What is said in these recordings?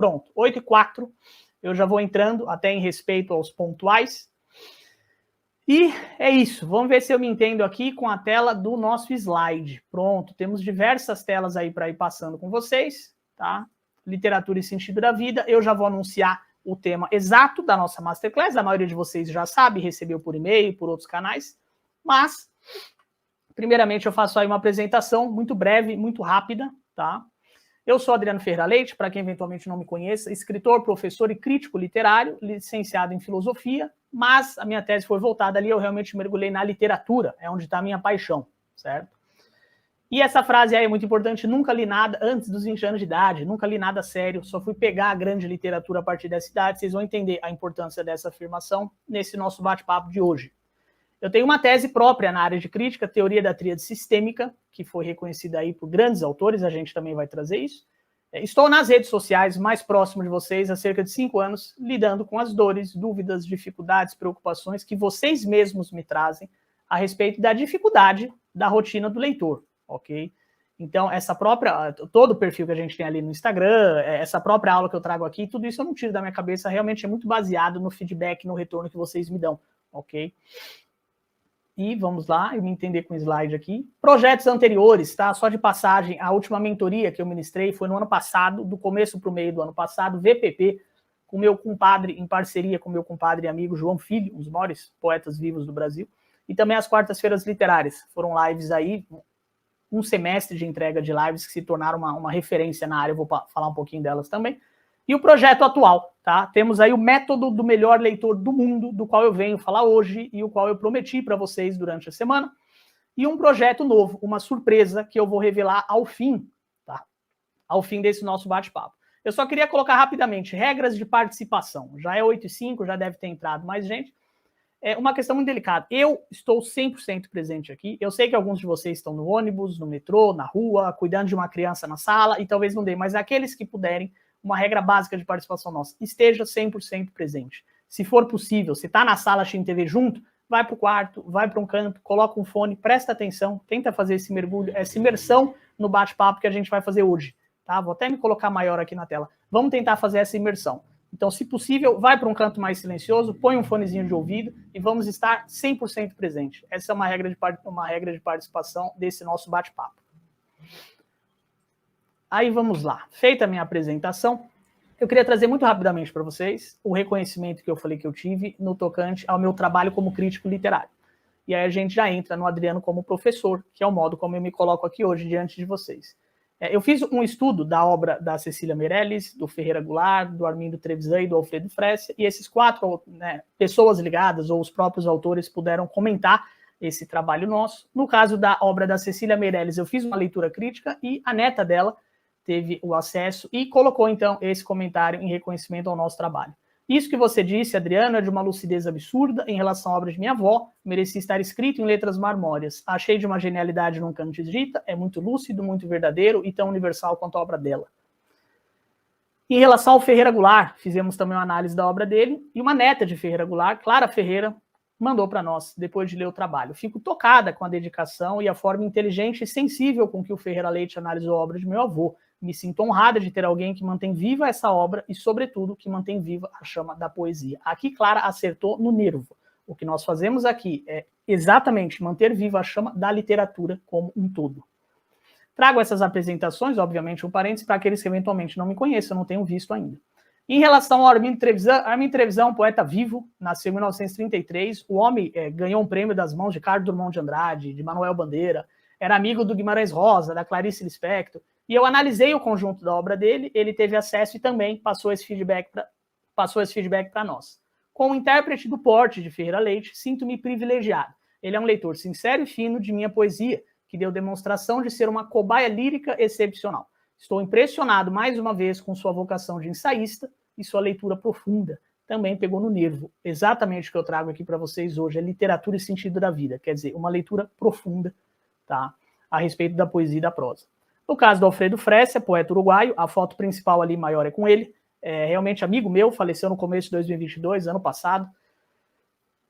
Pronto, 8h04, eu já vou entrando até em respeito aos pontuais. E é isso, vamos ver se eu me entendo aqui com a tela do nosso slide. Pronto, temos diversas telas aí para ir passando com vocês, tá? Literatura e sentido da vida, eu já vou anunciar o tema exato da nossa Masterclass, a maioria de vocês já sabe, recebeu por e-mail, por outros canais, mas, primeiramente, eu faço aí uma apresentação muito breve, muito rápida, tá? Eu sou Adriano Ferreira Leite, para quem eventualmente não me conheça, escritor, professor e crítico literário, licenciado em filosofia, mas a minha tese foi voltada ali, eu realmente mergulhei na literatura, é onde está a minha paixão, certo? E essa frase aí é muito importante, nunca li nada antes dos 20 anos de idade, nunca li nada sério, só fui pegar a grande literatura a partir dessa idade, vocês vão entender a importância dessa afirmação nesse nosso bate-papo de hoje. Eu tenho uma tese própria na área de crítica, teoria da tríade sistêmica, que foi reconhecida aí por grandes autores, a gente também vai trazer isso. Estou nas redes sociais mais próximo de vocês há cerca de 5 anos, lidando com as dores, dúvidas, dificuldades, preocupações que vocês mesmos me trazem a respeito da dificuldade da rotina do leitor. Ok? Então, todo o perfil que a gente tem ali no Instagram, essa própria aula que eu trago aqui, tudo isso eu não tiro da minha cabeça, realmente é muito baseado no feedback, no retorno que vocês me dão, ok? E vamos lá, eu me entender com o slide aqui. Projetos anteriores, tá? Só de passagem, a última mentoria que eu ministrei foi no ano passado, do começo para o meio do ano passado, VPP, com meu compadre, em parceria com meu compadre e amigo João Filho, um dos maiores poetas vivos do Brasil, e também as quartas-feiras literárias. Foram lives aí, um semestre de entrega de lives que se tornaram uma referência na área, eu vou falar um pouquinho delas também. E o projeto atual, tá? Temos aí o método do melhor leitor do mundo, do qual eu venho falar hoje e o qual eu prometi para vocês durante a semana. E um projeto novo, uma surpresa que eu vou revelar ao fim, tá? Ao fim desse nosso bate-papo. Eu só queria colocar rapidamente regras de participação. Já é 8h05, já deve ter entrado mais gente. É uma questão muito delicada. Eu estou 100% presente aqui. Eu sei que alguns de vocês estão no ônibus, no metrô, na rua, cuidando de uma criança na sala, e talvez não dê, mas aqueles que puderem, uma regra básica de participação nossa, esteja 100% presente. Se for possível, se está na sala assistindo TV junto, vai para o quarto, vai para um canto, coloca um fone, presta atenção, tenta fazer esse mergulho, essa imersão no bate-papo que a gente vai fazer hoje. Tá? Vou até me colocar maior aqui na tela. Vamos tentar fazer essa imersão. Então, se possível, vai para um canto mais silencioso, põe um fonezinho de ouvido e vamos estar 100% presente. Essa é uma regra de participação desse nosso bate-papo. Aí vamos lá. Feita a minha apresentação, eu queria trazer muito rapidamente para vocês o reconhecimento que eu falei que eu tive no tocante ao meu trabalho como crítico literário. E aí a gente já entra no Adriano como professor, que é o modo como eu me coloco aqui hoje diante de vocês. Eu fiz um estudo da obra da Cecília Meirelles, do Ferreira Goulart, do Armindo Trevisan e do Alfredo Fressia, e esses 4 pessoas ligadas, ou os próprios autores, puderam comentar esse trabalho nosso. No caso da obra da Cecília Meirelles, eu fiz uma leitura crítica e a neta dela teve o acesso e colocou, então, esse comentário em reconhecimento ao nosso trabalho. Isso que você disse, Adriano, é de uma lucidez absurda em relação à obra de minha avó, merecia estar escrito em letras marmóreas. Achei de uma genialidade nunca antes dita, é muito lúcido, muito verdadeiro e tão universal quanto a obra dela. Em relação ao Ferreira Goulart, fizemos também uma análise da obra dele, e uma neta de Ferreira Goulart, Clara Ferreira, mandou para nós, depois de ler o trabalho. Fico tocada com a dedicação e a forma inteligente e sensível com que o Ferreira Leite analisou a obra de meu avô. Me sinto honrada de ter alguém que mantém viva essa obra e, sobretudo, que mantém viva a chama da poesia. Aqui, Clara acertou no nervo. O que nós fazemos aqui é exatamente manter viva a chama da literatura como um todo. Trago essas apresentações, obviamente, um parênteses, para aqueles que eventualmente não me conheçam, não tenham visto ainda. Em relação ao Armindo Trevisan é um poeta vivo, nasceu em 1933, o homem ganhou um prêmio das mãos de Carlos Drummond de Andrade, de Manuel Bandeira, era amigo do Guimarães Rosa, da Clarice Lispector, e eu analisei o conjunto da obra dele, ele teve acesso e também passou esse feedback para nós. Como intérprete do porte de Ferreira Leite, sinto-me privilegiado. Ele é um leitor sincero e fino de minha poesia, que deu demonstração de ser uma cobaia lírica excepcional. Estou impressionado mais uma vez com sua vocação de ensaísta e sua leitura profunda. Também pegou no nervo. Exatamente o que eu trago aqui para vocês hoje é literatura e sentido da vida, quer dizer, uma leitura profunda, tá, a respeito da poesia e da prosa. No caso do Alfredo Fressia, poeta uruguaio, a foto principal ali maior é com ele, é realmente amigo meu, faleceu no começo de 2022, ano passado.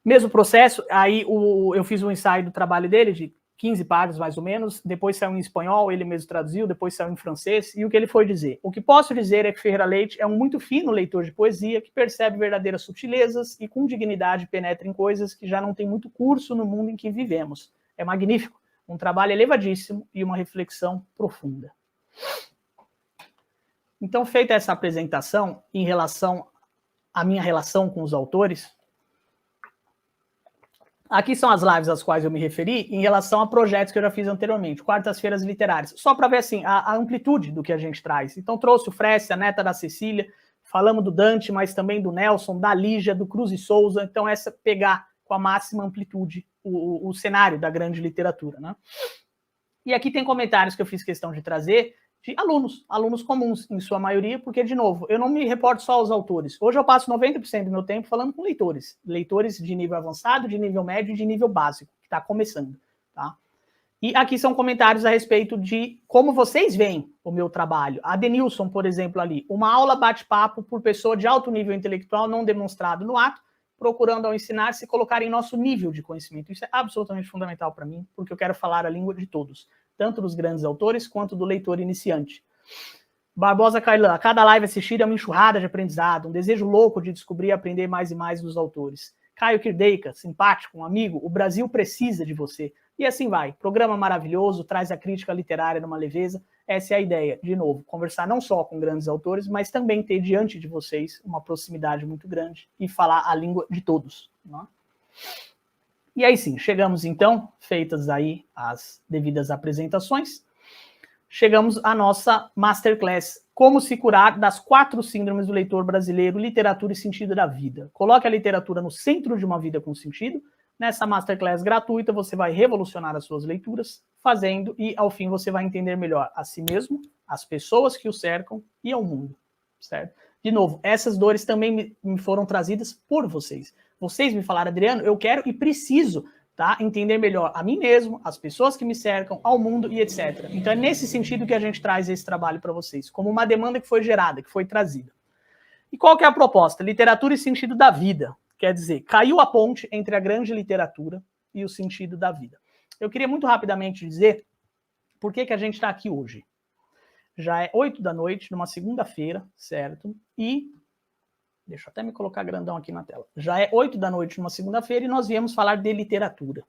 Mesmo processo, aí eu fiz um ensaio do trabalho dele, de 15 páginas mais ou menos, depois saiu em espanhol, ele mesmo traduziu, depois saiu em francês, e o que ele foi dizer? O que posso dizer é que Ferreira Leite é um muito fino leitor de poesia, que percebe verdadeiras sutilezas e com dignidade penetra em coisas que já não tem muito curso no mundo em que vivemos. É magnífico, um trabalho elevadíssimo e uma reflexão profunda. Então, feita essa apresentação em relação à minha relação com os autores, aqui são as lives às quais eu me referi em relação a projetos que eu já fiz anteriormente, quartas-feiras literárias, só para ver assim a amplitude do que a gente traz. Então trouxe o Fresse, a neta da Cecília, falamos do Dante, mas também do Nelson, da Lígia, do Cruz e Souza. Então essa pegar com a máxima amplitude o cenário da grande literatura, né? E aqui tem comentários que eu fiz questão de trazer de alunos comuns, em sua maioria, porque, de novo, eu não me reporto só aos autores. Hoje eu passo 90% do meu tempo falando com leitores de nível avançado, de nível médio e de nível básico, que está começando, tá? E aqui são comentários a respeito de como vocês veem o meu trabalho. A Denilson, por exemplo, ali, uma aula bate-papo por pessoa de alto nível intelectual não demonstrado no ato, procurando ao ensinar se colocar em nosso nível de conhecimento. Isso é absolutamente fundamental para mim, porque eu quero falar a língua de todos, tanto dos grandes autores quanto do leitor iniciante. Barbosa Kailan, a cada live assistida é uma enxurrada de aprendizado, um desejo louco de descobrir e aprender mais e mais dos autores. Caio Kirdeika, simpático, um amigo, o Brasil precisa de você. E assim vai, programa maravilhoso, traz a crítica literária numa leveza, essa é a ideia, de novo, conversar não só com grandes autores, mas também ter diante de vocês uma proximidade muito grande e falar a língua de todos, né? E aí sim, chegamos então, feitas aí as devidas apresentações, chegamos à nossa Masterclass, Como se curar das 4 síndromes do leitor brasileiro, literatura e sentido da vida. Coloque a literatura no centro de uma vida com sentido. Nessa Masterclass gratuita, você vai revolucionar as suas leituras, fazendo, e ao fim você vai entender melhor a si mesmo, as pessoas que o cercam e ao mundo, certo? De novo, essas dores também me foram trazidas por vocês. Vocês me falaram, Adriano, eu quero e preciso, tá, entender melhor a mim mesmo, as pessoas que me cercam, ao mundo e etc. Então é nesse sentido que a gente traz esse trabalho para vocês, como uma demanda que foi gerada, que foi trazida. E qual que é a proposta? Literatura e sentido da vida. Quer dizer, caiu a ponte entre a grande literatura e o sentido da vida. Eu queria muito rapidamente dizer por que a gente está aqui hoje. Já é 8 da noite, numa segunda-feira, certo? E, deixa eu até me colocar grandão aqui na tela. Já é 8 da noite, numa segunda-feira, e nós viemos falar de literatura.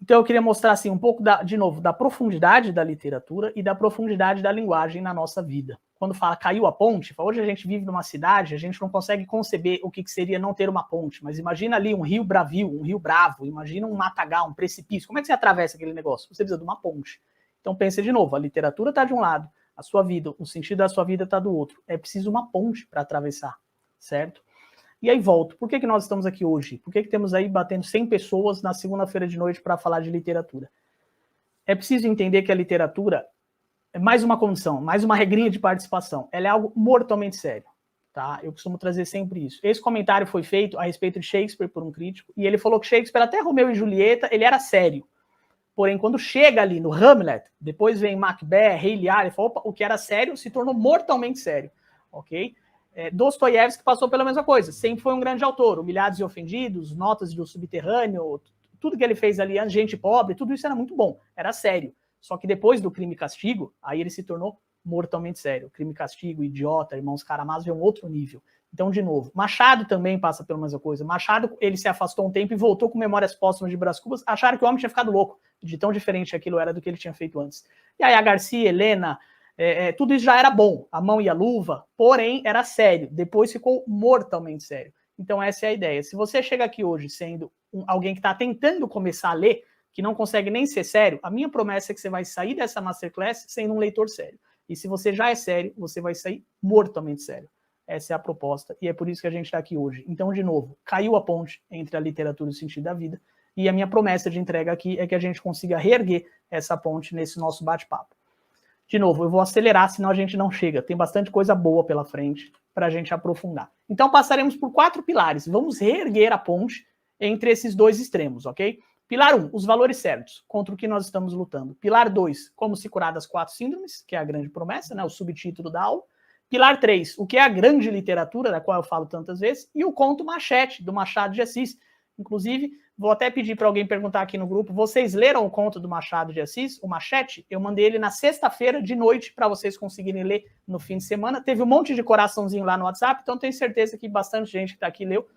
Então eu queria mostrar, assim, um pouco, de novo, da profundidade da literatura e da profundidade da linguagem na nossa vida. Quando fala caiu a ponte, hoje a gente vive numa cidade, a gente não consegue conceber o que seria não ter uma ponte, mas imagina ali um rio bravio, um rio bravo, imagina um matagal, um precipício, como é que você atravessa aquele negócio? Você precisa de uma ponte. Então pensa de novo, a literatura está de um lado, a sua vida, o sentido da sua vida está do outro. É preciso uma ponte para atravessar, certo? E aí volto, por que nós estamos aqui hoje? Por que temos aí batendo 100 pessoas na segunda-feira de noite para falar de literatura? É preciso entender que a literatura é mais uma condição, mais uma regrinha de participação. Ela é algo mortalmente sério, tá? Eu costumo trazer sempre isso. Esse comentário foi feito a respeito de Shakespeare por um crítico, e ele falou que Shakespeare, até Romeu e Julieta, ele era sério. Porém, quando chega ali no Hamlet, depois vem Macbeth, Rei Lear, ele falou, opa, o que era sério se tornou mortalmente sério, ok? Dostoiévski passou pela mesma coisa, sempre foi um grande autor, Humilhados e Ofendidos, Notas do Subterrâneo, tudo que ele fez ali, Gente Pobre, tudo isso era muito bom, era sério. Só que depois do Crime e Castigo, aí ele se tornou mortalmente sério. Crime e Castigo, Idiota, Irmãos Karamazov é um outro nível. Então, de novo, Machado também passa pela mesma coisa. Machado, ele se afastou um tempo e voltou com Memórias Póstumas de Brás Cubas, acharam que o homem tinha ficado louco, de tão diferente aquilo era do que ele tinha feito antes. E aí a Garcia, Helena, tudo isso já era bom, A Mão e a Luva, porém era sério, depois ficou mortalmente sério. Então essa é a ideia. Se você chega aqui hoje sendo alguém que está tentando começar a ler, que não consegue nem ser sério, a minha promessa é que você vai sair dessa Masterclass sendo um leitor sério. E se você já é sério, você vai sair mortalmente sério. Essa é a proposta, e é por isso que a gente está aqui hoje. Então, de novo, caiu a ponte entre a literatura e o sentido da vida, e a minha promessa de entrega aqui é que a gente consiga reerguer essa ponte nesse nosso bate-papo. De novo, eu vou acelerar, senão a gente não chega. Tem bastante coisa boa pela frente para a gente aprofundar. Então, passaremos por 4 pilares. Vamos reerguer a ponte entre esses 2 extremos, ok? Pilar 1, os valores certos, contra o que nós estamos lutando. Pilar 2, como se curar das 4 síndromes, que é a grande promessa, né, o subtítulo da aula. Pilar 3, o que é a grande literatura, da qual eu falo tantas vezes. E o conto Machete, do Machado de Assis, Inclusive, vou até pedir para alguém perguntar aqui no grupo, vocês leram o conto do Machado de Assis, o Machete? Eu mandei ele na sexta-feira de noite para vocês conseguirem ler no fim de semana. Teve um monte de coraçãozinho lá no WhatsApp, então tenho certeza que bastante gente que está aqui leu.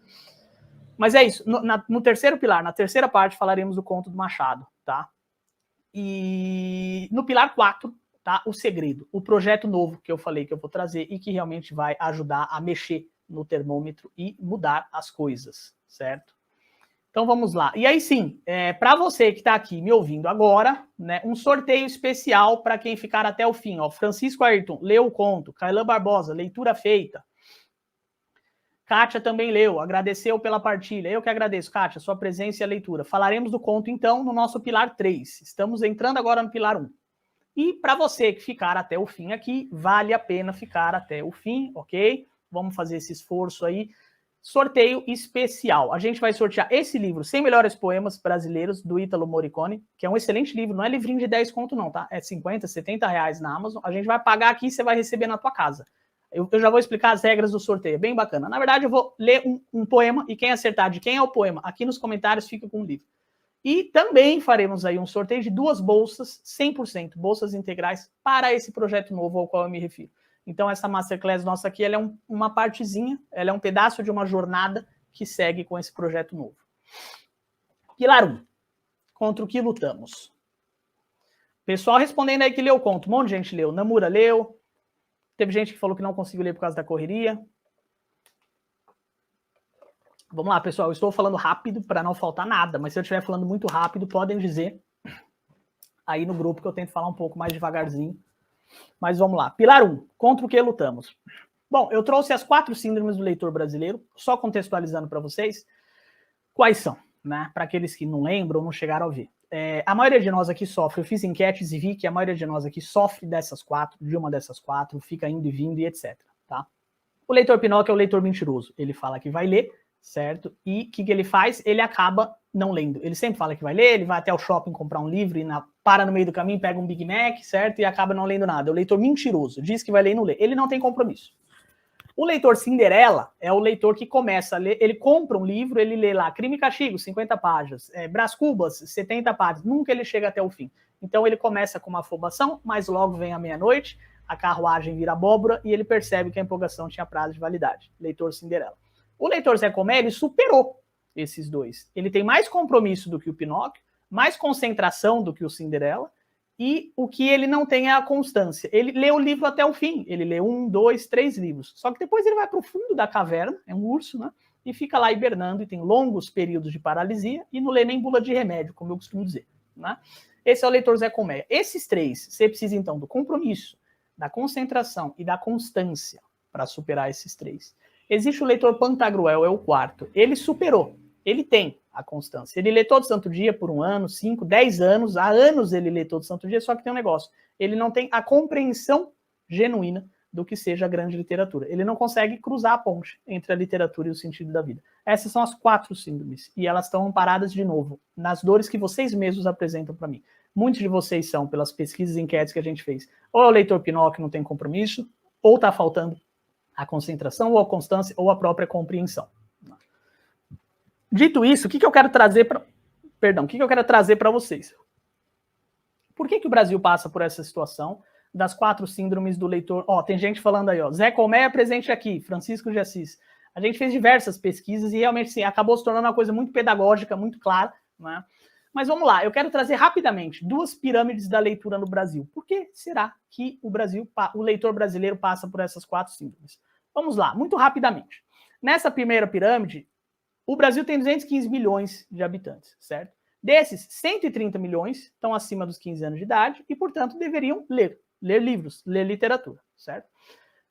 Mas é isso, no terceiro pilar, na terceira parte, falaremos do conto do Machado, tá? E no pilar 4, tá? O segredo, o projeto novo que eu falei que eu vou trazer e que realmente vai ajudar a mexer no termômetro e mudar as coisas, certo? Então vamos lá. E aí sim, para você que está aqui me ouvindo agora, né, um sorteio especial para quem ficar até o fim. Ó, Francisco Ayrton, leu o conto. Kailan Barbosa, leitura feita. Kátia também leu, agradeceu pela partilha. Eu que agradeço, Kátia, sua presença e a leitura. Falaremos do conto, então, no nosso pilar 3. Estamos entrando agora no pilar 1. E para você que ficar até o fim aqui, vale a pena ficar até o fim, ok? Vamos fazer esse esforço aí. Sorteio especial. A gente vai sortear esse livro, 100 Melhores Poemas Brasileiros, do Ítalo Morricone, que é um excelente livro. Não é livrinho de 10 conto não, tá? É 50, 70 reais na Amazon. A gente vai pagar aqui e você vai receber na tua casa. Eu já vou explicar as regras do sorteio, é bem bacana. Na verdade, eu vou ler um poema e quem acertar de quem é o poema, aqui nos comentários fica com o livro. E também faremos aí um sorteio de 2 bolsas, 100%, bolsas integrais, para esse projeto novo ao qual eu me refiro. Então, essa Masterclass nossa aqui, ela é uma partezinha, ela é um pedaço de uma jornada que segue com esse projeto novo. Pilar 1. Contra o que lutamos? Pessoal respondendo aí que leu o conto. Um monte de gente leu. Namura leu. Teve gente que falou que não conseguiu ler por causa da correria. Vamos lá, pessoal. Eu estou falando rápido para não faltar nada, mas se eu estiver falando muito rápido, podem dizer aí no grupo que eu tento falar um pouco mais devagarzinho. Mas vamos lá. Pilar 1. Contra o que lutamos? Bom, eu trouxe as 4 síndromes do leitor brasileiro, só contextualizando para vocês. Quais são, né? Para aqueles que não lembram ou não chegaram a ver. A maioria de nós aqui sofre, eu fiz enquetes e vi que a maioria de nós aqui sofre dessas 4, de uma dessas 4, fica indo e vindo e etc. Tá? O leitor Pinóquio é o leitor mentiroso. Ele fala que vai ler, certo? E o que ele faz? Ele acaba não lendo. Ele sempre fala que vai ler, ele vai até o shopping comprar um livro e para no meio do caminho, pega um Big Mac, certo? E acaba não lendo nada. É o leitor mentiroso, diz que vai ler e não lê. Ele não tem compromisso. O leitor Cinderela é o leitor que começa a ler, ele compra um livro, ele lê lá Crime e Castigo, 50 páginas, Brás Cubas, 70 páginas, nunca ele chega até o fim. Então ele começa com uma afobação, mas logo vem a meia-noite, a carruagem vira abóbora e ele percebe que a empolgação tinha prazo de validade. Leitor Cinderela. O leitor Zé Comé, ele superou esses dois. Ele tem mais compromisso do que o Pinóquio, mais concentração do que o Cinderela, e o que ele não tem é a constância. Ele lê o livro até o fim. Ele lê 1, 2, 3 livros. Só que depois ele vai para o fundo da caverna, é um urso, né? E fica lá hibernando e tem longos períodos de paralisia e não lê nem bula de remédio, como eu costumo dizer, né? Esse é o leitor Zé Colmeia. Esses 3, você precisa então do compromisso, da concentração e da constância para superar esses 3. Existe o leitor Pantagruel, é o 4. Ele superou. Ele tem a constância. Ele lê todo santo dia por 1 ano, 5, 10 anos. Há anos ele lê todo santo dia, só que tem um negócio. Ele não tem a compreensão genuína do que seja a grande literatura. Ele não consegue cruzar a ponte entre a literatura e o sentido da vida. Essas são as 4 síndromes. E elas estão amparadas, de novo, nas dores que vocês mesmos apresentam para mim. Muitos de vocês são, pelas pesquisas e enquetes que a gente fez, ou é o leitor Pinóquio não tem compromisso, ou está faltando a concentração, ou a constância, ou a própria compreensão. Dito isso, o que eu quero trazer para... Perdão, o que eu quero trazer para vocês? Por que o Brasil passa por essa situação das 4 síndromes do leitor? Ó, tem gente falando aí, ó, Zé Colmeia presente aqui, Francisco de Assis. A gente fez diversas pesquisas e realmente, sim, acabou se tornando uma coisa muito pedagógica, muito clara, né? Mas vamos lá, eu quero trazer rapidamente 2 pirâmides da leitura no Brasil. Por que será que o leitor brasileiro passa por essas 4 síndromes? Vamos lá, muito rapidamente. Nessa primeira pirâmide, o Brasil tem 215 milhões de habitantes, certo? Desses, 130 milhões estão acima dos 15 anos de idade e, portanto, deveriam ler livros, ler literatura, certo?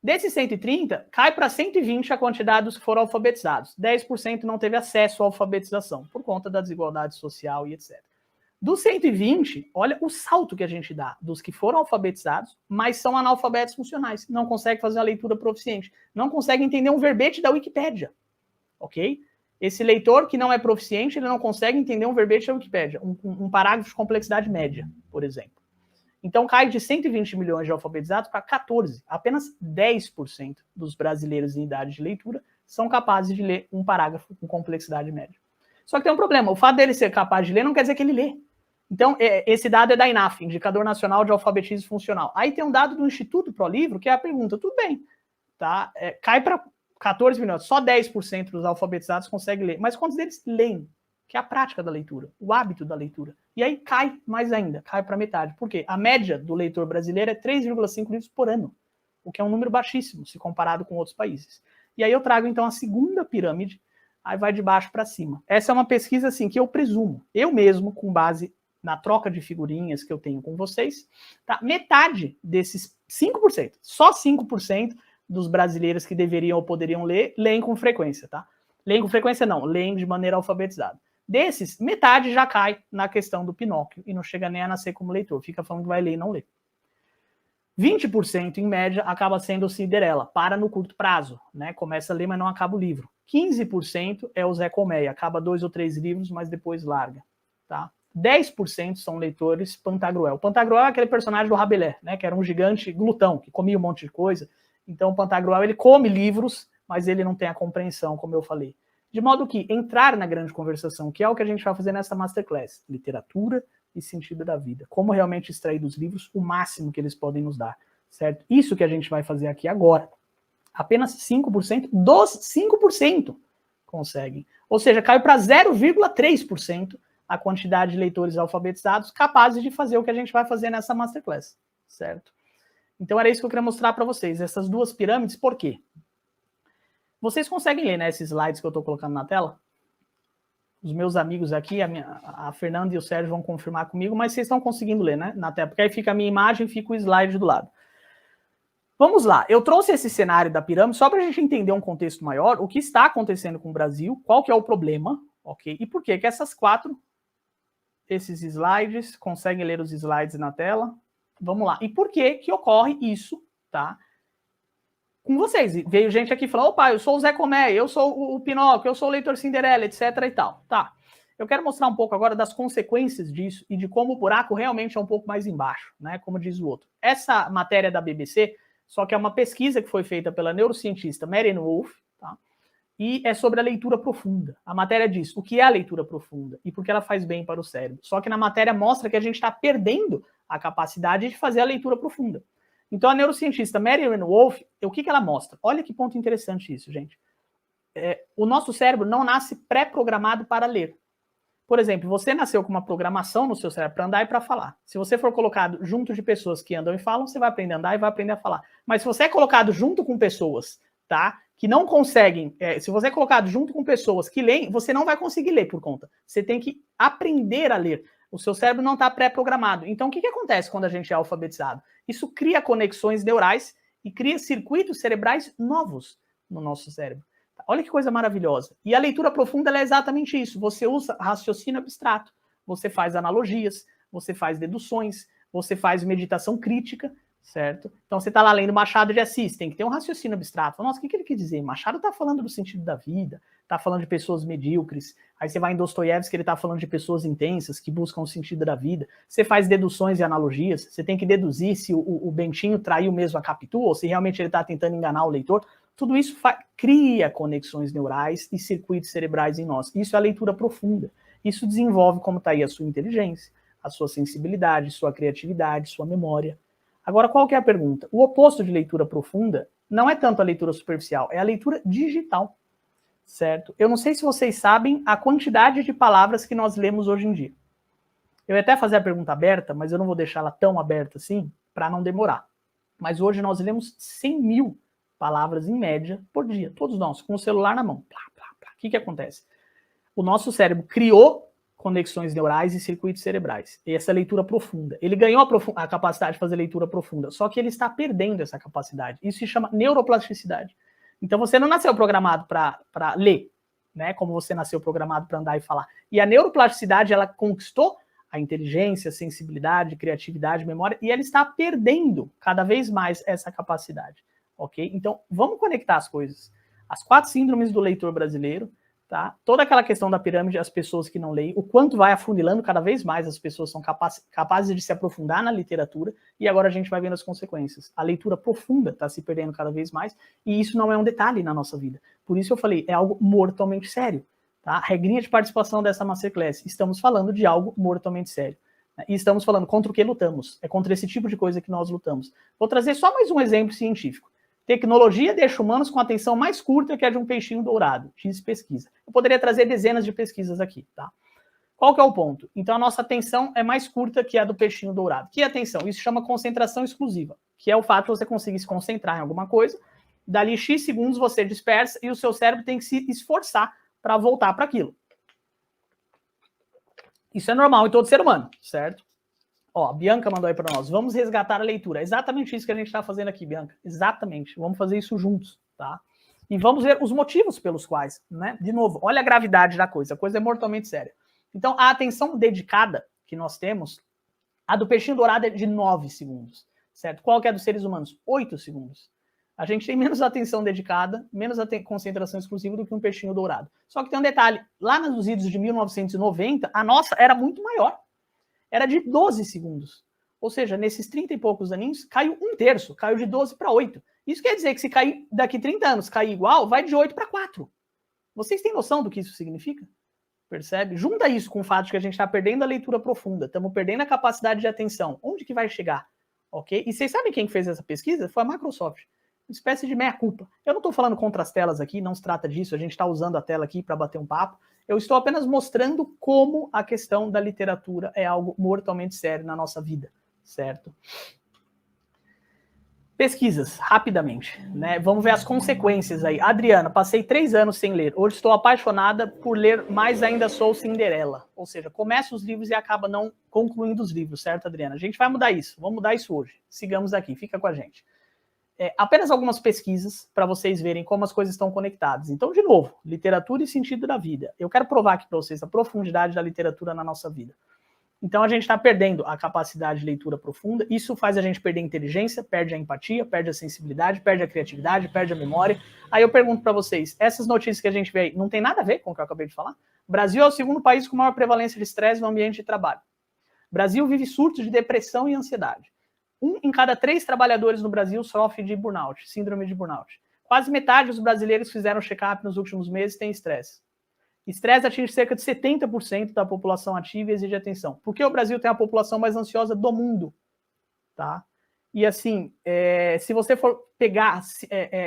Desses 130, cai para 120 a quantidade dos que foram alfabetizados. 10% não teve acesso à alfabetização, por conta da desigualdade social e etc. Dos 120, olha o salto que a gente dá dos que foram alfabetizados, mas são analfabetos funcionais, não conseguem fazer uma leitura proficiente, não conseguem entender um verbete da Wikipédia, ok? Esse leitor que não é proficiente, ele não consegue entender um verbete da Wikipédia, um parágrafo de complexidade média, por exemplo. Então cai de 120 milhões de alfabetizados para 14. Apenas 10% dos brasileiros em idade de leitura são capazes de ler um parágrafo com complexidade média. Só que tem um problema, o fato dele ser capaz de ler não quer dizer que ele lê. Então, esse dado é da INAF, Indicador Nacional de Alfabetismo Funcional. Aí tem um dado do Instituto ProLivro, que é a pergunta, tudo bem, tá? Cai para 14 milhões, só 10% dos alfabetizados conseguem ler. Mas quantos deles leem? Que é a prática da leitura, o hábito da leitura. E aí cai mais ainda, cai para metade. Por quê? A média do leitor brasileiro é 3,5 livros por ano, o que é um número baixíssimo, se comparado com outros países. E aí eu trago, então, a segunda pirâmide, aí vai de baixo para cima. Essa é uma pesquisa, assim, que eu presumo, eu mesmo, com base na troca de figurinhas que eu tenho com vocês, tá? Metade desses 5%, só 5% dos brasileiros que deveriam ou poderiam ler, leem com frequência, tá? Leem com frequência não, leem de maneira alfabetizada. Desses, metade já cai na questão do Pinóquio e não chega nem a nascer como leitor, fica falando que vai ler e não lê. 20% em média acaba sendo o Cinderela, para no curto prazo, né? Começa a ler, mas não acaba o livro. 15% é o Zé Colmeia, acaba 2 ou 3 livros, mas depois larga, tá? 10% são leitores Pantagruel. Pantagruel é aquele personagem do Rabelais, né? Que era um gigante glutão, que comia um monte de coisa. Então o Pantagruel, ele come livros, mas ele não tem a compreensão, como eu falei. De modo que entrar na grande conversação, que é o que a gente vai fazer nessa masterclass, literatura e sentido da vida. Como realmente extrair dos livros o máximo que eles podem nos dar, certo? Isso que a gente vai fazer aqui agora. Apenas 5% dos 5% conseguem. Ou seja, caiu para 0,3% a quantidade de leitores alfabetizados capazes de fazer o que a gente vai fazer nessa masterclass, certo? Então era isso que eu queria mostrar para vocês, essas duas pirâmides, por quê? Vocês conseguem ler, né, esses slides que eu estou colocando na tela? Os meus amigos aqui, a Fernanda e o Sérgio vão confirmar comigo, mas vocês estão conseguindo ler, né, na tela, porque aí fica a minha imagem e fica o slide do lado. Vamos lá, eu trouxe esse cenário da pirâmide só para a gente entender um contexto maior, o que está acontecendo com o Brasil, qual que é o problema, ok? E por que essas esses slides, conseguem ler os slides na tela? Vamos lá, e por que ocorre isso, tá? Com vocês, veio gente aqui falando, opa, eu sou o Zé Comé, eu sou o Pinóquio, eu sou o Leitor Cinderela, etc e tal, tá? Eu quero mostrar um pouco agora das consequências disso e de como o buraco realmente é um pouco mais embaixo, né, como diz o outro. Essa matéria da BBC, só que é uma pesquisa que foi feita pela neurocientista Marianne Wolf, tá? E é sobre a leitura profunda. A matéria diz o que é a leitura profunda e por que ela faz bem para o cérebro. Só que na matéria mostra que a gente está perdendo a capacidade de fazer a leitura profunda. Então a neurocientista Marianne Wolf, o que ela mostra? Olha que ponto interessante isso, gente. O nosso cérebro não nasce pré-programado para ler. Por exemplo, você nasceu com uma programação no seu cérebro para andar e para falar. Se você for colocado junto de pessoas que andam e falam, você vai aprender a andar e vai aprender a falar. Mas se você é colocado junto com pessoas, tá, que não conseguem, se você é colocado junto com pessoas que leem, você não vai conseguir ler por conta. Você tem que aprender a ler. O seu cérebro não está pré-programado. Então, o que acontece quando a gente é alfabetizado? Isso cria conexões neurais e cria circuitos cerebrais novos no nosso cérebro. Olha que coisa maravilhosa. E a leitura profunda é exatamente isso. Você usa raciocínio abstrato, você faz analogias, você faz deduções, você faz meditação crítica, certo? Então você está lá lendo Machado de Assis, tem que ter um raciocínio abstrato. Nossa, o que ele quer dizer? Machado está falando do sentido da vida, está falando de pessoas medíocres. Aí você vai em Dostoiévski, ele está falando de pessoas intensas que buscam o sentido da vida. Você faz deduções e analogias, você tem que deduzir se o Bentinho traiu mesmo a Capitu, ou se realmente ele está tentando enganar o leitor. Tudo isso cria conexões neurais e circuitos cerebrais em nós. Isso é a leitura profunda. Isso desenvolve, como está aí, a sua inteligência, a sua sensibilidade, sua criatividade, sua memória. Agora, qual que é a pergunta? O oposto de leitura profunda não é tanto a leitura superficial, é a leitura digital, certo? Eu não sei se vocês sabem a quantidade de palavras que nós lemos hoje em dia. Eu ia até fazer a pergunta aberta, mas eu não vou deixá-la tão aberta assim, para não demorar. Mas hoje nós lemos 100 mil palavras em média por dia, todos nós, com o celular na mão. Plá, plá, plá. O que acontece? O nosso cérebro criou conexões neurais e circuitos cerebrais. E essa leitura profunda. Ele ganhou a capacidade de fazer leitura profunda, só que ele está perdendo essa capacidade. Isso se chama neuroplasticidade. Então você não nasceu programado para ler, né? Como você nasceu programado para andar e falar. E a neuroplasticidade, ela conquistou a inteligência, a sensibilidade, a criatividade, a memória, e ela está perdendo cada vez mais essa capacidade. Ok? Então, vamos conectar as coisas. As 4 síndromes do leitor brasileiro, tá? Toda aquela questão da pirâmide, as pessoas que não leem, o quanto vai afunilando cada vez mais, as pessoas são capazes de se aprofundar na literatura, e agora a gente vai vendo as consequências. A leitura profunda está se perdendo cada vez mais, e isso não é um detalhe na nossa vida. Por isso eu falei, é algo mortalmente sério. Tá? Regrinha de participação dessa Masterclass. Estamos falando de algo mortalmente sério. Né? E estamos falando contra o que lutamos. É contra esse tipo de coisa que nós lutamos. Vou trazer só mais um exemplo científico. Tecnologia deixa humanos com atenção mais curta que a de um peixinho dourado, diz pesquisa. Eu poderia trazer dezenas de pesquisas aqui, tá? Qual que é o ponto? Então a nossa atenção é mais curta que a do peixinho dourado. Que atenção? Isso chama concentração exclusiva, que é o fato de você conseguir se concentrar em alguma coisa, dali X segundos você dispersa e o seu cérebro tem que se esforçar para voltar para aquilo. Isso é normal em todo ser humano, certo? Ó, a Bianca mandou aí para nós. Vamos resgatar a leitura. É exatamente isso que a gente está fazendo aqui, Bianca. Exatamente. Vamos fazer isso juntos, tá? E vamos ver os motivos pelos quais, né? De novo, olha a gravidade da coisa. A coisa é mortalmente séria. Então, a atenção dedicada que nós temos, a do peixinho dourado é de 9 segundos, certo? Qual que é dos seres humanos? 8 segundos. A gente tem menos atenção dedicada, menos concentração exclusiva do que um peixinho dourado. Só que tem um detalhe. Lá nos idos de 1990, a nossa era muito maior. Era de 12 segundos. Ou seja, nesses 30 e poucos aninhos, caiu 1/3, caiu de 12 para 8. Isso quer dizer que se cair daqui 30 anos, cair igual, vai de 8 para 4. Vocês têm noção do que isso significa? Percebe? Junta isso com o fato de que a gente está perdendo a leitura profunda, estamos perdendo a capacidade de atenção. Onde que vai chegar? Ok? E vocês sabem quem fez essa pesquisa? Foi a Microsoft. Uma espécie de meia-culpa. Eu não estou falando contra as telas aqui, não se trata disso, a gente está usando a tela aqui para bater um papo. Eu estou apenas mostrando como a questão da literatura é algo mortalmente sério na nossa vida, certo? Pesquisas, rapidamente, né? Vamos ver as consequências aí. Adriana, passei 3 anos sem ler. Hoje estou apaixonada por ler, mas ainda sou Cinderela. Ou seja, começa os livros e acaba não concluindo os livros, certo, Adriana? A gente vai mudar isso, vamos mudar isso hoje. Sigamos aqui, fica com a gente. Apenas algumas pesquisas para vocês verem como as coisas estão conectadas. Então, de novo, literatura e sentido da vida. Eu quero provar aqui para vocês a profundidade da literatura na nossa vida. Então, a gente está perdendo a capacidade de leitura profunda. Isso faz a gente perder a inteligência, perde a empatia, perde a sensibilidade, perde a criatividade, perde a memória. Aí eu pergunto para vocês, essas notícias que a gente vê aí, não tem nada a ver com o que eu acabei de falar? Brasil é o segundo país com maior prevalência de estresse no ambiente de trabalho. Brasil vive surtos de depressão e ansiedade. 1 em cada 3 trabalhadores no Brasil sofre de burnout, síndrome de burnout. Quase metade dos brasileiros que fizeram check-up nos últimos meses tem estresse. Estresse atinge cerca de 70% da população ativa e exige atenção. Por que o Brasil tem a população mais ansiosa do mundo? Tá? E assim, se você for pegar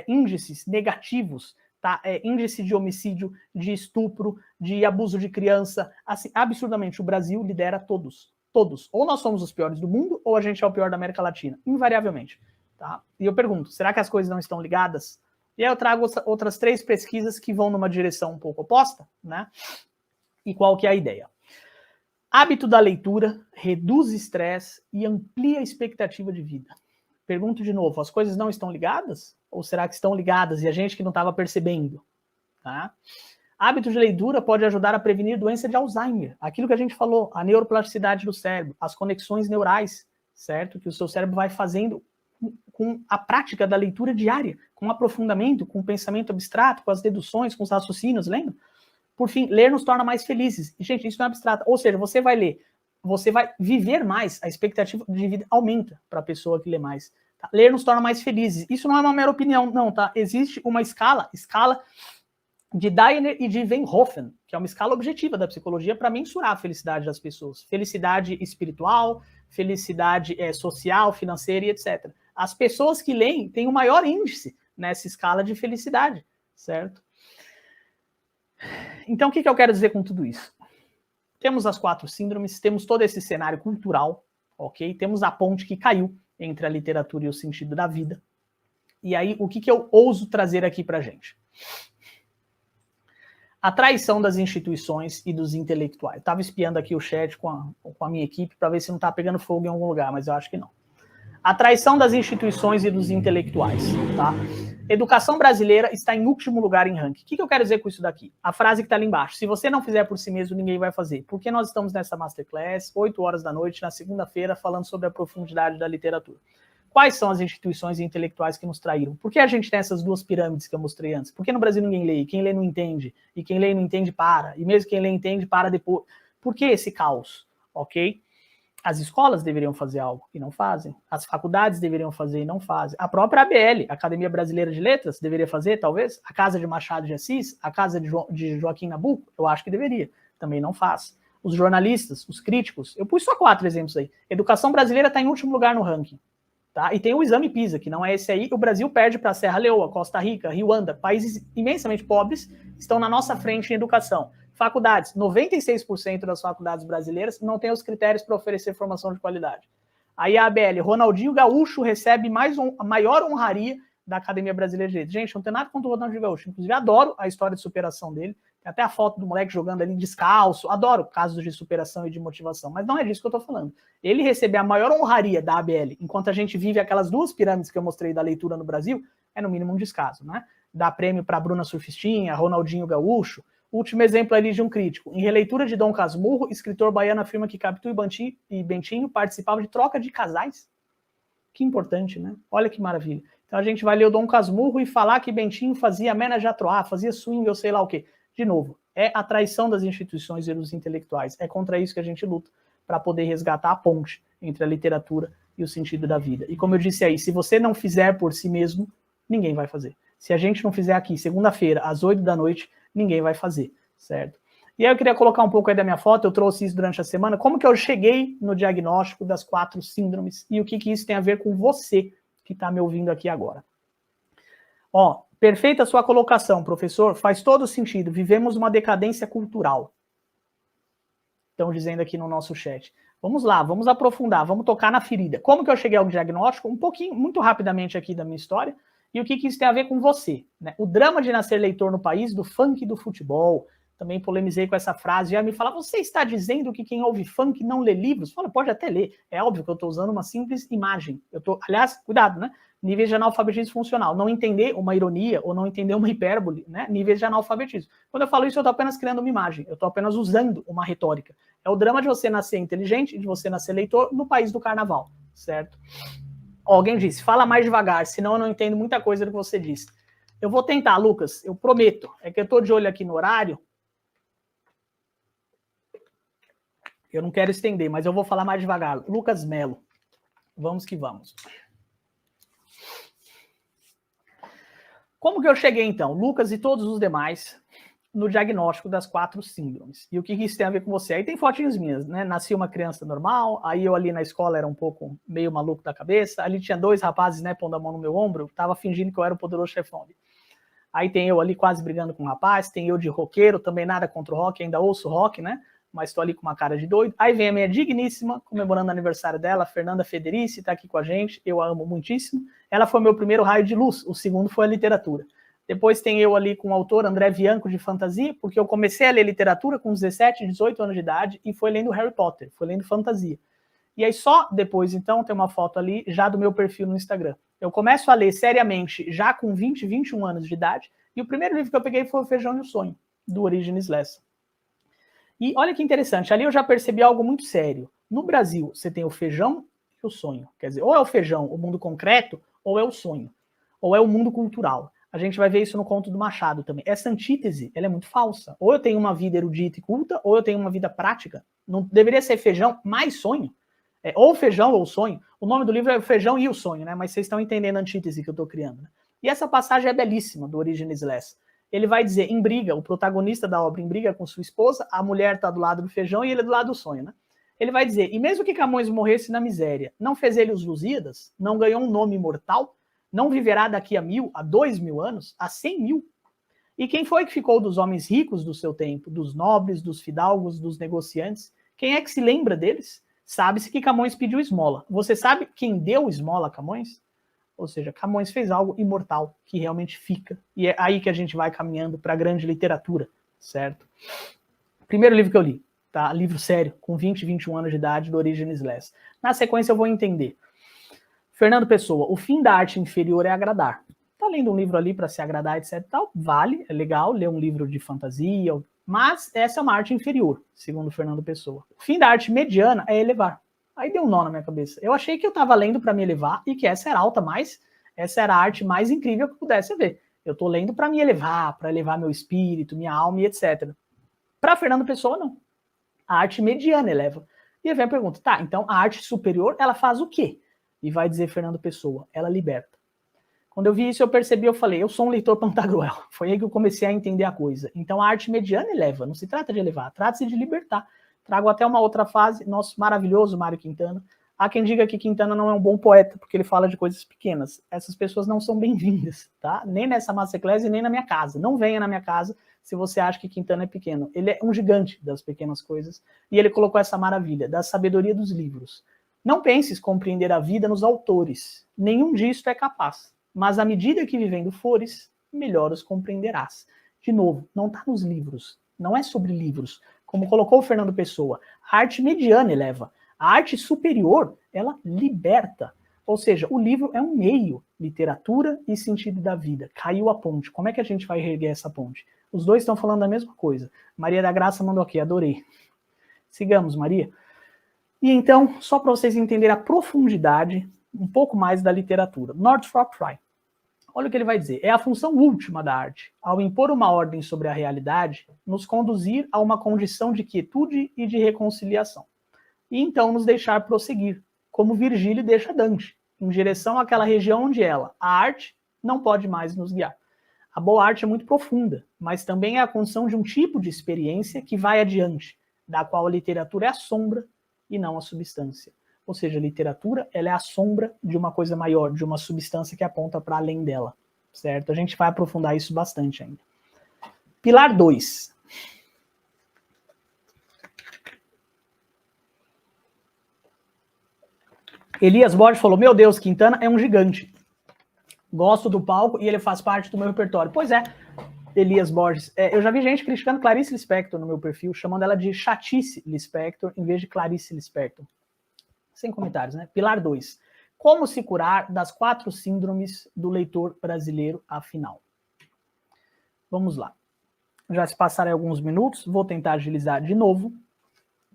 índices negativos, tá? Índice de homicídio, de estupro, de abuso de criança, assim, absurdamente, o Brasil lidera todos. Todos. Ou nós somos os piores do mundo, ou a gente é o pior da América Latina. Invariavelmente. Tá? E eu pergunto, será que as coisas não estão ligadas? E aí eu trago outras 3 pesquisas que vão numa direção um pouco oposta, né? E qual que é a ideia? Hábito da leitura reduz estresse e amplia a expectativa de vida. Pergunto de novo, as coisas não estão ligadas? Ou será que estão ligadas e a gente que não estava percebendo? Tá? Hábito de leitura pode ajudar a prevenir doença de Alzheimer. Aquilo que a gente falou, a neuroplasticidade do cérebro, as conexões neurais, certo? Que o seu cérebro vai fazendo com a prática da leitura diária, com aprofundamento, com o pensamento abstrato, com as deduções, com os raciocínios, lembra? Por fim, ler nos torna mais felizes. E, gente, isso não é abstrato. Ou seja, você vai ler, você vai viver mais, a expectativa de vida aumenta para a pessoa que lê mais. Tá? Ler nos torna mais felizes. Isso não é uma mera opinião, não, tá? Existe uma escala de Dyer e de Van Hoffen, que é uma escala objetiva da psicologia para mensurar a felicidade das pessoas. Felicidade espiritual, felicidade social, financeira e etc. As pessoas que leem têm o maior índice nessa escala de felicidade, certo? Então, o que eu quero dizer com tudo isso? Temos as 4 síndromes, temos todo esse cenário cultural, ok? Temos a ponte que caiu entre a literatura e o sentido da vida. E aí, o que eu ouso trazer aqui pra gente? A traição das instituições e dos intelectuais. Estava espiando aqui o chat com a minha equipe para ver se não está pegando fogo em algum lugar, mas eu acho que não. A traição das instituições e dos intelectuais. Tá? Educação brasileira está em último lugar em ranking. O que eu quero dizer com isso daqui? A frase que está ali embaixo. Se você não fizer por si mesmo, ninguém vai fazer. Porque nós estamos nessa Masterclass, 8 horas da noite, na segunda-feira, falando sobre a profundidade da literatura. Quais são as instituições intelectuais que nos traíram? Por que a gente tem essas 2 pirâmides que eu mostrei antes? Por que no Brasil ninguém lê? Quem lê não entende. E quem lê e não entende, para. E mesmo quem lê e entende, para depois. Por que esse caos? Ok? As escolas deveriam fazer algo e não fazem. As faculdades deveriam fazer e não fazem. A própria ABL, Academia Brasileira de Letras, deveria fazer, talvez. A Casa de Machado de Assis, a Casa de Joaquim Nabuco, eu acho que deveria. Também não faz. Os jornalistas, os críticos, eu pus só 4 exemplos aí. Educação brasileira está em último lugar no ranking. Tá? E tem o exame PISA, que não é esse aí. O Brasil perde para Serra Leoa, Costa Rica, Ruanda, países imensamente pobres, estão na nossa frente em educação. Faculdades, 96% das faculdades brasileiras não têm os critérios para oferecer formação de qualidade. Aí a ABL, Ronaldinho Gaúcho recebe a maior honraria da Academia Brasileira de Direito. Gente, não tem nada contra o Ronaldinho Gaúcho. Inclusive, adoro a história de superação dele. Tem até a foto do moleque jogando ali descalço. Adoro casos de superação e de motivação. Mas não é disso que eu tô falando. Ele receber a maior honraria da ABL, enquanto a gente vive aquelas 2 pirâmides que eu mostrei da leitura no Brasil, é no mínimo um descaso, né? Dar prêmio para Bruna Surfistinha, Ronaldinho Gaúcho. Último exemplo ali de um crítico. Em releitura de Dom Casmurro, escritor baiano afirma que Capitu e Bentinho participavam de troca de casais. Que importante, né? Olha que maravilha. Então a gente vai ler o Dom Casmurro e falar que Bentinho fazia ménage à trois, fazia swing, eu sei lá o quê. De novo, é a traição das instituições e dos intelectuais. É contra isso que a gente luta, para poder resgatar a ponte entre a literatura e o sentido da vida. E como eu disse aí, se você não fizer por si mesmo, ninguém vai fazer. Se a gente não fizer aqui, segunda-feira, às 8 da noite, ninguém vai fazer, certo? E aí eu queria colocar um pouco aí da minha foto, eu trouxe isso durante a semana, como que eu cheguei no diagnóstico das 4 síndromes e o que isso tem a ver com você que está me ouvindo aqui agora. Ó, perfeita sua colocação, professor, faz todo sentido, vivemos uma decadência cultural. Estão dizendo aqui no nosso chat. Vamos lá, vamos aprofundar, vamos tocar na ferida. Como que eu cheguei ao diagnóstico? Um pouquinho, muito rapidamente aqui da minha história, e o que isso tem a ver com você, né? O drama de nascer leitor no país do funk e do futebol. Também polemizei com essa frase, e aí me fala, você está dizendo que quem ouve funk não lê livros? Fala, pode até ler. É óbvio que eu estou usando uma simples imagem. Aliás, cuidado, né? Níveis de analfabetismo funcional. Não entender uma ironia ou não entender uma hipérbole, né? Níveis de analfabetismo. Quando eu falo isso, eu estou apenas criando uma imagem. Eu estou apenas usando uma retórica. É o drama de você nascer inteligente e de você nascer leitor no país do carnaval, certo? Alguém disse, fala mais devagar, senão eu não entendo muita coisa do que você disse. Eu vou tentar, Lucas, eu prometo. É que eu estou de olho aqui no horário. Eu não quero estender, mas eu vou falar mais devagar. Lucas Melo. Vamos que vamos. Como que eu cheguei, então, Lucas e todos os demais, no diagnóstico das 4 síndromes? E o que isso tem a ver com você? Aí tem fotinhos minhas, né? Nasci uma criança normal, aí eu ali na escola era um pouco meio maluco da cabeça, ali tinha 2 rapazes, né, pondo a mão no meu ombro, tava fingindo que eu era o poderoso chefão. Aí tem eu ali quase brigando com um rapaz, tem eu de roqueiro, também nada contra o rock, ainda ouço rock, né? Mas estou ali com uma cara de doido. Aí vem a minha digníssima, comemorando o aniversário dela, Fernanda Federici, está aqui com a gente, eu a amo muitíssimo. Ela foi meu primeiro raio de luz, o segundo foi a literatura. Depois tem eu ali com o autor André Bianco de fantasia, porque eu comecei a ler literatura com 17, 18 anos de idade e foi lendo Harry Potter, foi lendo fantasia. E aí só depois, então, tem uma foto ali já do meu perfil no Instagram. Eu começo a ler seriamente já com 20, 21 anos de idade, e o primeiro livro que eu peguei foi O Feijão e o Sonho, do Origenes Lessa. E olha que interessante, ali eu já percebi algo muito sério. No Brasil, você tem o feijão e o sonho. Quer dizer, ou é o feijão, o mundo concreto, ou é o sonho. Ou é o mundo cultural. A gente vai ver isso no conto do Machado também. Essa antítese, ela é muito falsa. Ou eu tenho uma vida erudita e culta, ou eu tenho uma vida prática. Não deveria ser feijão mais sonho. Ou feijão ou sonho. O nome do livro é O Feijão e o Sonho, né? Mas vocês estão entendendo a antítese que eu estou criando. Né? E essa passagem é belíssima, do Origenes Lessa. Ele vai dizer, em briga, o protagonista da obra em briga com sua esposa, a mulher está do lado do feijão e ele é do lado do sonho, né? Ele vai dizer, e mesmo que Camões morresse na miséria, não fez ele os Lusíadas? Não ganhou um nome imortal? Não viverá daqui a 1000, a 2000 anos, a 100 mil? E quem foi que ficou dos homens ricos do seu tempo, dos nobres, dos fidalgos, dos negociantes? Quem é que se lembra deles? Sabe-se que Camões pediu esmola. Você sabe quem deu esmola a Camões? Ou seja, Camões fez algo imortal, que realmente fica. E é aí que a gente vai caminhando para a grande literatura, certo? Primeiro livro que eu li, tá? Livro sério, com 20, 21 anos de idade, do Origenes Lessa. Na sequência eu vou entender. Fernando Pessoa, o fim da arte inferior é agradar. Tá lendo um livro ali para se agradar, etc. Tal, vale, é legal ler um livro de fantasia, mas essa é uma arte inferior, segundo Fernando Pessoa. O fim da arte mediana é elevar. Aí deu um nó na minha cabeça. Eu achei que eu estava lendo para me elevar e que essa era alta, mas essa era a arte mais incrível que eu pudesse ver. Eu estou lendo para me elevar, para elevar meu espírito, minha alma e etc. Para Fernando Pessoa, não. A arte mediana eleva. E aí vem a pergunta, tá, então a arte superior, ela faz o quê? E vai dizer Fernando Pessoa, ela liberta. Quando eu vi isso, eu percebi, eu falei, eu sou um leitor Pantagruel. Foi aí que eu comecei a entender a coisa. Então a arte mediana eleva, não se trata de elevar, trata-se de libertar. Trago até uma outra fase, nosso maravilhoso Mário Quintana. Há quem diga que Quintana não é um bom poeta, porque ele fala de coisas pequenas. Essas pessoas não são bem-vindas, tá? Nem nessa Masterclass e nem na minha casa. Não venha na minha casa se você acha que Quintana é pequeno. Ele é um gigante das pequenas coisas, e ele colocou essa maravilha, da sabedoria dos livros. Não penses compreender a vida nos autores. Nenhum disto é capaz. Mas à medida que vivendo fores, melhor os compreenderás. De novo, não está nos livros, não é sobre livros. Como colocou o Fernando Pessoa, a arte mediana eleva. A arte superior, ela liberta. Ou seja, o livro é um meio, literatura e sentido da vida. Caiu a ponte. Como é que a gente vai reerguer essa ponte? Os dois estão falando a mesma coisa. Maria da Graça mandou aqui, adorei. Sigamos, Maria. E então, só para vocês entenderem a profundidade, um pouco mais da literatura. Northrop Frye. Olha o que ele vai dizer. É a função última da arte, ao impor uma ordem sobre a realidade, nos conduzir a uma condição de quietude e de reconciliação. E então nos deixar prosseguir, como Virgílio deixa Dante, em direção àquela região onde ela, a arte, não pode mais nos guiar. A boa arte é muito profunda, mas também é a condição de um tipo de experiência que vai adiante, da qual a literatura é a sombra e não a substância. Ou seja, a literatura ela é a sombra de uma coisa maior, de uma substância que aponta para além dela, certo? A gente vai aprofundar isso bastante ainda. Pilar 2. Elias Borges falou, meu Deus, Quintana é um gigante. Gosto do palco e ele faz parte do meu repertório. Pois é, Elias Borges. Eu já vi gente criticando Clarice Lispector no meu perfil, chamando ela de Chatice Lispector, em vez de Clarice Lispector. Sem comentários, né? Pilar 2. Como se curar das 4 síndromes do leitor brasileiro, afinal? Vamos lá. Já se passaram alguns minutos, vou tentar agilizar de novo,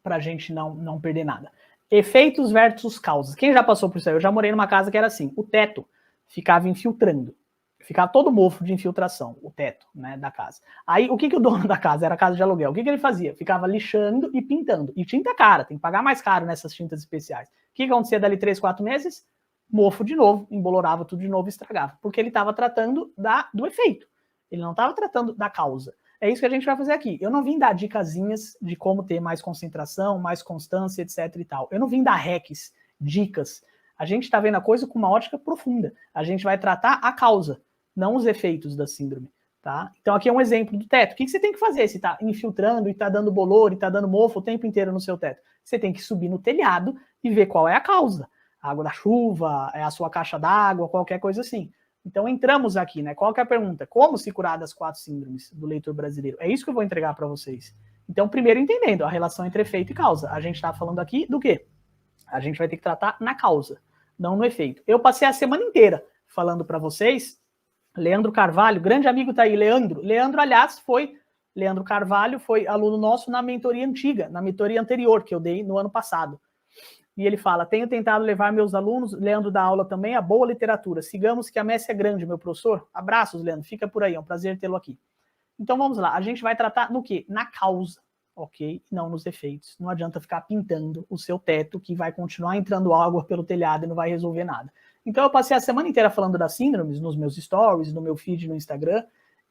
para a gente não perder nada. Efeitos versus causas. Quem já passou por isso aí? Eu já morei numa casa que era assim, o teto ficava infiltrando. Ficava todo mofo de infiltração, o teto, né, da casa. Aí, o que o dono da casa, era casa de aluguel, o que ele fazia? Ficava lixando e pintando. E tinta cara, tem que pagar mais caro nessas tintas especiais. O que acontecia dali 3, 4 meses? Mofo de novo, embolorava tudo de novo e estragava. Porque ele estava tratando do efeito. Ele não estava tratando da causa. É isso que a gente vai fazer aqui. Eu não vim dar dicasinhas de como ter mais concentração, mais constância, etc e tal. Eu não vim dar hacks, dicas. A gente está vendo a coisa com uma ótica profunda. A gente vai tratar a causa, não os efeitos da síndrome, tá? Então aqui é um exemplo do teto. O que você tem que fazer se está infiltrando e está dando bolor e está dando mofo o tempo inteiro no seu teto? Você tem que subir no telhado e ver qual é a causa. A água da chuva, é a sua caixa d'água, qualquer coisa assim. Então entramos aqui, né? Qual que é a pergunta? Como se curar das 4 síndromes do leitor brasileiro? É isso que eu vou entregar para vocês. Então, primeiro entendendo a relação entre efeito e causa. A gente está falando aqui do quê? A gente vai ter que tratar na causa, não no efeito. Eu passei a semana inteira falando para vocês. Leandro Carvalho, grande amigo tá aí, Leandro. Aliás, Leandro Carvalho foi aluno nosso na mentoria antiga, na mentoria anterior que eu dei no ano passado. E ele fala, tenho tentado levar meus alunos, Leandro dá aula também, a boa literatura. Sigamos que a messe é grande, meu professor. Abraços, Leandro, fica por aí, é um prazer tê-lo aqui. Então vamos lá, a gente vai tratar no quê? Na causa, ok? Não nos efeitos. Não adianta ficar pintando o seu teto, que vai continuar entrando água pelo telhado e não vai resolver nada. Então eu passei a semana inteira falando das síndromes nos meus stories, no meu feed no Instagram,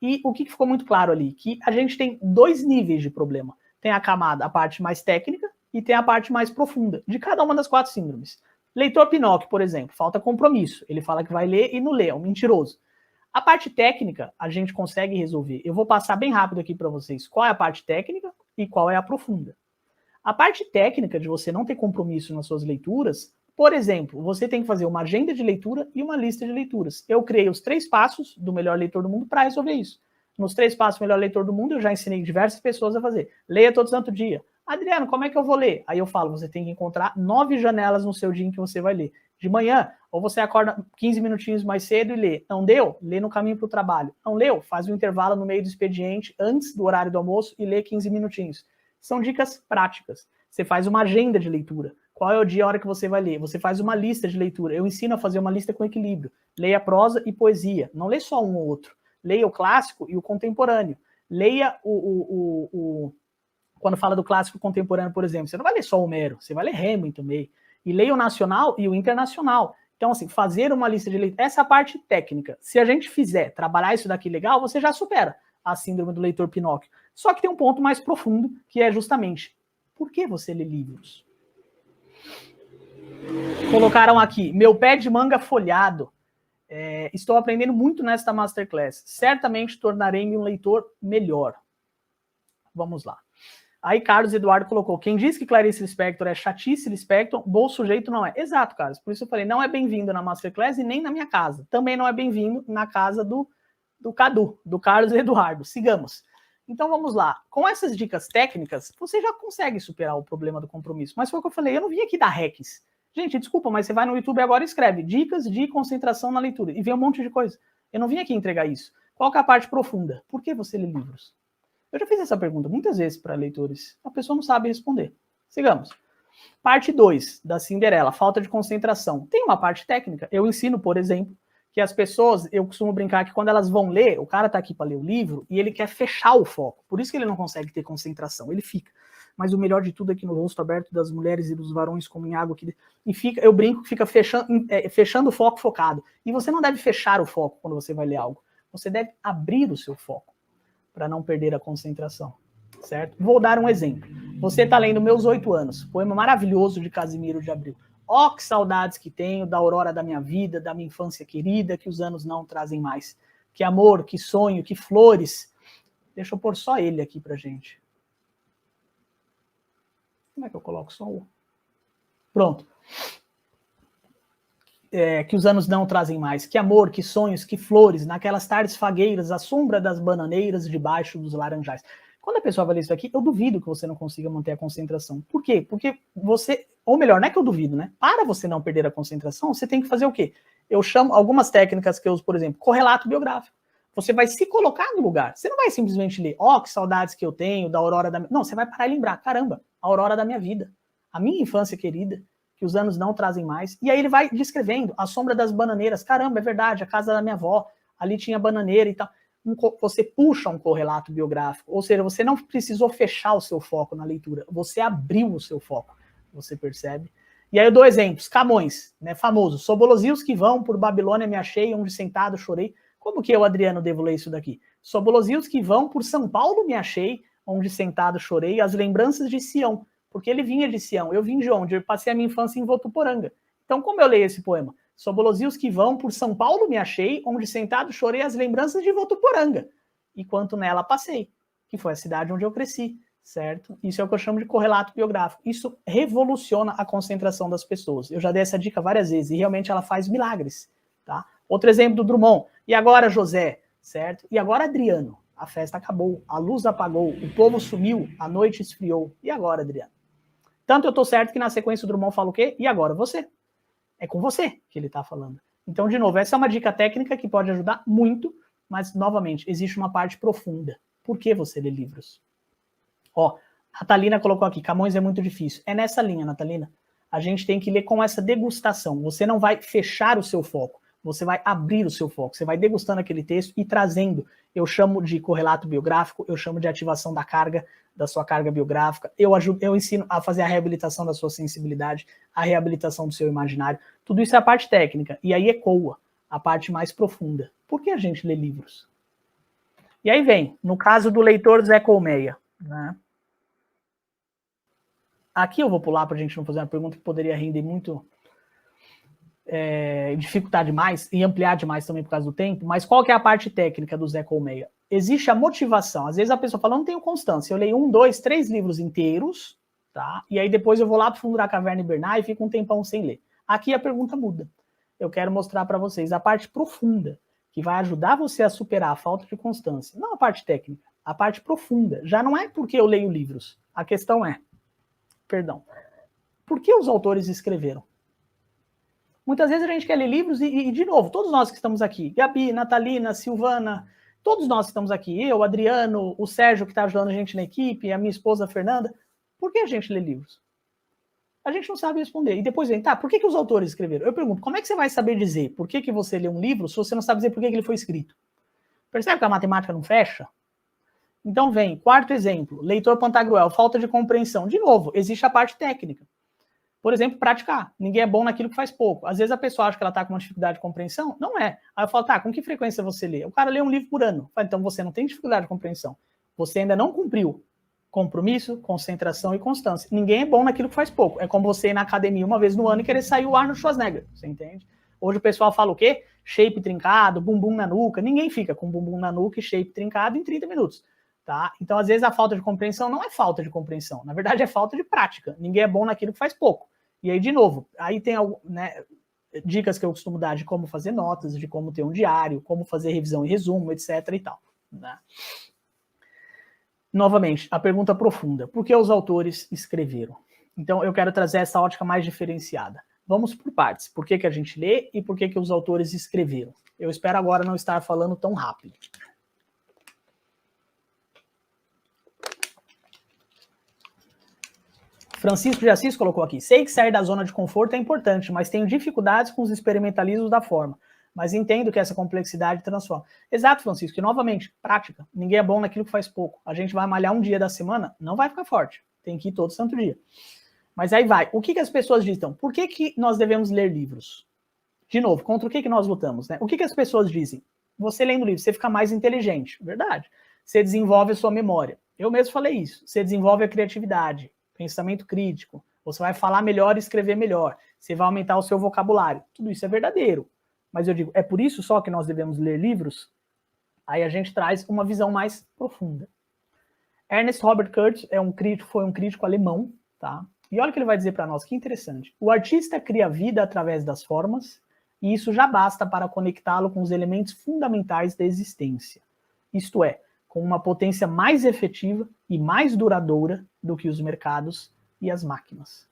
e o que ficou muito claro ali? Que a gente tem 2 níveis de problema. Tem a camada, a parte mais técnica, e tem a parte mais profunda de cada uma das 4 síndromes. Leitor Pinóquio, por exemplo, falta compromisso. Ele fala que vai ler e não lê, é um mentiroso. A parte técnica, a gente consegue resolver. Eu vou passar bem rápido aqui para vocês qual é a parte técnica e qual é a profunda. A parte técnica de você não ter compromisso nas suas leituras, por exemplo, você tem que fazer uma agenda de leitura e uma lista de leituras. Eu criei os 3 passos do melhor leitor do mundo para resolver isso. Nos 3 passos do melhor leitor do mundo, eu já ensinei diversas pessoas a fazer. Leia todo santo dia. Adriano, como é que eu vou ler? Aí eu falo, você tem que encontrar 9 janelas no seu dia em que você vai ler. De manhã, ou você acorda 15 minutinhos mais cedo e lê. Não deu? Lê no caminho para o trabalho. Não leu? Faz um intervalo no meio do expediente, antes do horário do almoço, e lê 15 minutinhos. São dicas práticas. Você faz uma agenda de leitura. Qual é o dia e a hora que você vai ler? Você faz uma lista de leitura. Eu ensino a fazer uma lista com equilíbrio. Leia prosa e poesia. Não lê só um ou outro. Leia o clássico e o contemporâneo. Leia Quando fala do clássico contemporâneo, por exemplo, você não vai ler só Homero, você vai ler Hemingway também. E leia o nacional e o internacional. Então, assim, fazer uma lista de leitores, essa parte técnica. Se a gente fizer trabalhar isso daqui legal, você já supera a síndrome do leitor Pinóquio. Só que tem um ponto mais profundo, que é justamente, por que você lê livros? Colocaram aqui, meu pé de manga folhado. Estou aprendendo muito nesta Masterclass. Certamente tornarei-me um leitor melhor. Vamos lá. Aí Carlos Eduardo colocou, quem diz que Clarice Lispector é chatice Lispector, bom sujeito não é. Exato, Carlos. Por isso eu falei, não é bem-vindo na Masterclass e nem na minha casa. Também não é bem-vindo na casa do Cadu, do Carlos Eduardo. Sigamos. Então vamos lá. Com essas dicas técnicas, você já consegue superar o problema do compromisso. Mas foi o que eu falei, eu não vim aqui dar hacks. Gente, desculpa, mas você vai no YouTube agora e escreve dicas de concentração na leitura. E vê um monte de coisa. Eu não vim aqui entregar isso. Qual que é a parte profunda? Por que você lê livros? Eu já fiz essa pergunta muitas vezes para leitores. A pessoa não sabe responder. Sigamos. Parte 2 da Cinderela, falta de concentração. Tem uma parte técnica. Eu ensino, por exemplo, que as pessoas, eu costumo brincar que quando elas vão ler, o cara está aqui para ler o livro e ele quer fechar o foco. Por isso que ele não consegue ter concentração. Ele fica. Mas o melhor de tudo é que no rosto aberto das mulheres e dos varões como em água que e fica, eu brinco que fica fechando o foco focado. E você não deve fechar o foco quando você vai ler algo. Você deve abrir o seu foco para não perder a concentração, certo? Vou dar um exemplo. Você está lendo Meus 8 Anos, poema maravilhoso de Casimiro de Abreu. Ó, que saudades que tenho da aurora da minha vida, da minha infância querida, que os anos não trazem mais. Que amor, que sonho, que flores. Deixa eu pôr só ele aqui pra gente. Como é que eu coloco só o... Pronto. Que os anos não trazem mais. Que amor, que sonhos, que flores, naquelas tardes fagueiras, à sombra das bananeiras, debaixo dos laranjais. Quando a pessoa vai ler isso aqui, eu duvido que você não consiga manter a concentração. Por quê? Porque você, ou melhor, não é que eu duvido, né? Para você não perder a concentração, você tem que fazer o quê? Eu chamo algumas técnicas que eu uso, por exemplo, correlato biográfico. Você vai se colocar no lugar. Você não vai simplesmente ler, ó, que saudades que eu tenho da aurora da... Não, você vai parar e lembrar, caramba, a aurora da minha vida, a minha infância querida, que os anos não trazem mais. E aí ele vai descrevendo a sombra das bananeiras. Caramba, é verdade, a casa da minha avó, ali tinha bananeira e tal. Você puxa um correlato biográfico, ou seja, você não precisou fechar o seu foco na leitura, você abriu o seu foco, você percebe? E aí eu dou exemplos, Camões, né, famoso, Sobolosios que vão, por Babilônia me achei, onde sentado chorei. Como que eu, Adriano, devo ler isso daqui? Sobolosios que vão, por São Paulo me achei, onde sentado chorei, as lembranças de Sião, porque ele vinha de Sião, eu vim de onde? Eu passei a minha infância em Votuporanga. Então como eu leio esse poema? Sobolosios que vão, por São Paulo me achei, onde sentado chorei as lembranças de Votuporanga, e quanto nela passei, que foi a cidade onde eu cresci, certo? Isso é o que eu chamo de correlato biográfico. Isso revoluciona a concentração das pessoas. Eu já dei essa dica várias vezes, e realmente ela faz milagres, tá? Outro exemplo do Drummond, e agora José, certo? E agora Adriano, a festa acabou, a luz apagou, o povo sumiu, a noite esfriou, e agora Adriano? Tanto eu tô certo que na sequência o Drummond fala o quê? E agora você? É com você que ele está falando. Então, de novo, essa é uma dica técnica que pode ajudar muito, mas, novamente, existe uma parte profunda. Por que você lê livros? Ó, Natalina colocou aqui, Camões é muito difícil. É nessa linha, Natalina. A gente tem que ler com essa degustação. Você não vai fechar o seu foco, você vai abrir o seu foco. Você vai degustando aquele texto e trazendo. Eu chamo de correlato biográfico, eu chamo de ativação da carga, da sua carga biográfica, eu ensino a fazer a reabilitação da sua sensibilidade, a reabilitação do seu imaginário, tudo isso é a parte técnica, e aí ecoa a parte mais profunda. Por que a gente lê livros? E aí vem, no caso do leitor Zé Colmeia, né? Aqui eu vou pular para a gente não fazer uma pergunta que poderia render muito, dificultar demais e ampliar demais também por causa do tempo, mas qual que é a parte técnica do Zé Colmeia? Existe a motivação. Às vezes a pessoa fala, não tenho constância. Eu leio 1, 2, 3 livros inteiros, tá? E aí depois eu vou lá pro fundo da caverna hibernar e fico um tempão sem ler. Aqui a pergunta muda. Eu quero mostrar para vocês a parte profunda, que vai ajudar você a superar a falta de constância. Não a parte técnica, a parte profunda. Já não é porque eu leio livros. A questão é, por que os autores escreveram? Muitas vezes a gente quer ler livros e de novo, todos nós que estamos aqui, Gabi, Natalina, Silvana, todos nós que estamos aqui, eu, Adriano, o Sérgio que está ajudando a gente na equipe, a minha esposa Fernanda, por que a gente lê livros? A gente não sabe responder. E depois vem, tá, por que os autores escreveram? Eu pergunto, como é que você vai saber dizer por que você lê um livro se você não sabe dizer por que ele foi escrito? Percebe que a matemática não fecha? Então vem, quarto exemplo, leitor Pantagruel, falta de compreensão. De novo, existe a parte técnica. Por exemplo, praticar. Ninguém é bom naquilo que faz pouco. Às vezes a pessoa acha que ela está com uma dificuldade de compreensão. Não é. Aí eu falo, tá, com que frequência você lê? O cara lê um livro por ano. Falo, então você não tem dificuldade de compreensão. Você ainda não cumpriu compromisso, concentração e constância. Ninguém é bom naquilo que faz pouco. É como você ir na academia uma vez no ano e querer sair o Arnold Schwarzenegger. Você entende? Hoje o pessoal fala o quê? Shape trincado, bumbum na nuca. Ninguém fica com bumbum na nuca e shape trincado em 30 minutos. Tá? Então, às vezes, a falta de compreensão não é falta de compreensão. Na verdade, é falta de prática. Ninguém é bom naquilo que faz pouco. E aí, de novo, aí tem né, dicas que eu costumo dar de como fazer notas, de como ter um diário, como fazer revisão e resumo, etc. e tal. Né? Novamente, a pergunta profunda. Por que os autores escreveram? Então, eu quero trazer essa ótica mais diferenciada. Vamos por partes. Por que a gente lê e por que os autores escreveram? Eu espero agora não estar falando tão rápido. Francisco de Assis colocou aqui, sei que sair da zona de conforto é importante, mas tenho dificuldades com os experimentalismos da forma, mas entendo que essa complexidade transforma. Exato, Francisco, e novamente, prática. Ninguém é bom naquilo que faz pouco. A gente vai malhar um dia da semana, não vai ficar forte. Tem que ir todo santo dia. Mas aí vai. O que as pessoas dizem? Por que nós devemos ler livros? De novo, contra o que nós lutamos? Né? O que as pessoas dizem? Você lendo livro, você fica mais inteligente. Verdade. Você desenvolve a sua memória. Eu mesmo falei isso. Você desenvolve a criatividade. Pensamento crítico, você vai falar melhor e escrever melhor, você vai aumentar o seu vocabulário. Tudo isso é verdadeiro. Mas eu digo, é por isso só que nós devemos ler livros? Aí a gente traz uma visão mais profunda. Ernest Robert Kurtz foi um crítico alemão, tá? E olha o que ele vai dizer para nós, que interessante. O artista cria vida através das formas, e isso já basta para conectá-lo com os elementos fundamentais da existência. Isto é, com uma potência mais efetiva e mais duradoura do que os mercados e as máquinas.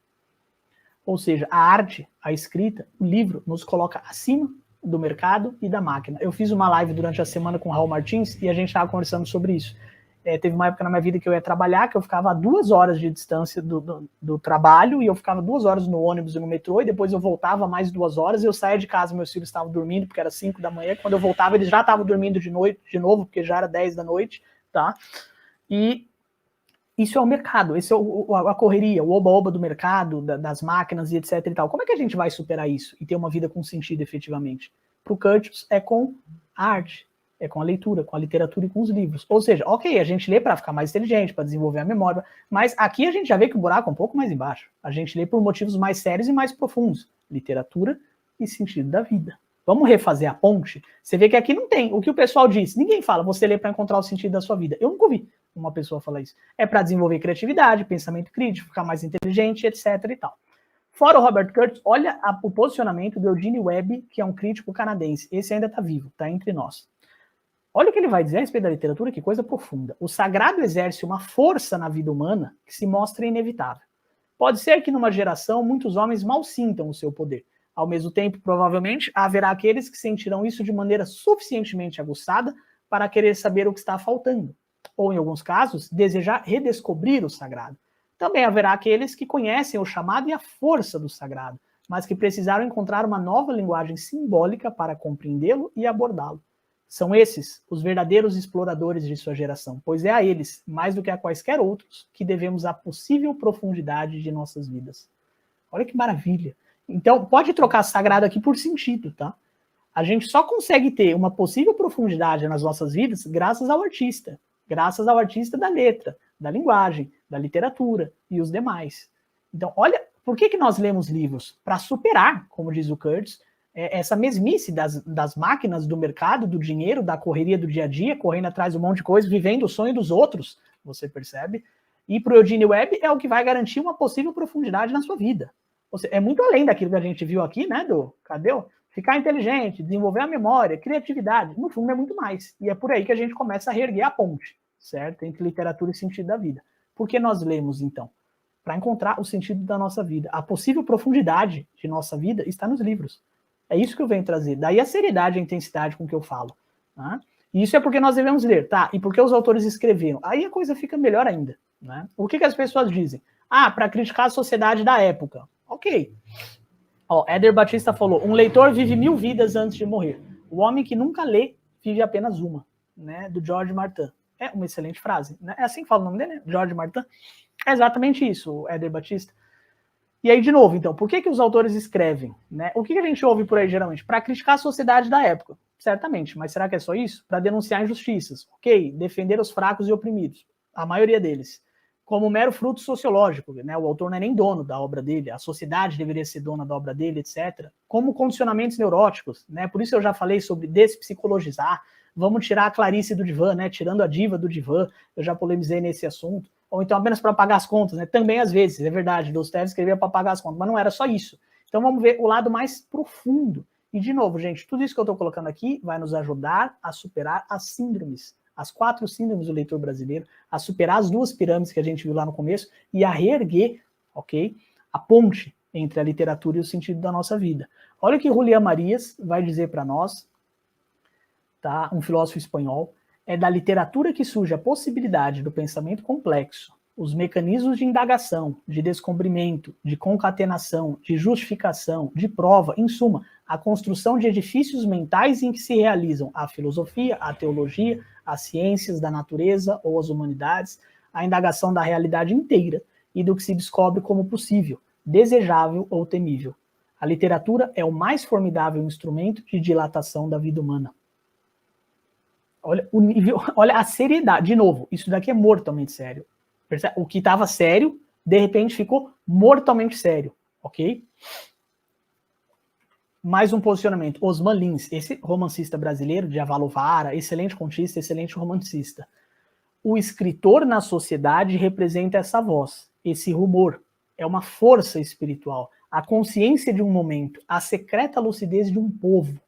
Ou seja, a arte, a escrita, o livro nos coloca acima do mercado e da máquina. Eu fiz uma live durante a semana com o Raul Martins e a gente estava conversando sobre isso. Teve uma época na minha vida que eu ia trabalhar, que eu ficava a 2 horas de distância do trabalho, e eu ficava 2 horas no ônibus e no metrô, e depois eu voltava mais 2 horas, e eu saía de casa, meus filhos estavam dormindo, porque era 5 da manhã, quando eu voltava eles já estavam dormindo de novo, porque já era 10 da noite, tá? E isso é o mercado, esse é a correria, o oba-oba do mercado, das máquinas e etc e tal. Como é que a gente vai superar isso e ter uma vida com sentido efetivamente? Para o Curtis é com a arte, é com a leitura, com a literatura e com os livros. Ou seja, ok, a gente lê para ficar mais inteligente, para desenvolver a memória, mas aqui a gente já vê que o buraco é um pouco mais embaixo. A gente lê por motivos mais sérios e mais profundos. Literatura e sentido da vida. Vamos refazer a ponte? Você vê que aqui não tem. O que o pessoal diz? Ninguém fala, você lê para encontrar o sentido da sua vida. Eu nunca ouvi uma pessoa falar isso. É para desenvolver criatividade, pensamento crítico, ficar mais inteligente, etc e tal. Fora o Robert Kurtz, olha o posicionamento do Eugene Webb, que é um crítico canadense. Esse ainda está vivo, está entre nós. Olha o que ele vai dizer a respeito da literatura, que coisa profunda. O sagrado exerce uma força na vida humana que se mostra inevitável. Pode ser que numa geração muitos homens mal sintam o seu poder. Ao mesmo tempo, provavelmente, haverá aqueles que sentirão isso de maneira suficientemente aguçada para querer saber o que está faltando. Ou, em alguns casos, desejar redescobrir o sagrado. Também haverá aqueles que conhecem o chamado e a força do sagrado, mas que precisaram encontrar uma nova linguagem simbólica para compreendê-lo e abordá-lo. São esses os verdadeiros exploradores de sua geração, pois é a eles, mais do que a quaisquer outros, que devemos a possível profundidade de nossas vidas. Olha que maravilha. Então, pode trocar sagrado aqui por sentido, tá? A gente só consegue ter uma possível profundidade nas nossas vidas graças ao artista da letra, da linguagem, da literatura e os demais. Então, olha, por que nós lemos livros? Para superar, como diz o Kurtz, essa mesmice das máquinas, do mercado, do dinheiro, da correria do dia a dia, correndo atrás de um monte de coisa, vivendo o sonho dos outros, você percebe? E para o Eugene Webb é o que vai garantir uma possível profundidade na sua vida. Ou seja, é muito além daquilo que a gente viu aqui, né, cadê? Ficar inteligente, desenvolver a memória, criatividade, no fundo é muito mais. E é por aí que a gente começa a reerguer a ponte, certo? Entre literatura e sentido da vida. Por que nós lemos, então? Para encontrar o sentido da nossa vida. A possível profundidade de nossa vida está nos livros. É isso que eu venho trazer. Daí a seriedade e a intensidade com que eu falo. Tá? E isso é porque nós devemos ler, tá? E porque os autores escreveram. Aí a coisa fica melhor ainda. Né? O que as pessoas dizem? Para criticar a sociedade da época. Ok. Éder Batista falou, um leitor vive 1000 vidas antes de morrer. O homem que nunca lê vive apenas uma. Né? Do George Martin. É uma excelente frase, né? É assim que fala o nome dele, né? George Martin. É exatamente isso, o Éder Batista. E aí, de novo, então, por que os autores escrevem? Né? O que a gente ouve por aí, geralmente? Para criticar a sociedade da época, certamente. Mas será que é só isso? Para denunciar injustiças. Ok, defender os fracos e oprimidos. A maioria deles. Como mero fruto sociológico. Né? O autor não é nem dono da obra dele. A sociedade deveria ser dona da obra dele, etc. Como condicionamentos neuróticos. Né? Por isso eu já falei sobre despsicologizar. Vamos tirar a Clarice do divã, né? Tirando a diva do divã. Eu já polemizei nesse assunto. Ou então apenas para pagar as contas, né? Também às vezes, é verdade, Dostoiévski escrevia para pagar as contas, mas não era só isso. Então vamos ver o lado mais profundo. E de novo, gente, tudo isso que eu estou colocando aqui vai nos ajudar a superar as síndromes, as 4 síndromes do leitor brasileiro, a superar as 2 pirâmides que a gente viu lá no começo e a reerguer, ok, a ponte entre a literatura e o sentido da nossa vida. Olha o que Julián Marías vai dizer para nós, tá? Um filósofo espanhol. É da literatura que surge a possibilidade do pensamento complexo, os mecanismos de indagação, de descobrimento, de concatenação, de justificação, de prova, em suma, a construção de edifícios mentais em que se realizam a filosofia, a teologia, as ciências da natureza ou as humanidades, a indagação da realidade inteira e do que se descobre como possível, desejável ou temível. A literatura é o mais formidável instrumento de dilatação da vida humana. Olha o nível, olha a seriedade. De novo, isso daqui é mortalmente sério. Percebe? O que estava sério, de repente ficou mortalmente sério, ok? Mais um posicionamento. Osman Lins, esse romancista brasileiro de Avalovara, excelente contista, excelente romancista. O escritor na sociedade representa essa voz, esse rumor. É uma força espiritual, a consciência de um momento, a secreta lucidez de um povo.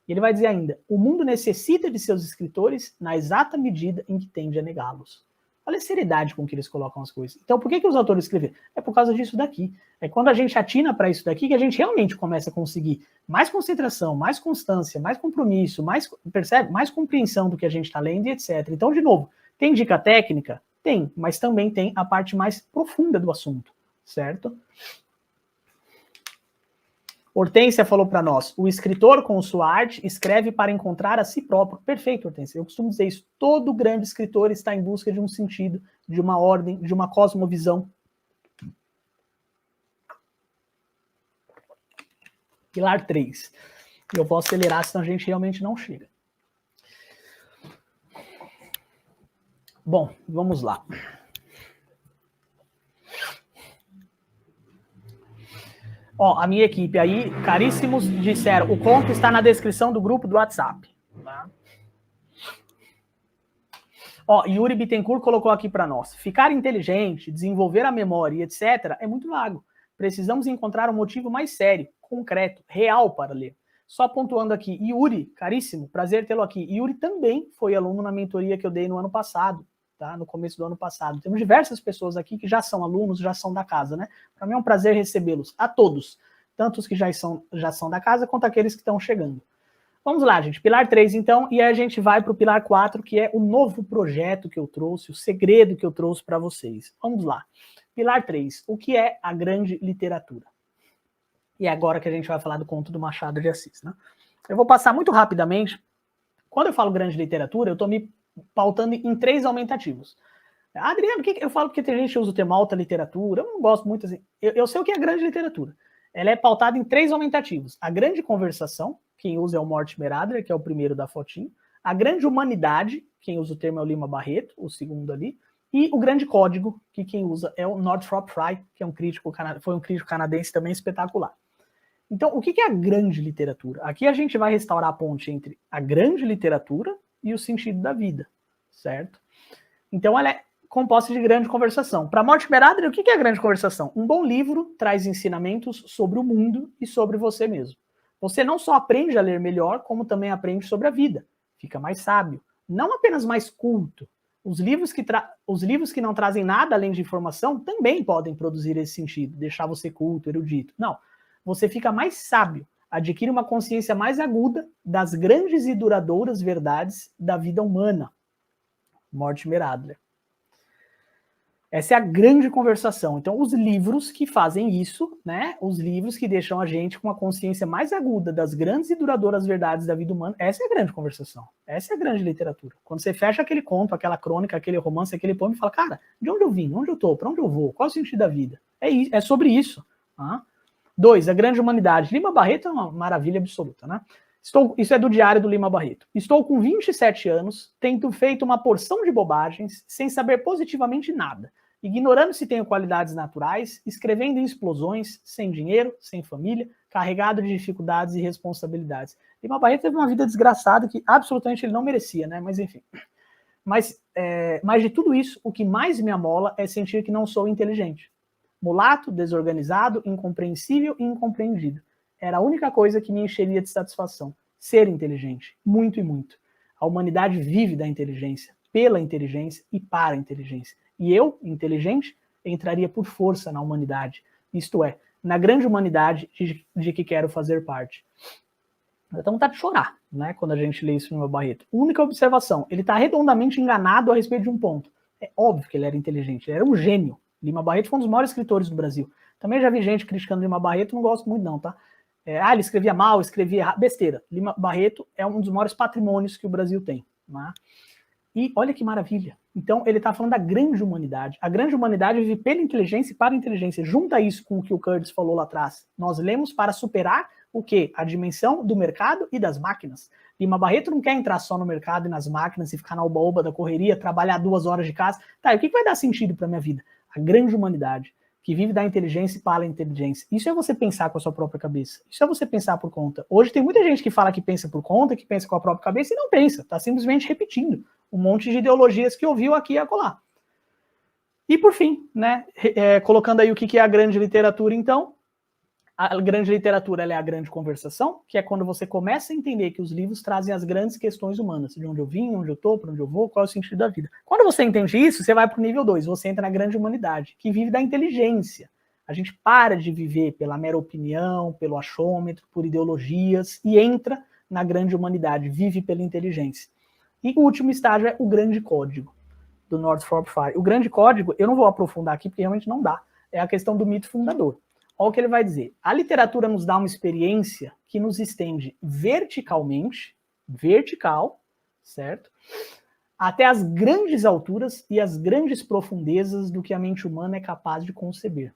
E ele vai dizer ainda, o mundo necessita de seus escritores na exata medida em que tende a negá-los. Olha a seriedade com que eles colocam as coisas. Então, por que os autores escreveram? É por causa disso daqui. É quando a gente atina para isso daqui que a gente realmente começa a conseguir mais concentração, mais constância, mais compromisso, mais, percebe? Mais compreensão do que a gente está lendo e etc. Então, de novo, tem dica técnica? Tem, mas também tem a parte mais profunda do assunto, certo? Hortência falou para nós, o escritor com sua arte escreve para encontrar a si próprio. Perfeito, Hortência, eu costumo dizer isso. Todo grande escritor está em busca de um sentido, de uma ordem, de uma cosmovisão. Pilar 3. Eu vou acelerar, senão a gente realmente não chega. Bom, vamos lá. Ó, a minha equipe aí, caríssimos, disseram, o conto está na descrição do grupo do WhatsApp. Tá? Ó, Yuri Bittencourt colocou aqui para nós, ficar inteligente, desenvolver a memória, etc., é muito vago. Precisamos encontrar um motivo mais sério, concreto, real para ler. Só pontuando aqui, Yuri, caríssimo, prazer tê-lo aqui. Yuri também foi aluno na mentoria que eu dei no ano passado. Tá, no começo do ano passado. Temos diversas pessoas aqui que já são alunos, já são da casa, né? Para mim é um prazer recebê-los, a todos, tanto os que já são da casa, quanto aqueles que estão chegando. Vamos lá, gente, pilar 3 então, e aí a gente vai para o pilar 4, que é o novo projeto que eu trouxe, o segredo que eu trouxe para vocês. Vamos lá. Pilar 3, o que é a grande literatura? E é agora que a gente vai falar do conto do Machado de Assis, né? Eu vou passar muito rapidamente. Quando eu falo grande literatura, eu estou me pautando em 3 aumentativos. Adriano, eu falo porque tem gente que usa o termo alta literatura, eu não gosto muito assim. Eu sei o que é grande literatura. Ela é pautada em 3 aumentativos. A grande conversação, quem usa é o Mortimer Adler, que é o primeiro da fotinho. A grande humanidade, quem usa o termo é o Lima Barreto, o segundo ali. E o grande código, que quem usa é o Northrop Frye, que é foi um crítico canadense também espetacular. Então, o que é a grande literatura? Aqui a gente vai restaurar a ponte entre a grande literatura e o sentido da vida, certo? Então ela é composta de grande conversação. Para Mortimer Adler, o que é a grande conversação? Um bom livro traz ensinamentos sobre o mundo e sobre você mesmo. Você não só aprende a ler melhor, como também aprende sobre a vida. Fica mais sábio. Não apenas mais culto. Os livros que não trazem nada além de informação também podem produzir esse sentido, deixar você culto, erudito. Não. Você fica mais sábio. Adquire uma consciência mais aguda das grandes e duradouras verdades da vida humana. Mortimer Adler. Essa é a grande conversação. Então, os livros que fazem isso, né? Os livros que deixam a gente com a consciência mais aguda das grandes e duradouras verdades da vida humana, essa é a grande conversação. Essa é a grande literatura. Quando você fecha aquele conto, aquela crônica, aquele romance, aquele poema e fala, cara, de onde eu vim? Onde eu tô? Para onde eu vou? Qual é o sentido da vida? É sobre isso. Tá? 2. A grande humanidade. Lima Barreto é uma maravilha absoluta, né? Isso é do diário do Lima Barreto. Estou com 27 anos, tendo feito uma porção de bobagens, sem saber positivamente nada, ignorando se tenho qualidades naturais, escrevendo em explosões, sem dinheiro, sem família, carregado de dificuldades e responsabilidades. Lima Barreto teve uma vida desgraçada que absolutamente ele não merecia, né? Mas enfim. Mas de tudo isso, o que mais me amola é sentir que não sou inteligente. Mulato, desorganizado, incompreensível e incompreendido. Era a única coisa que me encheria de satisfação. Ser inteligente. Muito e muito. A humanidade vive da inteligência, pela inteligência e para a inteligência. E eu, inteligente, entraria por força na humanidade. Isto é, na grande humanidade de que quero fazer parte. Então vontade de chorar, né, quando a gente lê isso no meu Barreto. Única observação, ele está redondamente enganado a respeito de um ponto. É óbvio que ele era inteligente, ele era um gênio. Lima Barreto foi um dos maiores escritores do Brasil. Também já vi gente criticando Lima Barreto, não gosto muito não, tá? Ele escrevia mal, escrevia errado, besteira. Lima Barreto é um dos maiores patrimônios que o Brasil tem, né? E olha que maravilha. Então ele está falando da grande humanidade. A grande humanidade vive pela inteligência e para a inteligência. Junta isso com o que o Curtis falou lá atrás. Nós lemos para superar o quê? A dimensão do mercado e das máquinas. Lima Barreto não quer entrar só no mercado e nas máquinas e ficar na oba-oba da correria, trabalhar 2 horas de casa. Tá, e o que vai dar sentido para minha vida? A grande humanidade, que vive da inteligência e para a inteligência. Isso é você pensar com a sua própria cabeça. Isso é você pensar por conta. Hoje tem muita gente que fala que pensa por conta, que pensa com a própria cabeça e não pensa. Está simplesmente repetindo um monte de ideologias que ouviu aqui e acolá. E por fim, né, colocando aí o que é a grande literatura, então, a grande literatura ela é a grande conversação, que é quando você começa a entender que os livros trazem as grandes questões humanas, de onde eu vim, onde eu estou, para onde eu vou, qual é o sentido da vida. Quando você entende isso, você vai para o nível 2, você entra na grande humanidade, que vive da inteligência. A gente para de viver pela mera opinião, pelo achômetro, por ideologias, e entra na grande humanidade, vive pela inteligência. E o último estágio é o grande código do Northrop Frye. O grande código, eu não vou aprofundar aqui, porque realmente não dá, é a questão do mito fundador. Olha o que ele vai dizer. A literatura nos dá uma experiência que nos estende verticalmente, vertical, certo? Até as grandes alturas e as grandes profundezas do que a mente humana é capaz de conceber.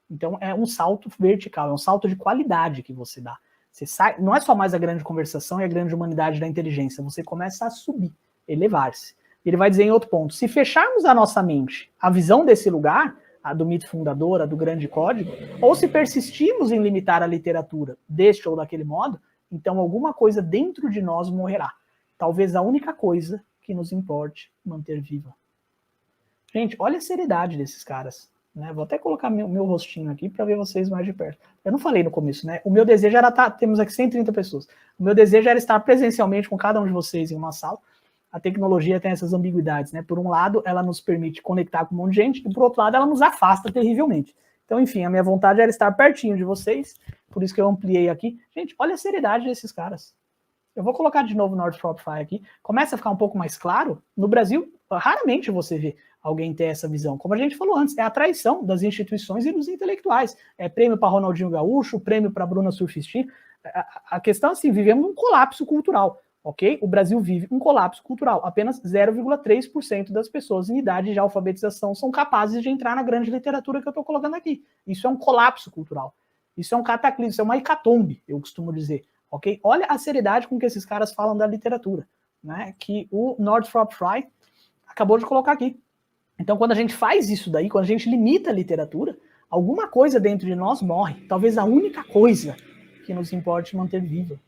Então é um salto vertical, é um salto de qualidade que você dá. Você sai, não é só mais a grande conversação e a grande humanidade da inteligência, você começa a subir, elevar-se. Ele vai dizer em outro ponto, se fecharmos a nossa mente, a visão desse lugar, a do mito fundador, a do grande código, ou se persistirmos em limitar a literatura deste ou daquele modo, então alguma coisa dentro de nós morrerá. Talvez a única coisa que nos importe manter viva. Gente, olha a seriedade desses caras. Né? Vou até colocar meu rostinho aqui para ver vocês mais de perto. Eu não falei no começo, né? O meu desejo era estar... Temos aqui 130 pessoas. O meu desejo era estar presencialmente com cada um de vocês em uma sala. A tecnologia tem essas ambiguidades, né? Por um lado, ela nos permite conectar com um monte de gente, e por outro lado, ela nos afasta terrivelmente. Então, enfim, a minha vontade era estar pertinho de vocês, por isso que eu ampliei aqui. Gente, olha a seriedade desses caras. Eu vou colocar de novo o Northrop Frye aqui. Começa a ficar um pouco mais claro. No Brasil, raramente você vê alguém ter essa visão. Como a gente falou antes, é a traição das instituições e dos intelectuais. É prêmio para Ronaldinho Gaúcho, prêmio para Bruna Surfistinha. A questão é assim, vivemos um colapso cultural. Ok? O Brasil vive um colapso cultural. Apenas 0,3% das pessoas em idade de alfabetização são capazes de entrar na grande literatura que eu estou colocando aqui. Isso é um colapso cultural. Isso é um cataclismo, isso é uma hecatombe, eu costumo dizer. Ok? Olha a seriedade com que esses caras falam da literatura, né? Que o Northrop Frye acabou de colocar aqui. Então, quando a gente faz isso daí, quando a gente limita a literatura, alguma coisa dentro de nós morre. Talvez a única coisa que nos importe manter viva.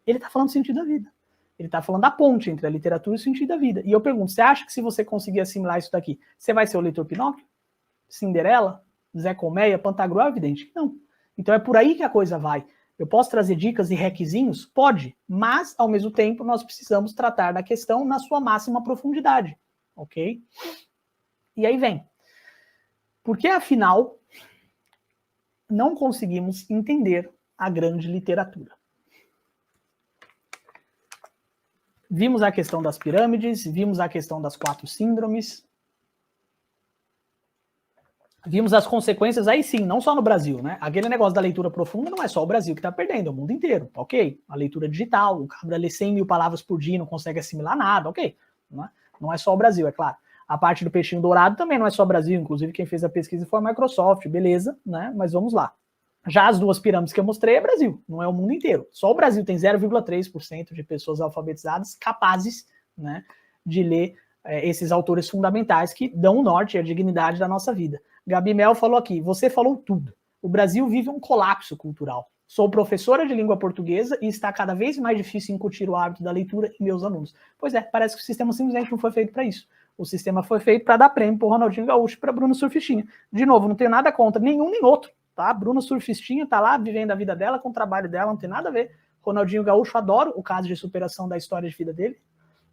Ele está falando do sentido da vida. Ele está falando da ponte entre a literatura e o sentido da vida. E eu pergunto, você acha que se você conseguir assimilar isso daqui, você vai ser o leitor Pinóquio? Cinderela? Zé Colmeia? Pantagruel? É evidente que não. Então é por aí que a coisa vai. Eu posso trazer dicas e requisinhos? Pode. Mas, ao mesmo tempo, nós precisamos tratar da questão na sua máxima profundidade. Ok? E aí vem. Por que, afinal, não conseguimos entender a grande literatura? Vimos a questão das pirâmides, vimos a questão das 4 síndromes. vimos as consequências aí sim, não só no Brasil, né? Aquele negócio da leitura profunda não é só o Brasil que está perdendo, é o mundo inteiro, ok? A leitura digital, o cabra lê 100 mil palavras por dia e não consegue assimilar nada, ok? Não é só o Brasil, é claro. A parte do peixinho dourado também não é só o Brasil, inclusive quem fez a pesquisa foi a Microsoft, beleza, né? Mas vamos lá. Já as duas pirâmides que eu mostrei é Brasil, não é o mundo inteiro. Só o Brasil tem 0,3% de pessoas alfabetizadas capazes, né, de ler esses autores fundamentais que dão o norte e a dignidade da nossa vida. Gabi Mel falou aqui, você falou tudo. O Brasil vive um colapso cultural. Sou professora de língua portuguesa e está cada vez mais difícil incutir o hábito da leitura em meus alunos. Pois é, parece que o sistema simplesmente não foi feito para isso. O sistema foi feito para dar prêmio para o Ronaldinho Gaúcho e para Bruno Surfistinha. De novo, não tenho nada contra nenhum nem outro, tá? Bruno Surfistinha tá lá vivendo a vida dela com o trabalho dela, não tem nada a ver. Ronaldinho Gaúcho, adoro o caso de superação da história de vida dele.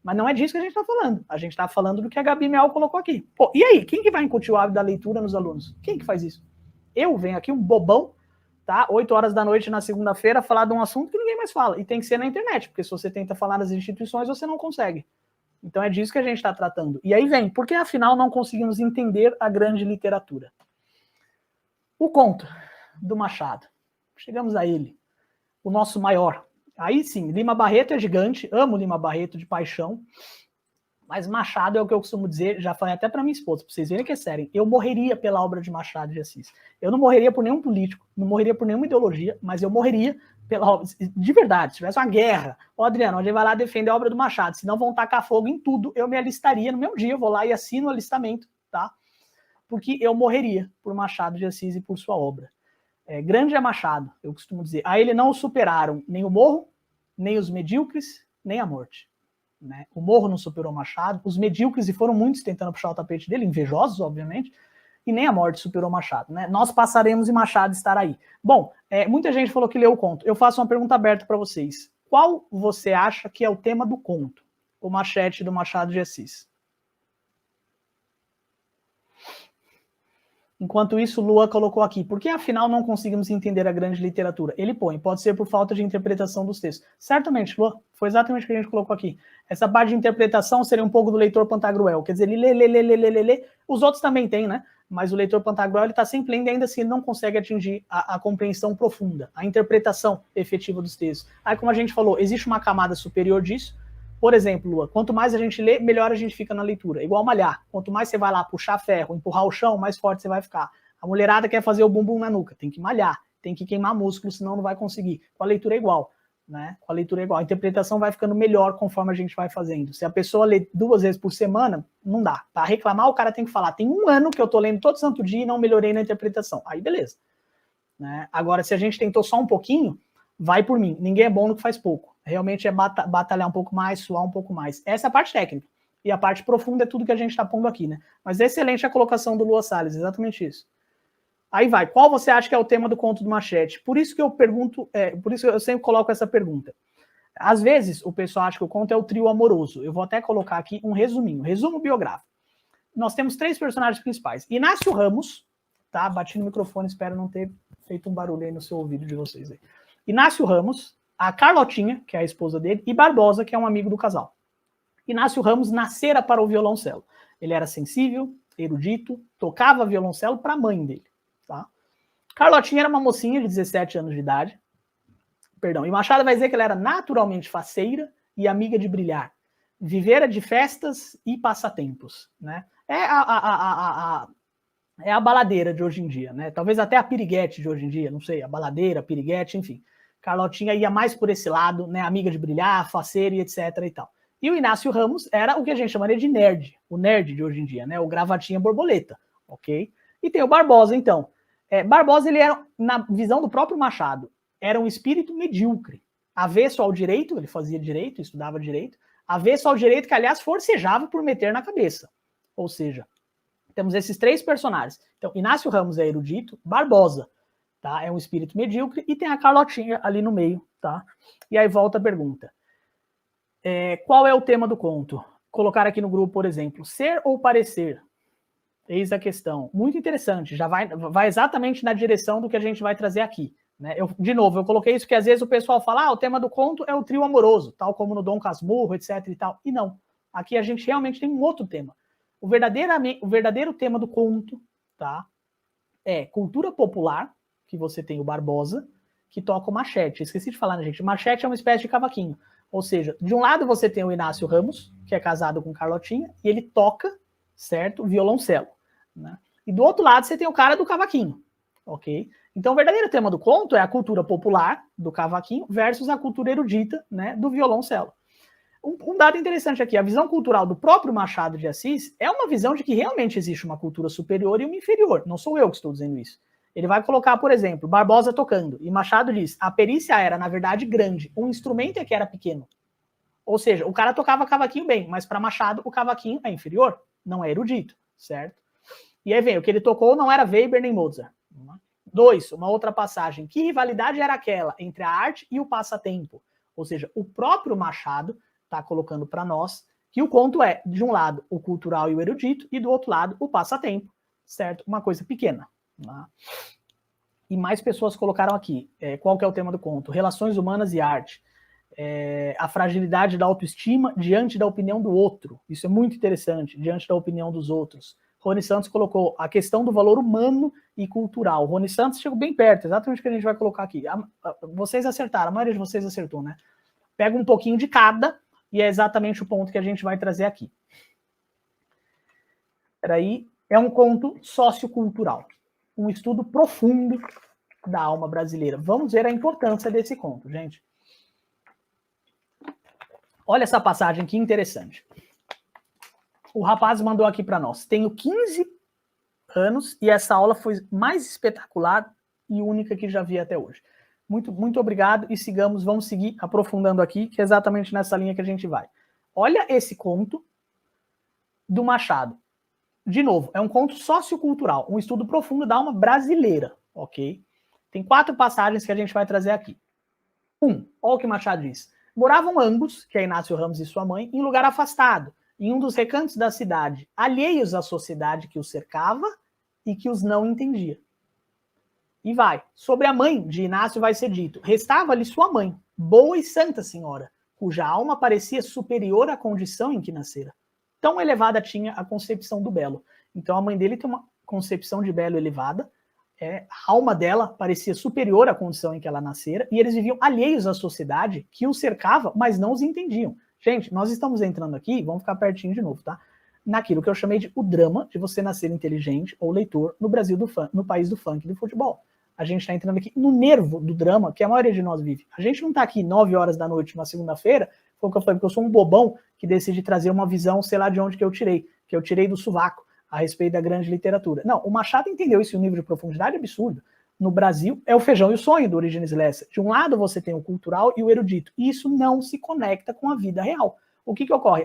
Mas não é disso que a gente está falando. A gente está falando do que a Gabi Mel colocou aqui. Pô, e aí, quem que vai incutir o hábito da leitura nos alunos? Quem que faz isso? Eu venho aqui, um bobão, tá? 8 horas da noite na segunda-feira, falar de um assunto que ninguém mais fala. E tem que ser na internet, porque se você tenta falar nas instituições, você não consegue. Então é disso que a gente está tratando. E aí vem, por que afinal não conseguimos entender a grande literatura? O conto do Machado. Chegamos a ele. O nosso maior. Aí sim, Lima Barreto é gigante, amo Lima Barreto de paixão, mas Machado é o que eu costumo dizer, já falei até para minha esposa, para vocês verem que é sério, eu morreria pela obra de Machado de Assis. Eu não morreria por nenhum político, não morreria por nenhuma ideologia, mas eu morreria pela obra, de verdade, se tivesse uma guerra, ó Adriano, a gente vai lá defender a obra do Machado, senão vão tacar fogo em tudo, eu me alistaria no mesmo dia, eu vou lá e assino o alistamento, tá? Porque eu morreria por Machado de Assis e por sua obra. Grande é Machado, eu costumo dizer. A ele não o superaram nem o Morro, nem os medíocres, nem a morte. Né? O Morro não superou Machado, os medíocres, e foram muitos tentando puxar o tapete dele, invejosos, obviamente, e nem a morte superou Machado. Né? Nós passaremos e Machado estará aí. Bom, muita gente falou que leu o conto. Eu faço uma pergunta aberta para vocês. Qual você acha que é o tema do conto? O Machete do Machado de Assis. Enquanto isso, Lua colocou aqui, por que afinal não conseguimos entender a grande literatura? Ele põe, pode ser por falta de interpretação dos textos. Certamente, Lua, foi exatamente o que a gente colocou aqui. Essa parte de interpretação seria um pouco do leitor Pantagruel, quer dizer, ele lê. Os outros também têm, né? Mas o leitor Pantagruel, ele está sempre lendo, ainda assim ele não consegue atingir a compreensão profunda, a interpretação efetiva dos textos. Aí, como a gente falou, existe uma camada superior disso. Por exemplo, Lua, quanto mais a gente lê, melhor a gente fica na leitura. Igual malhar. Quanto mais você vai lá puxar ferro, empurrar o chão, mais forte você vai ficar. A mulherada quer fazer o bumbum na nuca. Tem que malhar, tem que queimar músculo, senão não vai conseguir. Com a leitura é igual. Né? Com a leitura é igual. A interpretação vai ficando melhor conforme a gente vai fazendo. Se a pessoa lê 2 vezes por semana, não dá. Para reclamar, o cara tem que falar, tem 1 ano que eu tô lendo todo santo dia e não melhorei na interpretação. Aí beleza. Né? Agora, se a gente tentou só um pouquinho, vai por mim. Ninguém é bom no que faz pouco. Realmente é batalhar um pouco mais, suar um pouco mais. Essa é a parte técnica. E a parte profunda é tudo que a gente está pondo aqui, né? Mas é excelente a colocação do Lua Salles, exatamente isso. Aí vai, qual você acha que é o tema do conto do Machete? Por isso que eu pergunto, por isso que eu sempre coloco essa pergunta. Às vezes, o pessoal acha que o conto é o trio amoroso. Eu vou até colocar aqui um resumo biográfico. Nós temos 3 personagens principais. Inácio Ramos, tá? Bati no microfone, espero não ter feito um barulho aí no seu ouvido de vocês aí. Inácio Ramos, a Carlotinha, que é a esposa dele, e Barbosa, que é um amigo do casal. Inácio Ramos nascera para o violoncelo. Ele era sensível, erudito, tocava violoncelo para a mãe dele. Tá? Carlotinha era uma mocinha de 17 anos de idade. Perdão, e Machado vai dizer que ela era naturalmente faceira e amiga de brilhar. Vivera de festas e passatempos. Né? É a baladeira de hoje em dia. Né? Talvez até a piriguete de hoje em dia, não sei, a baladeira, a piriguete, enfim. Carlotinha ia mais por esse lado, né, amiga de brilhar, faceira e etc e tal. E o Inácio Ramos era o que a gente chamaria de nerd, o nerd de hoje em dia, né, o gravatinha borboleta, ok? E tem o Barbosa, então. Barbosa, ele era, na visão do próprio Machado, era um espírito medíocre, avesso ao direito, ele fazia direito, estudava direito, avesso ao direito que, aliás, forcejava por meter na cabeça. Ou seja, temos esses 3 personagens. Então, Inácio Ramos é erudito, Barbosa, tá? É um espírito medíocre, e tem a Carlotinha ali no meio, tá? E aí volta a pergunta. Qual é o tema do conto? Colocar aqui no grupo, por exemplo, ser ou parecer? Eis a questão. Muito interessante, já vai exatamente na direção do que a gente vai trazer aqui. Né? De novo, eu coloquei isso porque às vezes o pessoal fala, o tema do conto é o trio amoroso, tal como no Dom Casmurro, etc e tal. E não. Aqui a gente realmente tem um outro tema. O verdadeiro tema do conto, tá? é cultura popular, que você tem o Barbosa, que toca o machete. Esqueci de falar, né, gente? Machete é uma espécie de cavaquinho. Ou seja, de um lado você tem o Inácio Ramos, que é casado com Carlotinha, e ele toca, certo, violoncelo, né? E do outro lado você tem o cara do cavaquinho, ok? Então o verdadeiro tema do conto é a cultura popular do cavaquinho versus a cultura erudita, né, do violoncelo. Um dado interessante aqui, a visão cultural do próprio Machado de Assis é uma visão de que realmente existe uma cultura superior e uma inferior. Não sou eu que estou dizendo isso. Ele vai colocar, por exemplo, Barbosa tocando, e Machado diz, a perícia era, na verdade, grande, o instrumento é que era pequeno. Ou seja, o cara tocava cavaquinho bem, mas para Machado o cavaquinho é inferior, não é erudito, certo? E aí vem, o que ele tocou não era Weber nem Mozart. 2, uma outra passagem, que rivalidade era aquela entre a arte e o passatempo? Ou seja, o próprio Machado está colocando para nós que o conto é, de um lado, o cultural e o erudito, e do outro lado, o passatempo, certo? Uma coisa pequena. Né? E mais pessoas colocaram aqui, qual que é o tema do conto? Relações humanas e arte. A fragilidade da autoestima diante da opinião do outro. Isso é muito interessante, diante da opinião dos outros. Rony Santos colocou a questão do valor humano e cultural. Rony Santos chegou bem perto, exatamente o que a gente vai colocar aqui. Vocês acertaram, a maioria de vocês acertou, né? Pega um pouquinho de cada, e é exatamente o ponto que a gente vai trazer aqui. Peraí, é um conto sociocultural. Um estudo profundo da alma brasileira. Vamos ver a importância desse conto, gente. Olha essa passagem que interessante. O rapaz mandou aqui para nós. Tenho 15 anos e essa aula foi mais espetacular e única que já vi até hoje. Muito obrigado e sigamos, vamos seguir aprofundando aqui, que é exatamente nessa linha que a gente vai. Olha esse conto do Machado. De novo, é um conto sociocultural, um estudo profundo da alma brasileira, ok? Tem 4 passagens que a gente vai trazer aqui. 1, olha o que Machado diz. Moravam ambos, que é Inácio Ramos e sua mãe, em lugar afastado, em um dos recantos da cidade, alheios à sociedade que os cercava e que os não entendia. E vai. Sobre a mãe de Inácio vai ser dito, restava-lhe sua mãe, boa e santa senhora, cuja alma parecia superior à condição em que nascera. Tão elevada tinha a concepção do belo. Então a mãe dele tem uma concepção de belo elevada, a alma dela parecia superior à condição em que ela nascera, e eles viviam alheios à sociedade que os cercava, mas não os entendiam. Gente, nós estamos entrando aqui, vamos ficar pertinho de novo, tá? Naquilo que eu chamei de o drama de você nascer inteligente ou leitor no Brasil do funk, no país do funk e do futebol. A gente está entrando aqui no nervo do drama que a maioria de nós vive. A gente não está aqui 9 horas da noite, uma segunda-feira, foi o que eu falei, porque eu sou um bobão que decide trazer uma visão, sei lá de onde que eu tirei do sovaco, a respeito da grande literatura. Não, o Machado entendeu isso em um nível de profundidade absurdo. No Brasil, é o feijão e o sonho do Origines Lessa. De um lado você tem o cultural e o erudito, e isso não se conecta com a vida real. O que ocorre?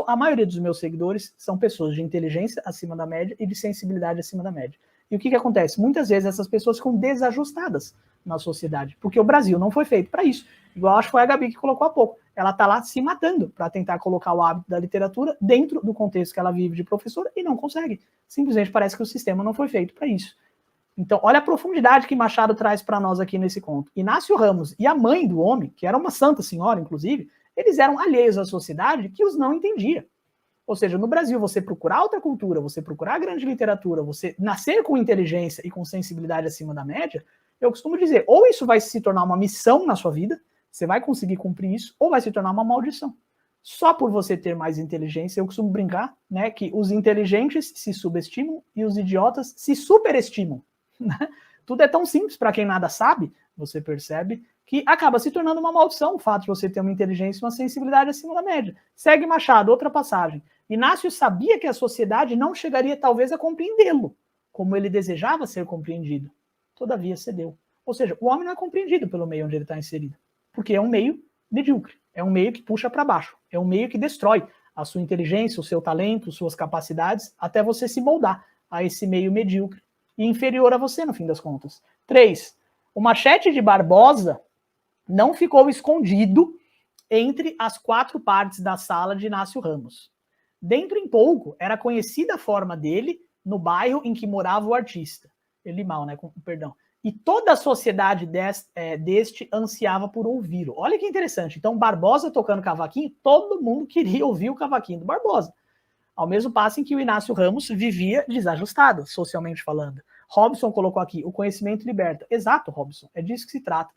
A maioria dos meus seguidores são pessoas de inteligência acima da média e de sensibilidade acima da média. E o que acontece? Muitas vezes essas pessoas ficam desajustadas na sociedade, porque o Brasil não foi feito para isso. Igual acho que foi a Gabi que colocou há pouco. Ela está lá se matando para tentar colocar o hábito da literatura dentro do contexto que ela vive de professora e não consegue. Simplesmente parece que o sistema não foi feito para isso. Então, olha a profundidade que Machado traz para nós aqui nesse conto. Inácio Ramos e a mãe do homem, que era uma santa senhora, inclusive, eles eram alheios à sociedade que os não entendia. Ou seja, no Brasil, você procurar alta cultura, você procurar grande literatura, você nascer com inteligência e com sensibilidade acima da média, eu costumo dizer, ou isso vai se tornar uma missão na sua vida, você vai conseguir cumprir isso, ou vai se tornar uma maldição. Só por você ter mais inteligência, eu costumo brincar, né, que os inteligentes se subestimam e os idiotas se superestimam. Né? Tudo é tão simples para quem nada sabe, você percebe, que acaba se tornando uma maldição o fato de você ter uma inteligência e uma sensibilidade acima da média. Segue Machado, outra passagem. Inácio sabia que a sociedade não chegaria talvez a compreendê-lo, como ele desejava ser compreendido. Todavia cedeu. Ou seja, o homem não é compreendido pelo meio onde ele está inserido, porque é um meio medíocre, é um meio que puxa para baixo, é um meio que destrói a sua inteligência, o seu talento, suas capacidades, até você se moldar a esse meio medíocre e inferior a você, no fim das contas. 3. O machete de Barbosa não ficou escondido entre as 4 partes da sala de Inácio Ramos. Dentro em pouco, era conhecida a forma dele no bairro em que morava o artista. Elimão, né? Perdão. E toda a sociedade deste ansiava por ouvi-lo. Olha que interessante. Então, Barbosa tocando cavaquinho, todo mundo queria ouvir o cavaquinho do Barbosa. Ao mesmo passo em que o Inácio Ramos vivia desajustado, socialmente falando. Robson colocou aqui, o conhecimento liberta. Exato, Robson, é disso que se trata.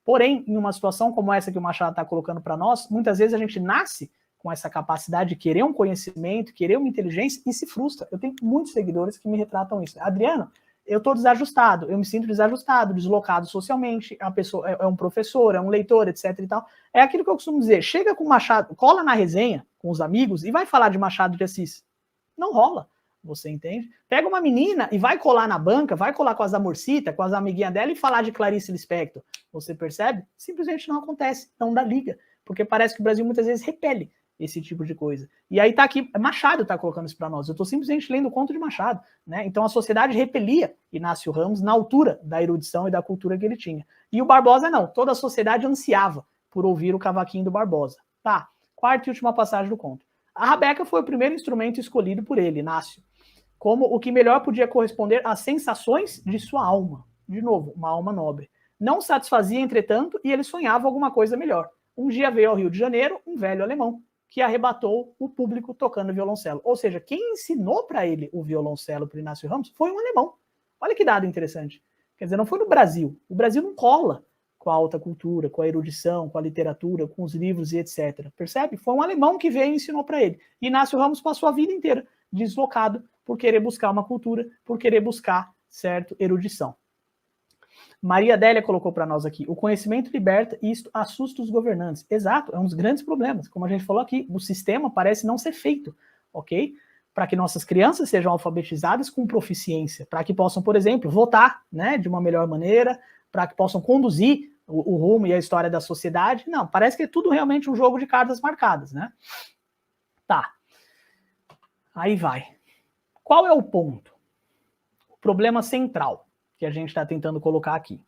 Porém, em uma situação como essa que o Machado está colocando para nós, muitas vezes a gente nasce com essa capacidade de querer um conhecimento, querer uma inteligência e se frustra. Eu tenho muitos seguidores que me retratam isso. Adriano, eu estou desajustado, eu me sinto desajustado, deslocado socialmente, a pessoa é um professor, é um leitor, etc e tal. É aquilo que eu costumo dizer, chega com Machado, cola na resenha com os amigos e vai falar de Machado de Assis. Não rola, você entende? Pega uma menina e vai colar na banca, vai colar com as Amorcita, com as amiguinhas dela e falar de Clarice Lispector. Você percebe? Simplesmente não acontece, não dá liga, porque parece que o Brasil muitas vezes repele esse tipo de coisa. E aí tá aqui, Machado tá colocando isso para nós. Eu tô simplesmente lendo o conto de Machado, né? Então a sociedade repelia Inácio Ramos na altura da erudição e da cultura que ele tinha. E o Barbosa não, toda a sociedade ansiava por ouvir o cavaquinho do Barbosa. Tá, quarta e última passagem do conto. A rabeca foi o primeiro instrumento escolhido por ele, Inácio, como o que melhor podia corresponder às sensações de sua alma. De novo, uma alma nobre. Não satisfazia, entretanto, e ele sonhava alguma coisa melhor. Um dia veio ao Rio de Janeiro um velho alemão, que arrebatou o público tocando violoncelo. Ou seja, quem ensinou para ele o violoncelo para Inácio Ramos foi um alemão. Olha que dado interessante. Quer dizer, não foi no Brasil. O Brasil não cola com a alta cultura, com a erudição, com a literatura, com os livros e etc. Percebe? Foi um alemão que veio e ensinou para ele. E Inácio Ramos passou a vida inteira deslocado por querer buscar uma cultura, por querer buscar, certo, erudição. Maria Adélia colocou para nós aqui, o conhecimento liberta e isto assusta os governantes. Exato, é um dos grandes problemas. Como a gente falou aqui, o sistema parece não ser feito, ok? Para que nossas crianças sejam alfabetizadas com proficiência, para que possam, por exemplo, votar, né, de uma melhor maneira, para que possam conduzir o rumo e a história da sociedade. Não, parece que é tudo realmente um jogo de cartas marcadas, né? Tá. Aí vai. Qual é o ponto? O problema central que a gente está tentando colocar aqui.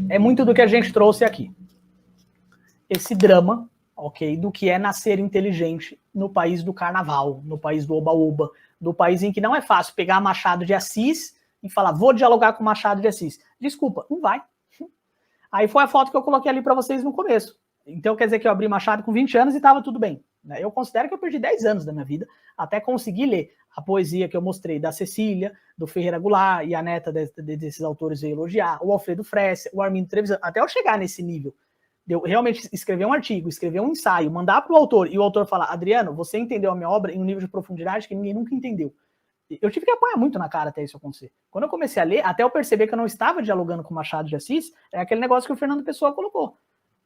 É muito do que a gente trouxe aqui. Esse drama, ok, do que é nascer inteligente no país do carnaval, no país do oba-oba, no país em que não é fácil pegar Machado de Assis e falar, vou dialogar com Machado de Assis. Desculpa, não vai. Aí foi a foto que eu coloquei ali para vocês no começo. Então quer dizer que eu abri Machado com 20 anos e estava tudo bem. Eu considero que eu perdi 10 anos da minha vida até conseguir ler a poesia que eu mostrei da Cecília, do Ferreira Goulart, e a neta desses autores veio elogiar, o Alfredo Fresse, o Armindo Trevisan, até eu chegar nesse nível. De eu realmente escrever um artigo, escrever um ensaio, mandar para o autor, e o autor falar, Adriano, você entendeu a minha obra em um nível de profundidade que ninguém nunca entendeu. Eu tive que apanhar muito na cara até isso acontecer. Quando eu comecei a ler, até eu perceber que eu não estava dialogando com Machado de Assis, é aquele negócio que o Fernando Pessoa colocou.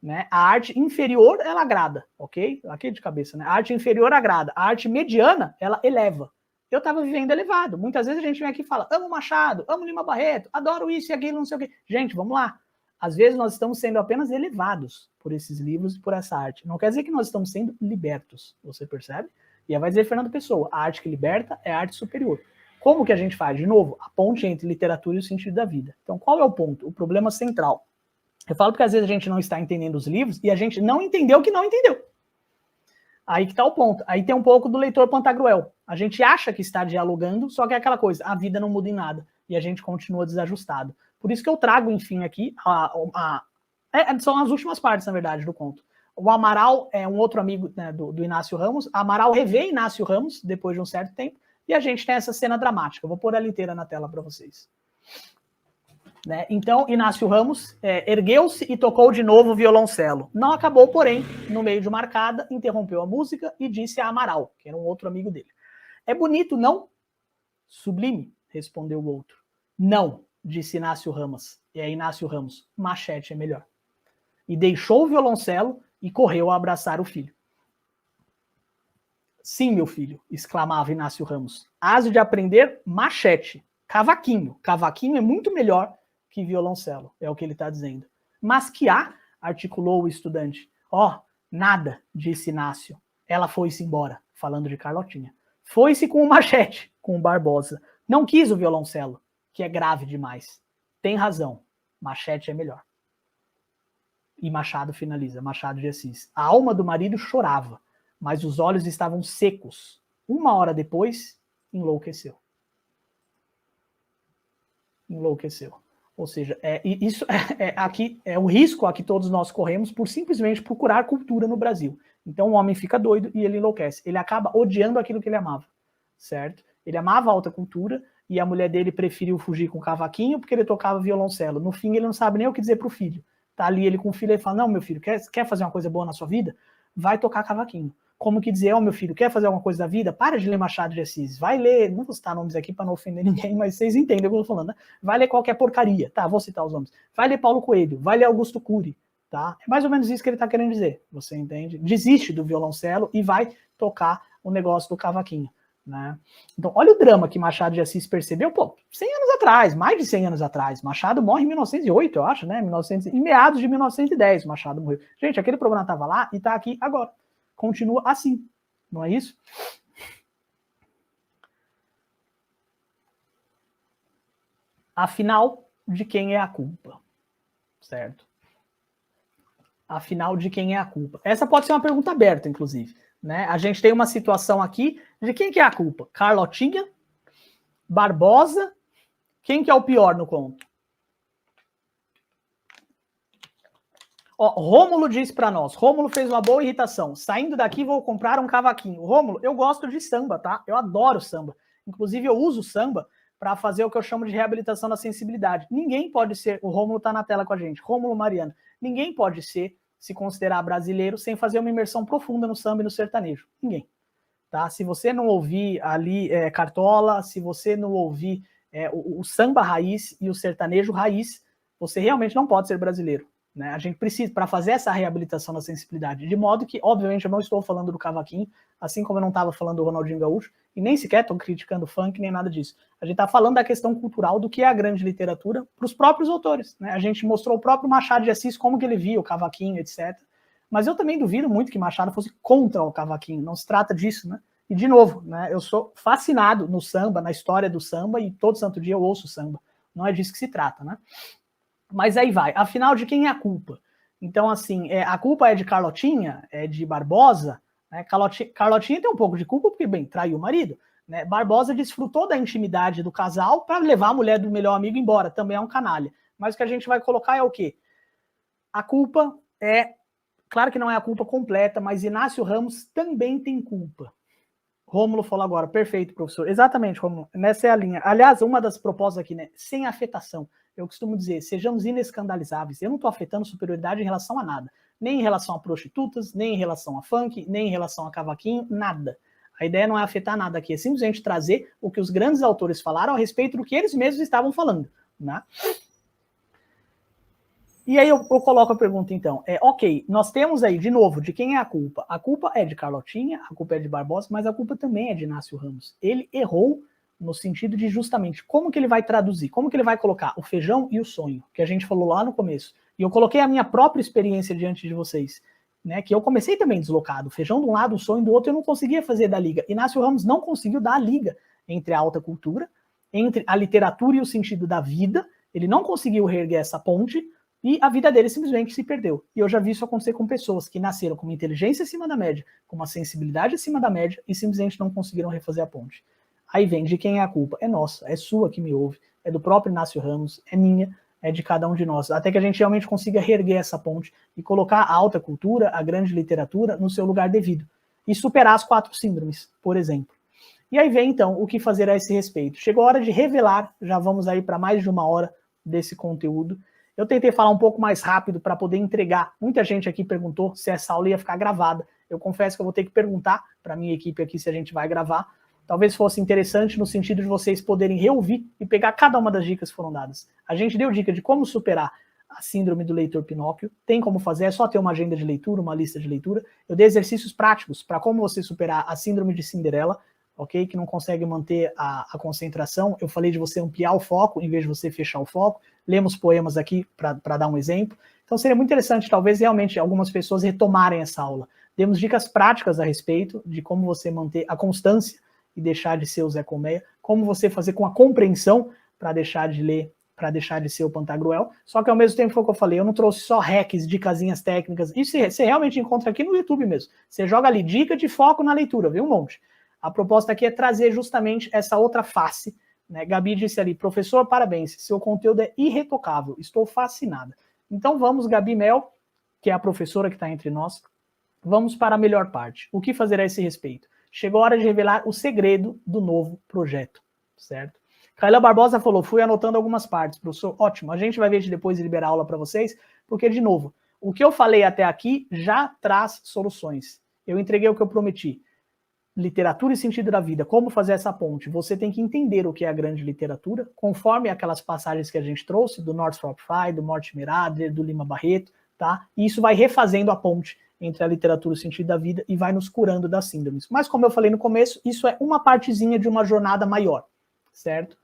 Né? A arte inferior, ela agrada, ok? Aqui de cabeça, né? A arte inferior agrada. A arte mediana, ela eleva. Eu estava vivendo elevado. Muitas vezes a gente vem aqui e fala, amo Machado, amo Lima Barreto, adoro isso e aquilo, não sei o quê. Gente, vamos lá. Às vezes nós estamos sendo apenas elevados por esses livros e por essa arte. Não quer dizer que nós estamos sendo libertos, você percebe? E aí vai dizer Fernando Pessoa, a arte que liberta é a arte superior. Como que a gente faz? De novo, a ponte entre literatura e o sentido da vida. Então, qual é o ponto? O problema central. Eu falo porque às vezes a gente não está entendendo os livros e a gente não entendeu o que não entendeu. Aí que está o ponto. Aí tem um pouco do leitor Pantagruel. A gente acha que está dialogando, só que é aquela coisa, a vida não muda em nada. E a gente continua desajustado. Por isso que eu trago, enfim, aqui, são as últimas partes, na verdade, do conto. O Amaral é um outro amigo, né, do Inácio Ramos. Amaral revê Inácio Ramos depois de um certo tempo. E a gente tem essa cena dramática. Eu vou pôr ela inteira na tela para vocês. Né? Então, Inácio Ramos ergueu-se e tocou de novo o violoncelo. Não acabou, porém, no meio de uma arcada, interrompeu a música e disse a Amaral, que era um outro amigo dele. É bonito, não? Sublime, respondeu o outro. Não, disse Inácio Ramos. Inácio Ramos, Machete é melhor. E deixou o violoncelo e correu a abraçar o filho. Sim, meu filho, exclamava Inácio Ramos. Hás de aprender Machete. Cavaquinho. Cavaquinho é muito melhor que violoncelo, é o que ele está dizendo. Mas que há? Articulou o estudante. Nada, disse Inácio. Ela foi-se embora, falando de Carlotinha. Foi-se com o Machete, com o Barbosa. Não quis o violoncelo, que é grave demais. Tem razão, Machete é melhor. E Machado finaliza, Machado de Assis. A alma do marido chorava, mas os olhos estavam secos. 1 hora depois, enlouqueceu. Enlouqueceu. Ou seja, isso aqui é o risco a que todos nós corremos por simplesmente procurar cultura no Brasil. Então o homem fica doido e ele enlouquece. Ele acaba odiando aquilo que ele amava, certo? Ele amava a alta cultura e a mulher dele preferiu fugir com o cavaquinho porque ele tocava violoncelo. No fim, ele não sabe nem o que dizer pro filho. Tá ali ele com o filho e fala, não, meu filho, quer fazer uma coisa boa na sua vida? Vai tocar cavaquinho. Como que dizer, meu filho, quer fazer alguma coisa da vida? Para de ler Machado de Assis, vai ler, não vou citar nomes aqui para não ofender ninguém, mas vocês entendem o que eu tô falando, né? Vai ler qualquer porcaria, tá? Vou citar os nomes. Vai ler Paulo Coelho, vai ler Augusto Cury, tá? É mais ou menos isso que ele tá querendo dizer, você entende? Desiste do violoncelo e vai tocar o negócio do cavaquinho, né? Então, olha o drama que Machado de Assis percebeu, 100 anos atrás, mais de 100 anos atrás. Machado morre em 1908, eu acho, né? Em meados de 1910, Machado morreu. Gente, aquele problema tava lá e tá aqui agora. Continua assim, não é isso? Afinal, de quem é a culpa? Certo? Afinal, de quem é a culpa? Essa pode ser uma pergunta aberta, inclusive. Né? A gente tem uma situação aqui de quem que é a culpa? Carlotinha? Barbosa? Quem que é o pior no conto? Ó, Rômulo diz para nós, Rômulo fez uma boa irritação, saindo daqui vou comprar um cavaquinho. Rômulo, eu gosto de samba, tá? Eu adoro samba. Inclusive eu uso samba para fazer o que eu chamo de reabilitação da sensibilidade. Ninguém pode ser, o Rômulo tá na tela com a gente, Rômulo Mariano, ninguém pode se considerar brasileiro sem fazer uma imersão profunda no samba e no sertanejo. Ninguém. Tá? Se você não ouvir ali Cartola, se você não ouvir o samba raiz e o sertanejo raiz, você realmente não pode ser brasileiro. Né? A gente precisa, para fazer essa reabilitação da sensibilidade, de modo que, obviamente, eu não estou falando do cavaquinho, assim como eu não estava falando do Ronaldinho Gaúcho, e nem sequer estou criticando funk, nem nada disso. A gente está falando da questão cultural do que é a grande literatura para os próprios autores. Né? A gente mostrou o próprio Machado de Assis, como que ele via o cavaquinho, etc. Mas eu também duvido muito que Machado fosse contra o cavaquinho, não se trata disso, né? E, de novo, né, eu sou fascinado no samba, na história do samba, e todo santo dia eu ouço samba. Não é disso que se trata, né? Mas aí vai. Afinal, de quem é a culpa? Então, assim, a culpa é de Carlotinha? É de Barbosa? Né? Carlotinha tem um pouco de culpa porque, bem, traiu o marido. Né? Barbosa desfrutou da intimidade do casal para levar a mulher do melhor amigo embora. Também é um canalha. Mas o que a gente vai colocar é o quê? A culpa é... Claro que não é a culpa completa, mas Inácio Ramos também tem culpa. Rômulo falou agora, perfeito, professor. Exatamente, Rômulo, nessa é a linha. Aliás, uma das propostas aqui, né, sem afetação. Eu costumo dizer, sejamos inescandalizáveis. Eu não estou afetando superioridade em relação a nada. Nem em relação a prostitutas, nem em relação a funk, nem em relação a cavaquinho, nada. A ideia não é afetar nada aqui, é simplesmente trazer o que os grandes autores falaram a respeito do que eles mesmos estavam falando. Né? E aí eu coloco a pergunta, então. Ok, nós temos aí, de novo, de quem é a culpa? A culpa é de Carlotinha, a culpa é de Barbosa, mas a culpa também é de Inácio Ramos. Ele errou no sentido de justamente como que ele vai traduzir, como que ele vai colocar o feijão e o sonho, que a gente falou lá no começo. E eu coloquei a minha própria experiência diante de vocês, né, que eu comecei também deslocado. O feijão de um lado, o sonho do outro, eu não conseguia fazer da liga. Inácio Ramos não conseguiu dar a liga entre a alta cultura, entre a literatura e o sentido da vida. Ele não conseguiu reerguer essa ponte, e a vida dele simplesmente se perdeu. E eu já vi isso acontecer com pessoas que nasceram com uma inteligência acima da média, com uma sensibilidade acima da média, e simplesmente não conseguiram refazer a ponte. Aí vem, de quem é a culpa? É nossa, é sua que me ouve, é do próprio Inácio Ramos, é minha, é de cada um de nós. Até que a gente realmente consiga reerguer essa ponte e colocar a alta cultura, a grande literatura, no seu lugar devido. E superar as 4 síndromes, por exemplo. E aí vem, então, o que fazer a esse respeito. Chegou a hora de revelar, já vamos aí para mais de 1 hora desse conteúdo. Eu tentei falar um pouco mais rápido para poder entregar. Muita gente aqui perguntou se essa aula ia ficar gravada. Eu confesso que eu vou ter que perguntar para a minha equipe aqui se a gente vai gravar. Talvez fosse interessante no sentido de vocês poderem reouvir e pegar cada uma das dicas que foram dadas. A gente deu dica de como superar a síndrome do leitor Pinóquio. Tem como fazer, é só ter uma agenda de leitura, uma lista de leitura. Eu dei exercícios práticos para como você superar a síndrome de Cinderela, ok? Que não consegue manter a concentração. Eu falei de você ampliar o foco em vez de você fechar o foco. Lemos poemas aqui para dar um exemplo. Então seria muito interessante, talvez, realmente, algumas pessoas retomarem essa aula. Demos dicas práticas a respeito de como você manter a constância e deixar de ser o Zé Colmeia, como você fazer com a compreensão para deixar de ler, para deixar de ser o Pantagruel. Só que ao mesmo tempo foi o que eu falei, eu não trouxe só hacks, dicasinhas técnicas. Isso você realmente encontra aqui no YouTube mesmo. Você joga ali dica de foco na leitura, viu um monte. A proposta aqui é trazer justamente essa outra face né? Gabi disse ali, professor, parabéns, seu conteúdo é irretocável, estou fascinada. Então vamos, Gabi Mel, que é a professora que está entre nós, vamos para a melhor parte. O que fazer a esse respeito? Chegou a hora de revelar o segredo do novo projeto, certo? Kaila Barbosa falou, fui anotando algumas partes, professor, ótimo, a gente vai ver de depois de liberar a aula para vocês, porque, de novo, o que eu falei até aqui já traz soluções. Eu entreguei o que eu prometi. Literatura e sentido da vida, como fazer essa ponte? Você tem que entender o que é a grande literatura, conforme aquelas passagens que a gente trouxe, do Northrop Frye, do Mortimer Adler, do Lima Barreto, tá? E isso vai refazendo a ponte entre a literatura e o sentido da vida e vai nos curando das síndromes. Mas, como eu falei no começo, isso é uma partezinha de uma jornada maior, certo?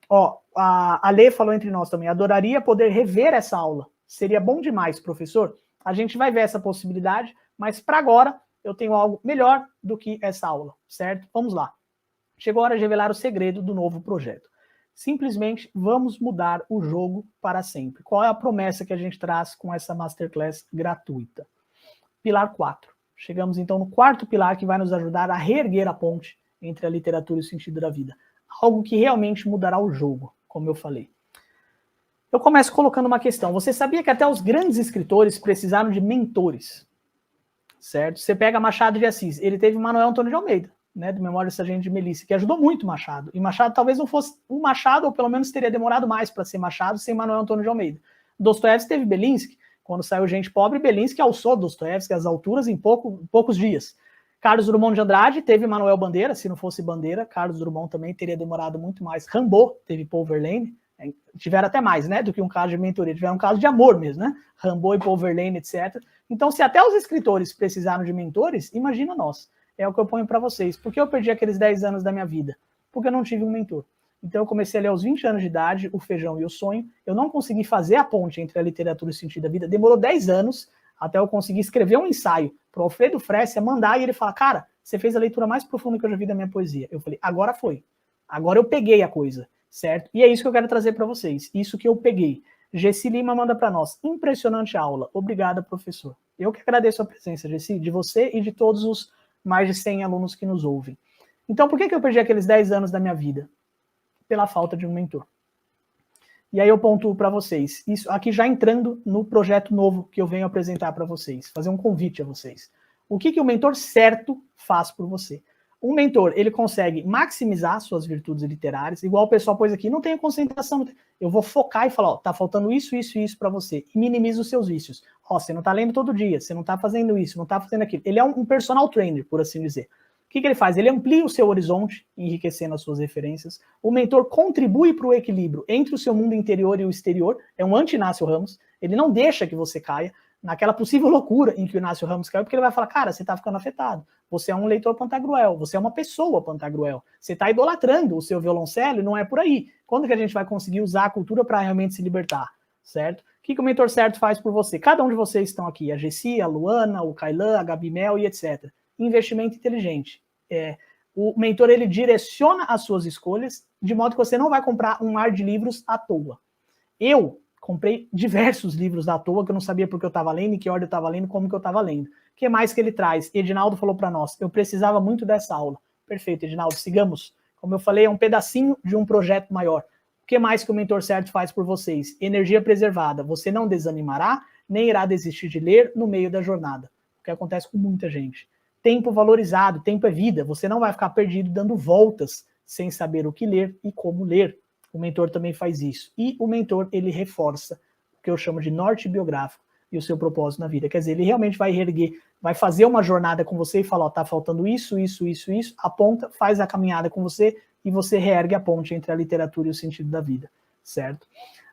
Ó, a Lê falou entre nós também, adoraria poder rever essa aula. Seria bom demais, professor. A gente vai ver essa possibilidade, mas para agora eu tenho algo melhor do que essa aula, certo? Vamos lá. Chegou a hora de revelar o segredo do novo projeto. Simplesmente vamos mudar o jogo para sempre. Qual é a promessa que a gente traz com essa Masterclass gratuita? Pilar 4. Chegamos então no quarto pilar que vai nos ajudar a reerguer a ponte entre a literatura e o sentido da vida. Algo que realmente mudará o jogo, como eu falei. Eu começo colocando uma questão. Você sabia que até os grandes escritores precisaram de mentores? Certo? Você pega Machado de Assis, ele teve Manuel Antônio de Almeida, né, do Memórias do Sargento de Melissa, que ajudou muito Machado. E Machado talvez não fosse o Machado, ou pelo menos teria demorado mais para ser Machado sem Manuel Antônio de Almeida. Dostoiévski teve Belinsky. Quando saiu Gente Pobre, Belinsky alçou Dostoiévski às alturas em poucos dias. Carlos Drummond de Andrade teve Manuel Bandeira, se não fosse Bandeira, Carlos Drummond também teria demorado muito mais. Rimbaud teve Paul Verlaine, tiveram até mais, né, do que um caso de mentoria, tiveram um caso de amor mesmo, né, Rimbaud e Paul Verlaine, etc. Então, se até os escritores precisaram de mentores, imagina nós. É o que eu ponho para vocês. Por que eu perdi aqueles 10 anos da minha vida? Porque eu não tive um mentor. Então, eu comecei a ler aos 20 anos de idade, O Feijão e o Sonho. Eu não consegui fazer a ponte entre a literatura e o sentido da vida. Demorou 10 anos até eu conseguir escrever um ensaio para o Alfredo Fressia mandar e ele falar, cara, você fez a leitura mais profunda que eu já vi da minha poesia. Eu falei, agora foi. Agora eu peguei a coisa, certo? E é isso que eu quero trazer para vocês. Isso que eu peguei. Gessi Lima manda para nós. Impressionante aula. Obrigada, professor. Eu que agradeço a presença, Gessi, de você e de todos os mais de 100 alunos que nos ouvem. Então, por que eu perdi aqueles 10 anos da minha vida? Pela falta de um mentor. E aí eu pontuo para vocês. Isso aqui já entrando no projeto novo que eu venho apresentar para vocês. Fazer um convite a vocês. O que o mentor certo faz por você? Um mentor, ele consegue maximizar suas virtudes literárias, igual o pessoal pôs aqui, não tenho concentração, eu vou focar e falar, ó, tá faltando isso, isso e isso para você, e minimiza os seus vícios. Ó, você não tá lendo todo dia, você não tá fazendo isso, não tá fazendo aquilo. Ele é um personal trainer, por assim dizer. O que ele faz? Ele amplia o seu horizonte, enriquecendo as suas referências. O mentor contribui para o equilíbrio entre o seu mundo interior e o exterior, é um anti-Inácio Ramos, ele não deixa que você caia naquela possível loucura em que o Inácio Ramos caiu, porque ele vai falar, cara, você tá ficando afetado, você é um leitor Pantagruel, você é uma pessoa Pantagruel, você tá idolatrando o seu violoncelo e não é por aí. Quando que a gente vai conseguir usar a cultura para realmente se libertar, certo? O que o mentor certo faz por você? Cada um de vocês estão aqui, a Gessi, a Luana, o Kailan, a Gabi Mel e etc. Investimento inteligente. O mentor, ele direciona as suas escolhas de modo que você não vai comprar um mar de livros à toa. Eu comprei diversos livros à toa, que eu não sabia porque eu estava lendo, em que ordem eu estava lendo, como que eu estava lendo. O que mais que ele traz? Edinaldo falou para nós, eu precisava muito dessa aula. Perfeito, Edinaldo, sigamos. Como eu falei, é um pedacinho de um projeto maior. O que mais que o mentor certo faz por vocês? Energia preservada. Você não desanimará, nem irá desistir de ler no meio da jornada. O que acontece com muita gente. Tempo valorizado, tempo é vida. Você não vai ficar perdido dando voltas sem saber o que ler e como ler. O mentor também faz isso. E o mentor, ele reforça o que eu chamo de norte biográfico e o seu propósito na vida. Quer dizer, ele realmente vai reerguer, vai fazer uma jornada com você e falar, ó, tá faltando isso, isso, isso, isso, aponta, faz a caminhada com você e você reergue a ponte entre a literatura e o sentido da vida, certo?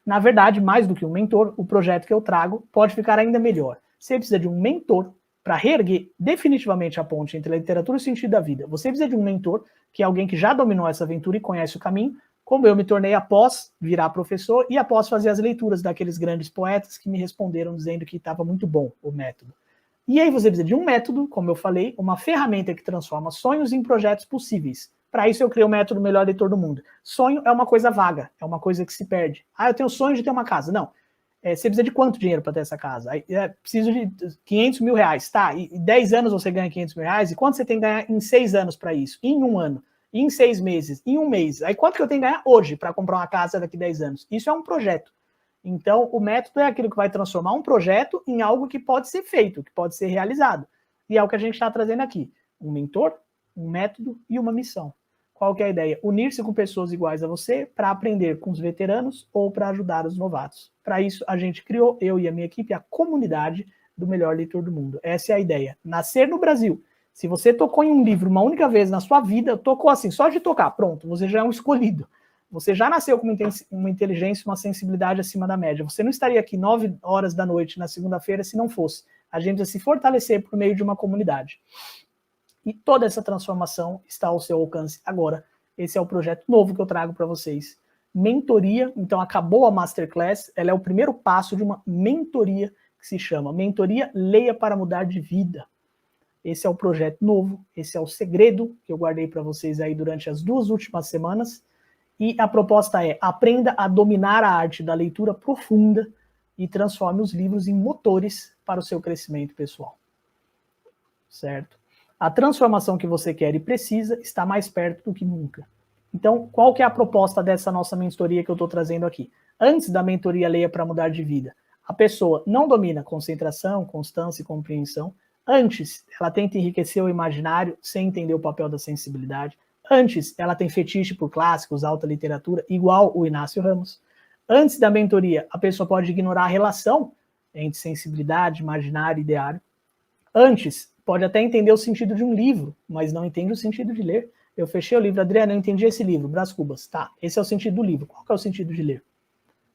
Na verdade, mais do que um mentor, o projeto que eu trago pode ficar ainda melhor. Você precisa de um mentor para reerguer definitivamente a ponte entre a literatura e o sentido da vida. Você precisa de um mentor, que é alguém que já dominou essa aventura e conhece o caminho, como eu me tornei após virar professor e após fazer as leituras daqueles grandes poetas que me responderam dizendo que estava muito bom o método. E aí você precisa de um método, como eu falei, uma ferramenta que transforma sonhos em projetos possíveis. Para isso eu criei o método Melhor Leitor do Mundo. Sonho é uma coisa vaga, é uma coisa que se perde. Ah, eu tenho sonho de ter uma casa. Não. Você precisa de quanto dinheiro para ter essa casa? Preciso de 500 mil reais. Tá, e 10 anos você ganha 500 mil reais? E quanto você tem que ganhar em 6 anos para isso? Em um ano? em 6 meses, em 1 mês. Aí quanto que eu tenho que ganhar hoje para comprar uma casa daqui a 10 anos? Isso é um projeto. Então, o método é aquilo que vai transformar um projeto em algo que pode ser feito, que pode ser realizado. E é o que a gente está trazendo aqui. Um mentor, um método e uma missão. Qual que é a ideia? Unir-se com pessoas iguais a você para aprender com os veteranos ou para ajudar os novatos. Para isso, a gente criou, eu e a minha equipe, a comunidade do melhor leitor do mundo. Essa é a ideia. Nascer no Brasil. Se você tocou em um livro uma única vez na sua vida, tocou assim, só de tocar, pronto, você já é um escolhido. Você já nasceu com uma inteligência, uma sensibilidade acima da média. Você não estaria aqui 9 horas da noite na segunda-feira se não fosse. A gente ia se fortalecer por meio de uma comunidade. E toda essa transformação está ao seu alcance agora. Esse é o projeto novo que eu trago para vocês. Mentoria, então acabou a Masterclass, ela é o primeiro passo de uma mentoria que se chama Mentoria Leia para Mudar de Vida. Esse é o projeto novo, esse é o segredo que eu guardei para vocês aí durante as 2 últimas semanas. E a proposta é: aprenda a dominar a arte da leitura profunda e transforme os livros em motores para o seu crescimento pessoal. Certo? A transformação que você quer e precisa está mais perto do que nunca. Então, qual que é a proposta dessa nossa mentoria que eu estou trazendo aqui? Antes da mentoria Leia para Mudar de Vida, a pessoa não domina concentração, constância e compreensão. Antes, ela tenta enriquecer o imaginário sem entender o papel da sensibilidade. Antes, ela tem fetiche por clássicos, alta literatura, igual o Inácio Ramos. Antes da mentoria, a pessoa pode ignorar a relação entre sensibilidade, imaginário e ideário. Antes, pode até entender o sentido de um livro, mas não entende o sentido de ler. Eu fechei o livro, Adriana, eu entendi esse livro, Brás Cubas. Tá, esse é o sentido do livro. Qual que é o sentido de ler?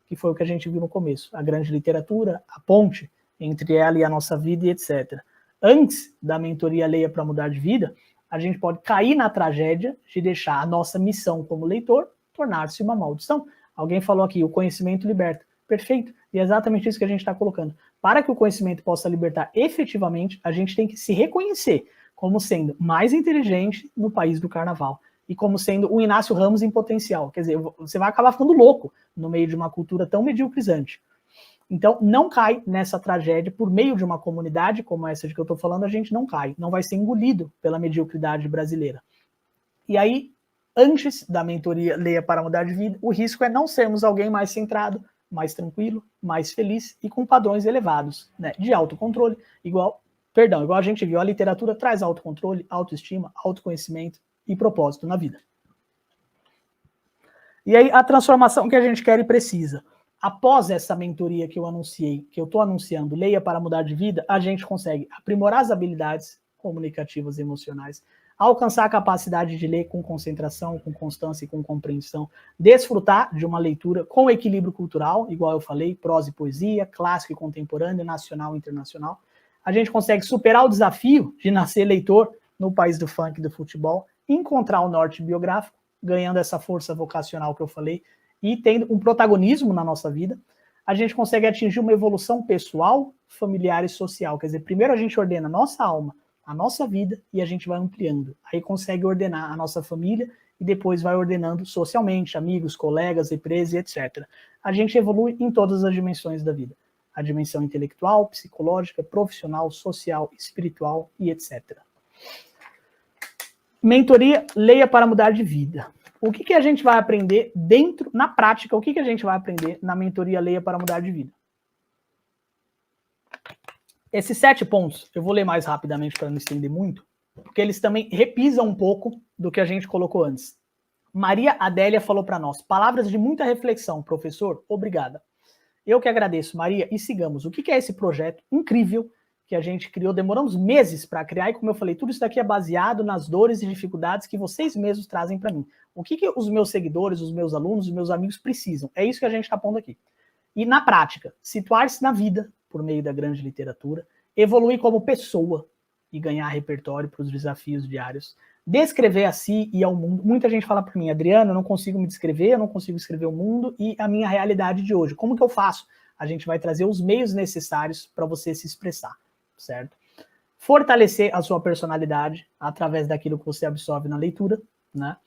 Que foi o que a gente viu no começo. A grande literatura, a ponte entre ela e a nossa vida e etc. Antes da mentoria Leia para Mudar de Vida, a gente pode cair na tragédia de deixar a nossa missão como leitor tornar-se uma maldição. Alguém falou aqui, o conhecimento liberta. Perfeito. E é exatamente isso que a gente está colocando. Para que o conhecimento possa libertar efetivamente, a gente tem que se reconhecer como sendo mais inteligente no país do carnaval. E como sendo o Inácio Ramos em potencial. Quer dizer, você vai acabar ficando louco no meio de uma cultura tão mediocrizante. Então, não cai nessa tragédia por meio de uma comunidade como essa de que eu estou falando, a gente não cai, não vai ser engolido pela mediocridade brasileira. E aí, antes da mentoria Leia para Mudar de Vida, o risco é não sermos alguém mais centrado, mais tranquilo, mais feliz e com padrões elevados, né, de autocontrole, igual a gente viu, a literatura traz autocontrole, autoestima, autoconhecimento e propósito na vida. E aí, a transformação que a gente quer e precisa. Após essa mentoria que eu anunciei, que eu estou anunciando, Leia para Mudar de Vida, a gente consegue aprimorar as habilidades comunicativas e emocionais, alcançar a capacidade de ler com concentração, com constância e com compreensão, desfrutar de uma leitura com equilíbrio cultural, igual eu falei, prosa e poesia, clássico e contemporâneo, nacional e internacional. A gente consegue superar o desafio de nascer leitor no país do funk e do futebol, encontrar o norte biográfico, ganhando essa força vocacional que eu falei, e tendo um protagonismo na nossa vida, a gente consegue atingir uma evolução pessoal, familiar e social. Quer dizer, primeiro a gente ordena a nossa alma, a nossa vida, e a gente vai ampliando. Aí consegue ordenar a nossa família e depois vai ordenando socialmente, amigos, colegas, empresas, etc. A gente evolui em todas as dimensões da vida. A dimensão intelectual, psicológica, profissional, social, espiritual e etc. Mentoria Leia para Mudar de Vida. O que a gente vai aprender na prática, o que a gente vai aprender na mentoria Leia para Mudar de Vida? Esses 7 pontos, eu vou ler mais rapidamente para não estender muito, porque eles também repisam um pouco do que a gente colocou antes. Maria Adélia falou para nós, palavras de muita reflexão, professor, obrigada. Eu que agradeço, Maria, e sigamos. O que é esse projeto incrível que a gente criou? Demoramos meses para criar e, como eu falei, tudo isso daqui é baseado nas dores e dificuldades que vocês mesmos trazem para mim. O que os meus seguidores, os meus alunos, os meus amigos precisam? É isso que a gente está pondo aqui. E na prática, situar-se na vida por meio da grande literatura, evoluir como pessoa e ganhar repertório para os desafios diários, descrever a si e ao mundo. Muita gente fala para mim, Adriana, eu não consigo me descrever, eu não consigo escrever o mundo e a minha realidade de hoje. Como que eu faço? A gente vai trazer os meios necessários para você se expressar, certo? Fortalecer a sua personalidade através daquilo que você absorve na leitura, né?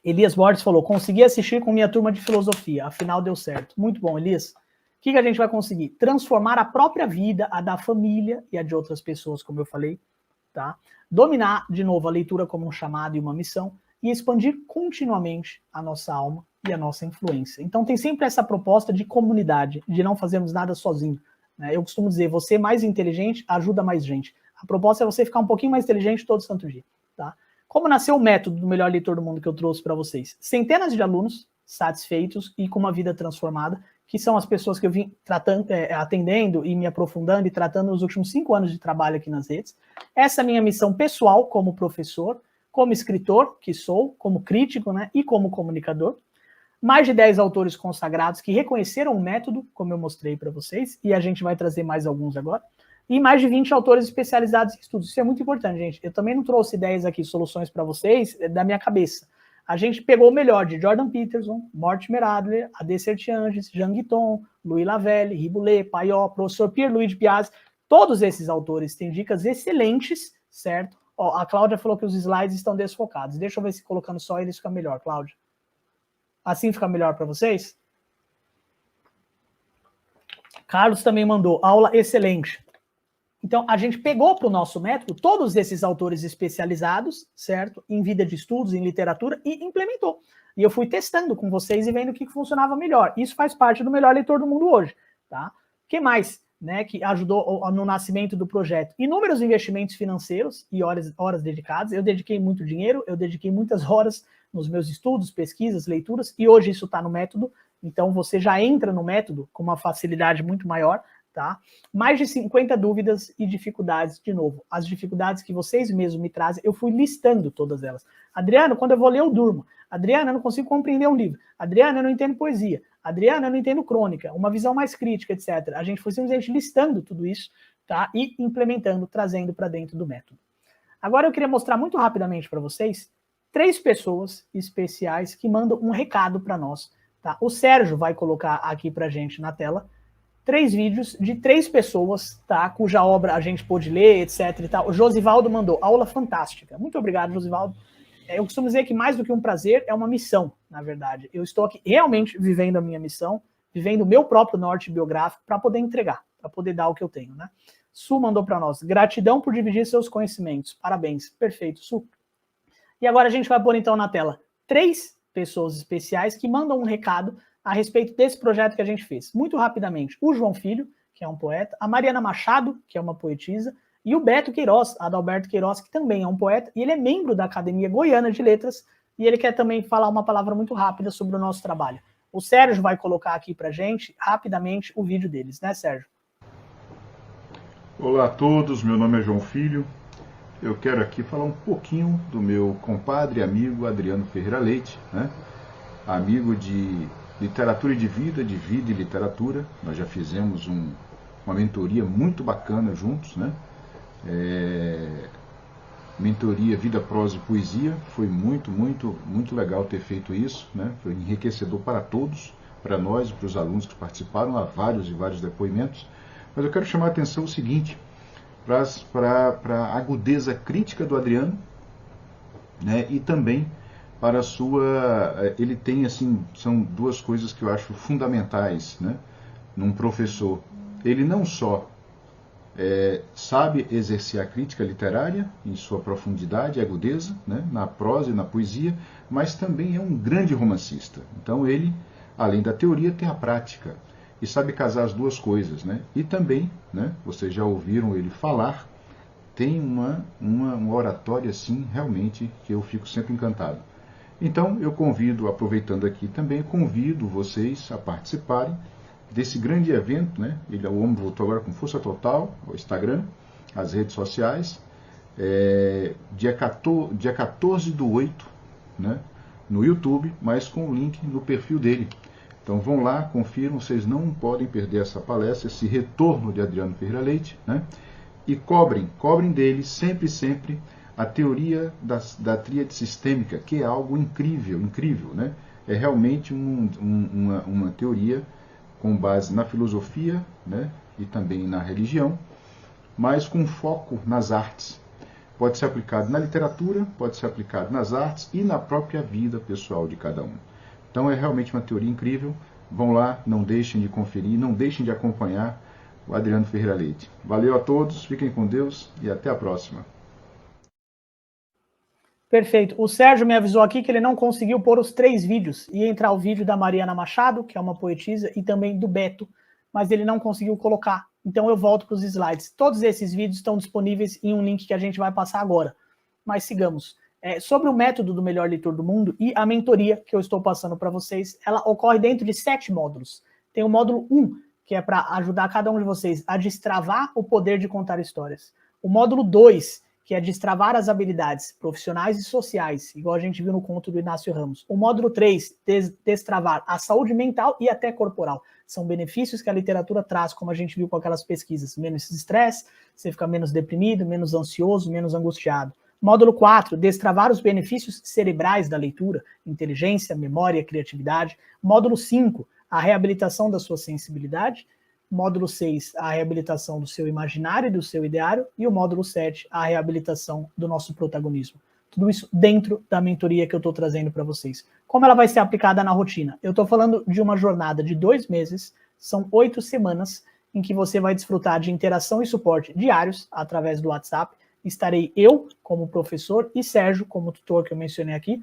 Elias Borges falou, consegui assistir com minha turma de filosofia, afinal deu certo. Muito bom, Elias. O que a gente vai conseguir? Transformar a própria vida, a da família e a de outras pessoas, como eu falei, tá? Dominar, de novo, a leitura como um chamado e uma missão e expandir continuamente a nossa alma e a nossa influência. Então tem sempre essa proposta de comunidade, de não fazermos nada sozinho. Né? Eu costumo dizer, você mais inteligente ajuda mais gente. A proposta é você ficar um pouquinho mais inteligente todo santo dia. Tá? Como nasceu o método do melhor leitor do mundo que eu trouxe para vocês? Centenas de alunos satisfeitos e com uma vida transformada, que são as pessoas que eu vim atendendo e me aprofundando e tratando nos últimos 5 anos de trabalho aqui nas redes. Essa é a minha missão pessoal como professor, como escritor, que sou, como crítico, né, e como comunicador. Mais de 10 autores consagrados que reconheceram o método, como eu mostrei para vocês, e a gente vai trazer mais alguns agora. E mais de 20 autores especializados em estudos. Isso é muito importante, gente. Eu também não trouxe ideias aqui, soluções para vocês da minha cabeça. A gente pegou o melhor de Jordan Peterson, Mortimer Adler, A.D. Sertianges, Jean Guiton, Louis Lavelle, Riboulet, Paió, professor Pierluigi Piazzi. Todos esses autores têm dicas excelentes, certo? Ó, a Cláudia falou que os slides estão desfocados. Deixa eu ver se colocando só eles fica melhor, Cláudia. Assim fica melhor para vocês? Carlos também mandou, aula excelente. Então, a gente pegou para o nosso método todos esses autores especializados, certo? Em vida de estudos, em literatura, e implementou. E eu fui testando com vocês e vendo o que funcionava melhor. Isso faz parte do melhor leitor do mundo hoje, tá? O que mais, né, que ajudou no nascimento do projeto? Inúmeros investimentos financeiros e horas dedicadas. Eu dediquei muito dinheiro, eu dediquei muitas horas nos meus estudos, pesquisas, leituras, e hoje isso está no método. Então, você já entra no método com uma facilidade muito maior, tá? Mais de 50 dúvidas e dificuldades, de novo. As dificuldades que vocês mesmos me trazem, eu fui listando todas elas. Adriano, quando eu vou ler, eu durmo. Adriano, eu não consigo compreender um livro. Adriano, eu não entendo poesia. Adriano, eu não entendo crônica. Uma visão mais crítica, etc. A gente foi simplesmente listando tudo isso, tá? E implementando, trazendo para dentro do método. Agora eu queria mostrar muito rapidamente para vocês 3 pessoas especiais que mandam um recado para nós, tá? O Sérgio vai colocar aqui para a gente na tela 3 vídeos de 3 pessoas, tá? Cuja obra a gente pôde ler, etc e tal. O Josivaldo mandou, aula fantástica. Muito obrigado, Josivaldo. Eu costumo dizer que mais do que um prazer, é uma missão, na verdade. Eu estou aqui realmente vivendo a minha missão, vivendo o meu próprio norte biográfico para poder entregar, para poder dar o que eu tenho, né? Su mandou para nós, gratidão por dividir seus conhecimentos. Parabéns. Perfeito, Su. E agora a gente vai pôr então na tela 3 pessoas especiais que mandam um recado a respeito desse projeto que a gente fez. Muito rapidamente, o João Filho, que é um poeta, a Mariana Machado, que é uma poetisa, e o Beto Queiroz, Adalberto Queiroz, que também é um poeta, e ele é membro da Academia Goiana de Letras, e ele quer também falar uma palavra muito rápida sobre o nosso trabalho. O Sérgio vai colocar aqui pra gente, rapidamente, o vídeo deles, né, Sérgio? Olá a todos, meu nome é João Filho. Eu quero aqui falar um pouquinho do meu compadre e amigo Adriano Ferreira Leite, né? Amigo de literatura e de vida e literatura. Nós já fizemos uma mentoria muito bacana juntos, né? Mentoria Vida, Prosa e Poesia. Foi muito legal ter feito isso, né? Foi enriquecedor para todos, para nós e para os alunos que participaram. Há vários e vários depoimentos. Mas eu quero chamar a atenção o seguinte, para a agudeza crítica do Adriano, né? E também para a sua... Ele tem, assim, são 2 coisas que eu acho fundamentais, né, num professor. Ele não só sabe exercer a crítica literária em sua profundidade e agudeza, né, na prosa e na poesia, mas também é um grande romancista. Então ele, além da teoria, tem a prática e sabe casar as 2 coisas, né? E também, né, vocês já ouviram ele falar, tem uma oratória, assim, realmente, que eu fico sempre encantado. Então, eu convido, aproveitando aqui também, convido vocês a participarem desse grande evento, né? O homem voltou agora com força total, o Instagram, as redes sociais, dia 14/8, né? No YouTube, mas com o link no perfil dele. Então vão lá, confiram, vocês não podem perder essa palestra, esse retorno de Adriano Ferreira Leite, né? E cobrem dele sempre a teoria da tríade sistêmica, que é algo incrível, né? É realmente uma teoria com base na filosofia, né? E também na religião, mas com foco nas artes. Pode ser aplicado na literatura, pode ser aplicado nas artes e na própria vida pessoal de cada um. Então é realmente uma teoria incrível. Vão lá, não deixem de conferir, não deixem de acompanhar o Adriano Ferreira Leite. Valeu a todos, fiquem com Deus e até a próxima. Perfeito. O Sérgio me avisou aqui que ele não conseguiu pôr os 3 vídeos. Ia entrar o vídeo da Mariana Machado, que é uma poetisa, e também do Beto, mas ele não conseguiu colocar. Então eu volto para os slides. Todos esses vídeos estão disponíveis em um link que a gente vai passar agora. Mas sigamos. Sobre o método do melhor leitor do mundo e a mentoria que eu estou passando para vocês, ela ocorre dentro de 7 módulos. Tem o módulo 1, que é para ajudar cada um de vocês a destravar o poder de contar histórias. O módulo 2, que é destravar as habilidades profissionais e sociais, igual a gente viu no conto do Inácio Ramos. O módulo 3, destravar a saúde mental e até corporal. São benefícios que a literatura traz, como a gente viu com aquelas pesquisas. Menos estresse, você fica menos deprimido, menos ansioso, menos angustiado. Módulo 4, destravar os benefícios cerebrais da leitura, inteligência, memória, criatividade. Módulo 5, a reabilitação da sua sensibilidade. Módulo 6, a reabilitação do seu imaginário e do seu ideário. E o módulo 7, a reabilitação do nosso protagonismo. Tudo isso dentro da mentoria que eu estou trazendo para vocês. Como ela vai ser aplicada na rotina? Eu estou falando de uma jornada de 2 meses, são 8 semanas, em que você vai desfrutar de interação e suporte diários através do WhatsApp. Estarei eu como professor e Sérgio como tutor, que eu mencionei aqui,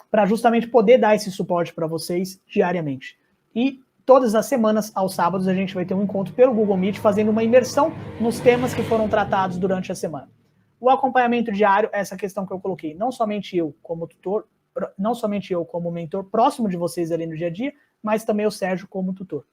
para justamente poder dar esse suporte para vocês diariamente. E todas as semanas, aos sábados, a gente vai ter um encontro pelo Google Meet, fazendo uma imersão nos temas que foram tratados durante a semana. O acompanhamento diário, essa questão que eu coloquei, não somente eu como tutor, não somente eu como mentor próximo de vocês ali no dia a dia, mas também o Sérgio como tutor.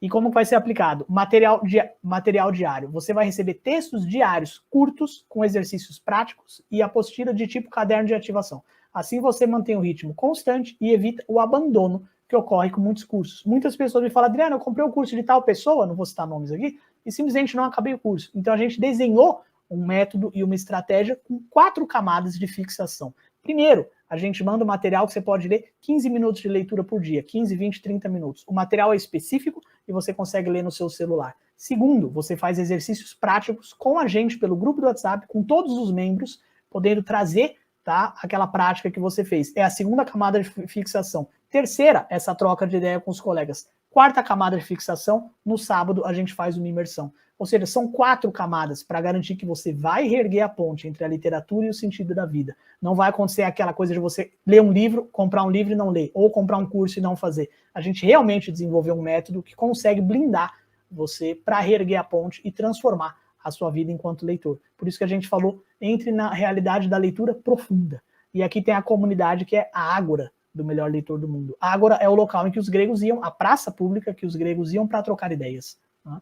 E como vai ser aplicado? Material diário. Você vai receber textos diários curtos, com exercícios práticos e apostila de tipo caderno de ativação. Assim você mantém o ritmo constante e evita o abandono que ocorre com muitos cursos. Muitas pessoas me falam, Adriano, eu comprei o curso de tal pessoa, não vou citar nomes aqui, e simplesmente não acabei o curso. Então a gente desenhou um método e uma estratégia com 4 camadas de fixação. Primeiro, a gente manda um material que você pode ler 15 minutos de leitura por dia, 15, 20, 30 minutos. O material é específico e você consegue ler no seu celular. Segundo, você faz exercícios práticos com a gente pelo grupo do WhatsApp, com todos os membros, podendo trazer, tá, aquela prática que você fez. É a segunda camada de fixação. Terceira, essa troca de ideia com os colegas. Quarta camada de fixação, no sábado a gente faz uma imersão. Ou seja, são 4 camadas para garantir que você vai reerguer a ponte entre a literatura e o sentido da vida. Não vai acontecer aquela coisa de você ler um livro, comprar um livro e não ler, ou comprar um curso e não fazer. A gente realmente desenvolveu um método que consegue blindar você para reerguer a ponte e transformar a sua vida enquanto leitor. Por isso que a gente falou, entre na realidade da leitura profunda. E aqui tem a comunidade que é a Ágora, do melhor leitor do mundo. A Ágora é o local em que os gregos iam, a praça pública que os gregos iam para trocar ideias. Tá?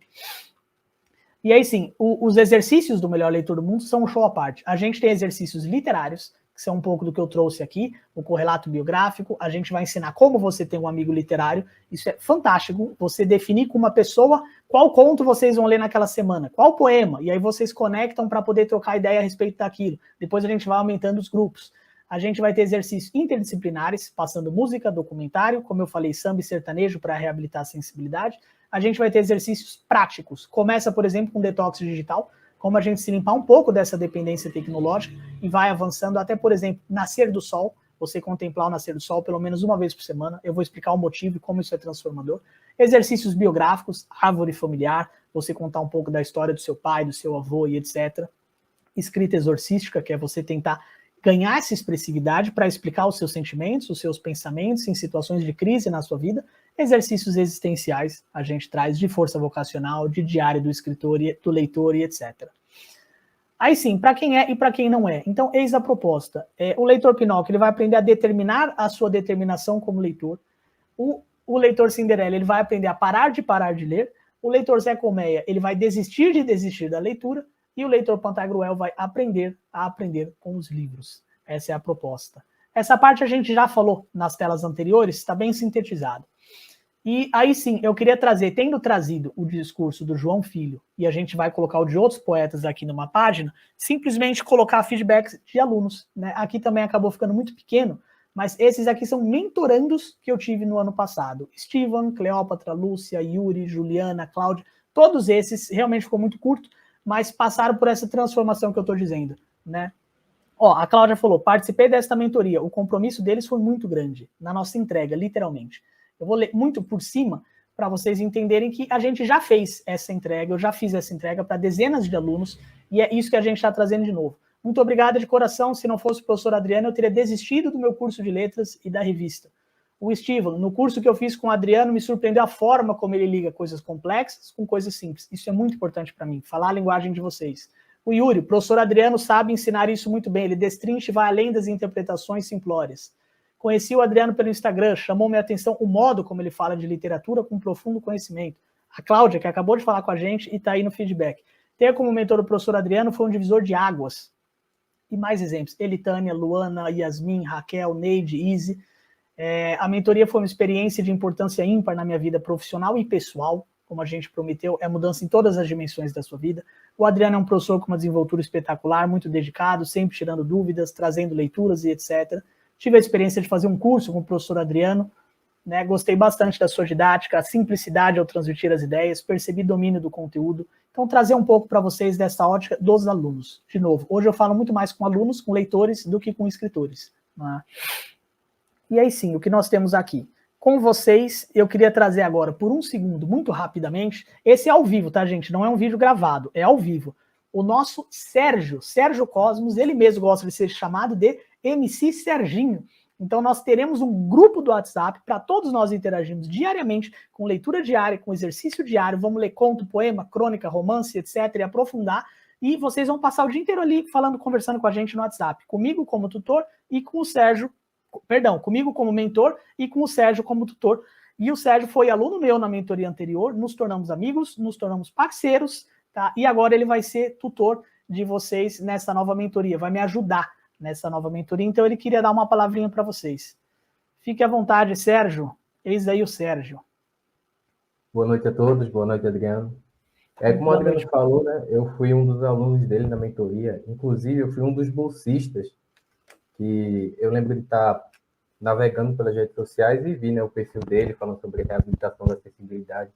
E aí sim, os exercícios do melhor leitor do mundo são um show à parte. A gente tem exercícios literários, que são um pouco do que eu trouxe aqui, o correlato biográfico, a gente vai ensinar como você tem um amigo literário, isso é fantástico, você definir com uma pessoa qual conto vocês vão ler naquela semana, qual poema, e aí vocês conectam para poder trocar ideia a respeito daquilo. Depois a gente vai aumentando os grupos. A gente vai ter exercícios interdisciplinares, passando música, documentário, como eu falei, samba e sertanejo para reabilitar a sensibilidade. A gente vai ter exercícios práticos. Começa, por exemplo, com detox digital, como a gente se limpar um pouco dessa dependência tecnológica e vai avançando até, por exemplo, nascer do sol, você contemplar o nascer do sol pelo menos uma vez por semana. Eu vou explicar o motivo e como isso é transformador. Exercícios biográficos, árvore familiar, você contar um pouco da história do seu pai, do seu avô e etc. Escrita exorcística, que é você tentar ganhar essa expressividade para explicar os seus sentimentos, os seus pensamentos em situações de crise na sua vida. Exercícios existenciais, a gente traz de força vocacional, de diário do escritor, do leitor e etc. Aí sim, para quem é e para quem não é. Então, eis a proposta. O leitor Pinóquio ele vai aprender a determinar a sua determinação como leitor. O leitor Cinderela ele vai aprender a parar de ler. O leitor Zé Colmeia ele vai desistir de desistir da leitura. E o leitor Pantagruel vai aprender a aprender com os livros. Essa é a proposta. Essa parte a gente já falou nas telas anteriores, está bem sintetizado. E aí sim, eu queria trazer, tendo trazido o discurso do João Filho, e a gente vai colocar o de outros poetas aqui numa página, simplesmente colocar feedbacks de alunos. Né? Aqui também acabou ficando muito pequeno, mas esses aqui são mentorandos que eu tive no ano passado. Steven, Cleópatra, Lúcia, Yuri, Juliana, Cláudia, todos esses, realmente ficou muito curto, mas passaram por essa transformação que eu estou dizendo, né? Ó, a Cláudia falou, participei desta mentoria, o compromisso deles foi muito grande, na nossa entrega, literalmente. Eu vou ler muito por cima, para vocês entenderem que a gente já fez essa entrega, eu já fiz essa entrega para dezenas de alunos, e é isso que a gente está trazendo de novo. Muito obrigado de coração. Se não fosse o professor Adriano, eu teria desistido do meu curso de letras e da revista. O Estívulo, no curso que eu fiz com o Adriano, me surpreendeu a forma como ele liga coisas complexas com coisas simples. Isso é muito importante para mim, falar a linguagem de vocês. O Yuri, o professor Adriano sabe ensinar isso muito bem. Ele destrincha e vai além das interpretações simplórias. Conheci o Adriano pelo Instagram, chamou minha atenção o modo como ele fala de literatura com profundo conhecimento. A Cláudia, que acabou de falar com a gente e está aí no feedback. Ter como mentor o professor Adriano foi um divisor de águas. E mais exemplos. Elitânia, Luana, Yasmin, Raquel, Neide, Izzy. A mentoria foi uma experiência de importância ímpar na minha vida profissional e pessoal, como a gente prometeu, é mudança em todas as dimensões da sua vida. O Adriano é um professor com uma desenvoltura espetacular, muito dedicado, sempre tirando dúvidas, trazendo leituras e etc. Tive a experiência de fazer um curso com o professor Adriano, né? Gostei bastante da sua didática, a simplicidade ao transmitir as ideias, percebi domínio do conteúdo. Então, trazer um pouco para vocês dessa ótica dos alunos. De novo, hoje eu falo muito mais com alunos, com leitores, do que com escritores, né? E aí sim, o que nós temos aqui? Com vocês, eu queria trazer agora, por um segundo, muito rapidamente, esse é ao vivo, tá, gente? Não é um vídeo gravado, é ao vivo. O nosso Sérgio Cosmos, ele mesmo gosta de ser chamado de MC Serginho. Então, nós teremos um grupo do WhatsApp para todos nós interagirmos diariamente, com leitura diária, com exercício diário. Vamos ler conto, poema, crônica, romance, etc. e aprofundar. E vocês vão passar o dia inteiro ali falando, conversando com a gente no WhatsApp. Comigo como tutor e com o Sérgio. Perdão, comigo como mentor e com o Sérgio como tutor. E o Sérgio foi aluno meu na mentoria anterior, nos tornamos amigos, nos tornamos parceiros, tá? E agora ele vai ser tutor de vocês nessa nova mentoria, vai me ajudar nessa nova mentoria, então ele queria dar uma palavrinha para vocês. Fique à vontade, Sérgio. Eis aí o Sérgio. Boa noite a todos, boa noite, Adriano. Como o Adriano falou, né, eu fui um dos alunos dele na mentoria, inclusive eu fui um dos bolsistas, que eu lembro de estar navegando pelas redes sociais e vi, né, o perfil dele falando sobre reabilitação da acessibilidade.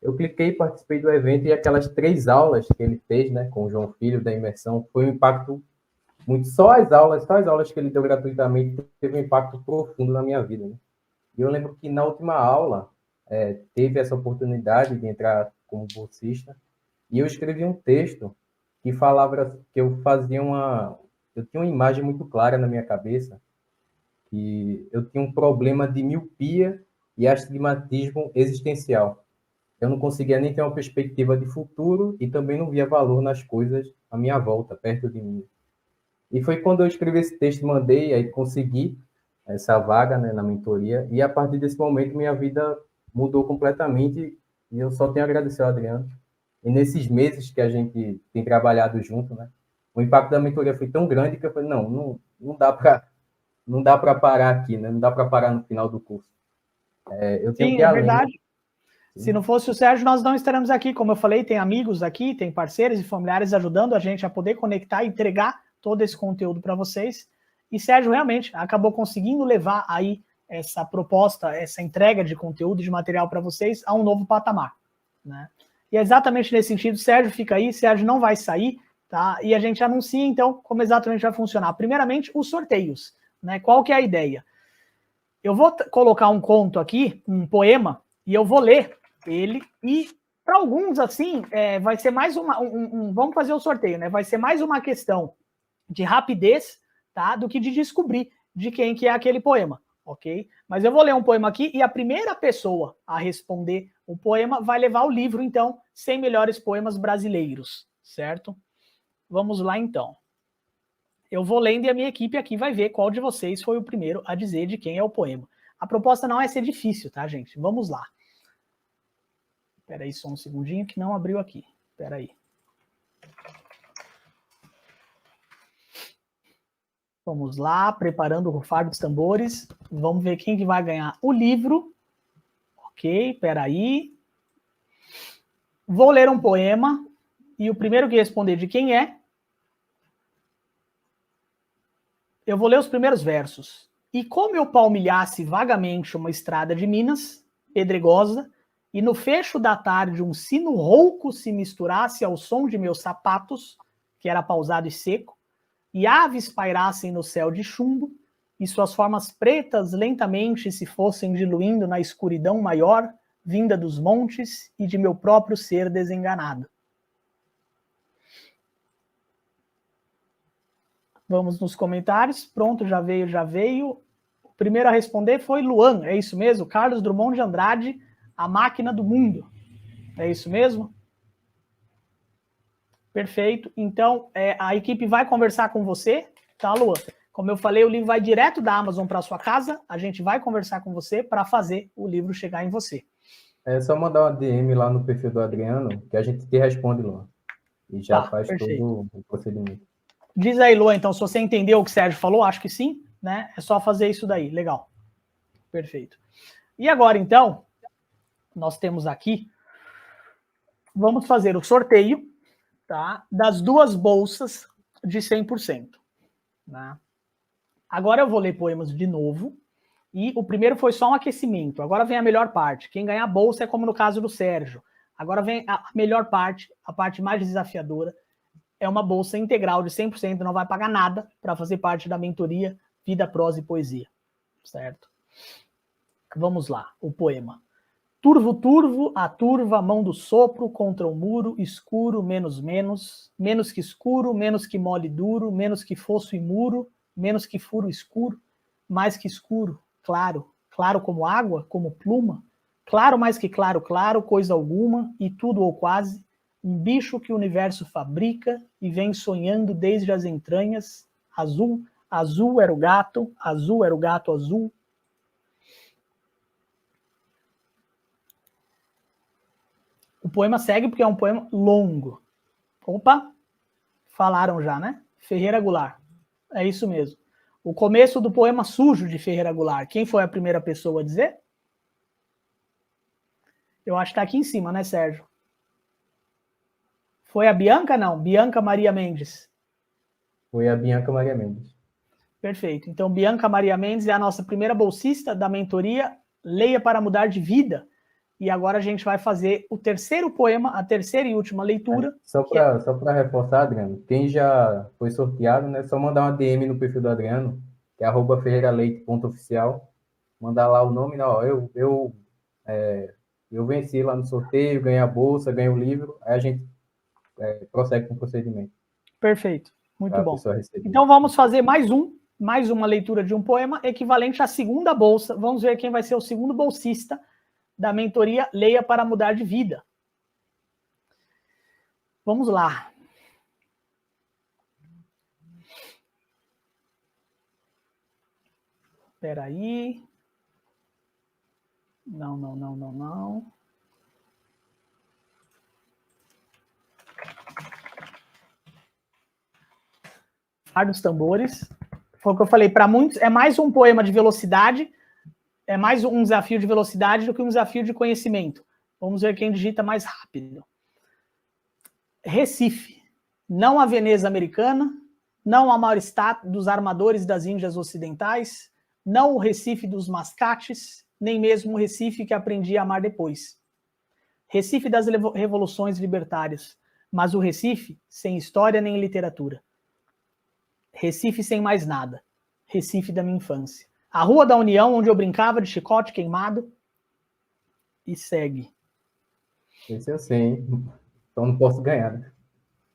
Eu cliquei e participei do evento e aquelas 3 aulas que ele fez, né, com o João Filho, da imersão, foi um impacto muito... Só as aulas que ele deu gratuitamente teve um impacto profundo na minha vida, né? E eu lembro que na última aula teve essa oportunidade de entrar como bolsista e eu escrevi um texto que falava que eu tinha uma imagem muito clara na minha cabeça, que eu tinha um problema de miopia e astigmatismo existencial. Eu não conseguia nem ter uma perspectiva de futuro e também não via valor nas coisas à minha volta, perto de mim. E foi quando eu escrevi esse texto, mandei, aí consegui essa vaga, né, na mentoria, e a partir desse momento minha vida mudou completamente e eu só tenho a agradecer ao Adriano. E nesses meses que a gente tem trabalhado junto, né, o impacto da mentoria foi tão grande que eu falei, não dá para parar aqui, né? Não dá para parar no final do curso. Eu tenho que ir além. Verdade. Se não fosse o Sérgio, nós não estaremos aqui. Como eu falei, tem amigos aqui, tem parceiros e familiares ajudando a gente a poder conectar e entregar todo esse conteúdo para vocês. E Sérgio realmente acabou conseguindo levar aí essa proposta, essa entrega de conteúdo, de material para vocês a um novo patamar, né? E é exatamente nesse sentido, Sérgio fica aí, Sérgio não vai sair, tá? E a gente anuncia, então, como exatamente vai funcionar. Primeiramente, os sorteios, né? Qual que é a ideia? Eu vou colocar um conto aqui, um poema, e eu vou ler ele, e para alguns, assim, vai ser mais vamos fazer o sorteio, né? Vai ser mais uma questão de rapidez, tá? Do que de descobrir de quem que é aquele poema, ok? Mas eu vou ler um poema aqui, e a primeira pessoa a responder o poema vai levar o livro, então, 100 melhores poemas brasileiros, certo? Vamos lá, então. Eu vou lendo e a minha equipe aqui vai ver qual de vocês foi o primeiro a dizer de quem é o poema. A proposta não é ser difícil, tá, gente? Vamos lá. Espera aí só um segundinho que não abriu aqui. Espera aí. Vamos lá, preparando o rufar dos tambores. Vamos ver quem que vai ganhar o livro. Ok, espera aí. Vou ler um poema e o primeiro que responder de quem é, eu vou ler os primeiros versos. E como eu palmilhasse vagamente uma estrada de Minas, pedregosa, e no fecho da tarde um sino rouco se misturasse ao som de meus sapatos, que era pausado e seco, e aves pairassem no céu de chumbo, e suas formas pretas lentamente se fossem diluindo na escuridão maior, vinda dos montes e de meu próprio ser desenganado. Vamos nos comentários. Pronto, já veio, já veio. O primeiro a responder foi Luan, é isso mesmo? Carlos Drummond de Andrade, A Máquina do Mundo. É isso mesmo? Perfeito. Então, a equipe vai conversar com você, tá, Luan? Como eu falei, o livro vai direto da Amazon para sua casa. A gente vai conversar com você para fazer o livro chegar em você. É só mandar uma DM lá no perfil do Adriano, que a gente te responde lá. E já faz perfeito. todo o procedimento. Diz aí, Luan, então, se você entendeu o que o Sérgio falou, acho que sim, né? É só fazer isso daí. Legal. Perfeito. E agora, então, nós temos aqui, vamos fazer o sorteio, tá? Das 2 bolsas de 100%. Né? Agora eu vou ler poemas de novo. E o primeiro foi só um aquecimento. Agora vem a melhor parte. Quem ganhar a bolsa é como no caso do Sérgio. Agora vem a melhor parte, a parte mais desafiadora. É uma bolsa integral de 100%, não vai pagar nada para fazer parte da mentoria Vida, Prosa e Poesia. Certo? Vamos lá, o poema. Turvo, turvo, a turva, mão do sopro, contra o muro, escuro, menos, menos, menos que escuro, menos que mole duro, menos que fosso e muro, menos que furo escuro, mais que escuro, claro, claro como água, como pluma, claro mais que claro, claro, coisa alguma, e tudo ou quase, um bicho que o universo fabrica e vem sonhando desde as entranhas, azul, azul era o gato azul. O poema segue porque é um poema longo. Opa, falaram já, né? Ferreira Goulart. É isso mesmo. O começo do poema sujo de Ferreira Goulart. Quem foi a primeira pessoa a dizer? Eu acho que está aqui em cima, né, Sérgio? Foi a Bianca? Não, Bianca Maria Mendes. Foi a Bianca Maria Mendes. Perfeito. Então, Bianca Maria Mendes é a nossa primeira bolsista da mentoria Leia para Mudar de Vida. E agora a gente vai fazer o terceiro poema, a terceira e última leitura. Só para reforçar, Adriano, quem já foi sorteado, né? Só mandar uma DM no perfil do Adriano, que é @ferreiraleite.oficial. Mandar lá o nome, ó, eu venci lá no sorteio, ganhei a bolsa, ganhei o livro, aí a gente prossegue com o procedimento. Perfeito, muito bom. Então vamos fazer mais uma leitura de um poema equivalente à segunda bolsa. Vamos ver quem vai ser o segundo bolsista da mentoria Leia para Mudar de Vida. Vamos lá. Espera aí. Não. Ar dos tambores. Foi o que eu falei, para muitos é mais um poema de velocidade, é mais um desafio de velocidade do que um desafio de conhecimento. Vamos ver quem digita mais rápido. Recife, não a Veneza americana, não a Mauristad dos armadores das Índias Ocidentais, não o Recife dos mascates, nem mesmo o Recife que aprendi a amar depois. Recife das revoluções libertárias, mas o Recife sem história nem literatura. Recife sem mais nada. Recife da minha infância. A Rua da União, onde eu brincava de chicote queimado. E segue. Esse eu sei, hein? Então não posso ganhar, né?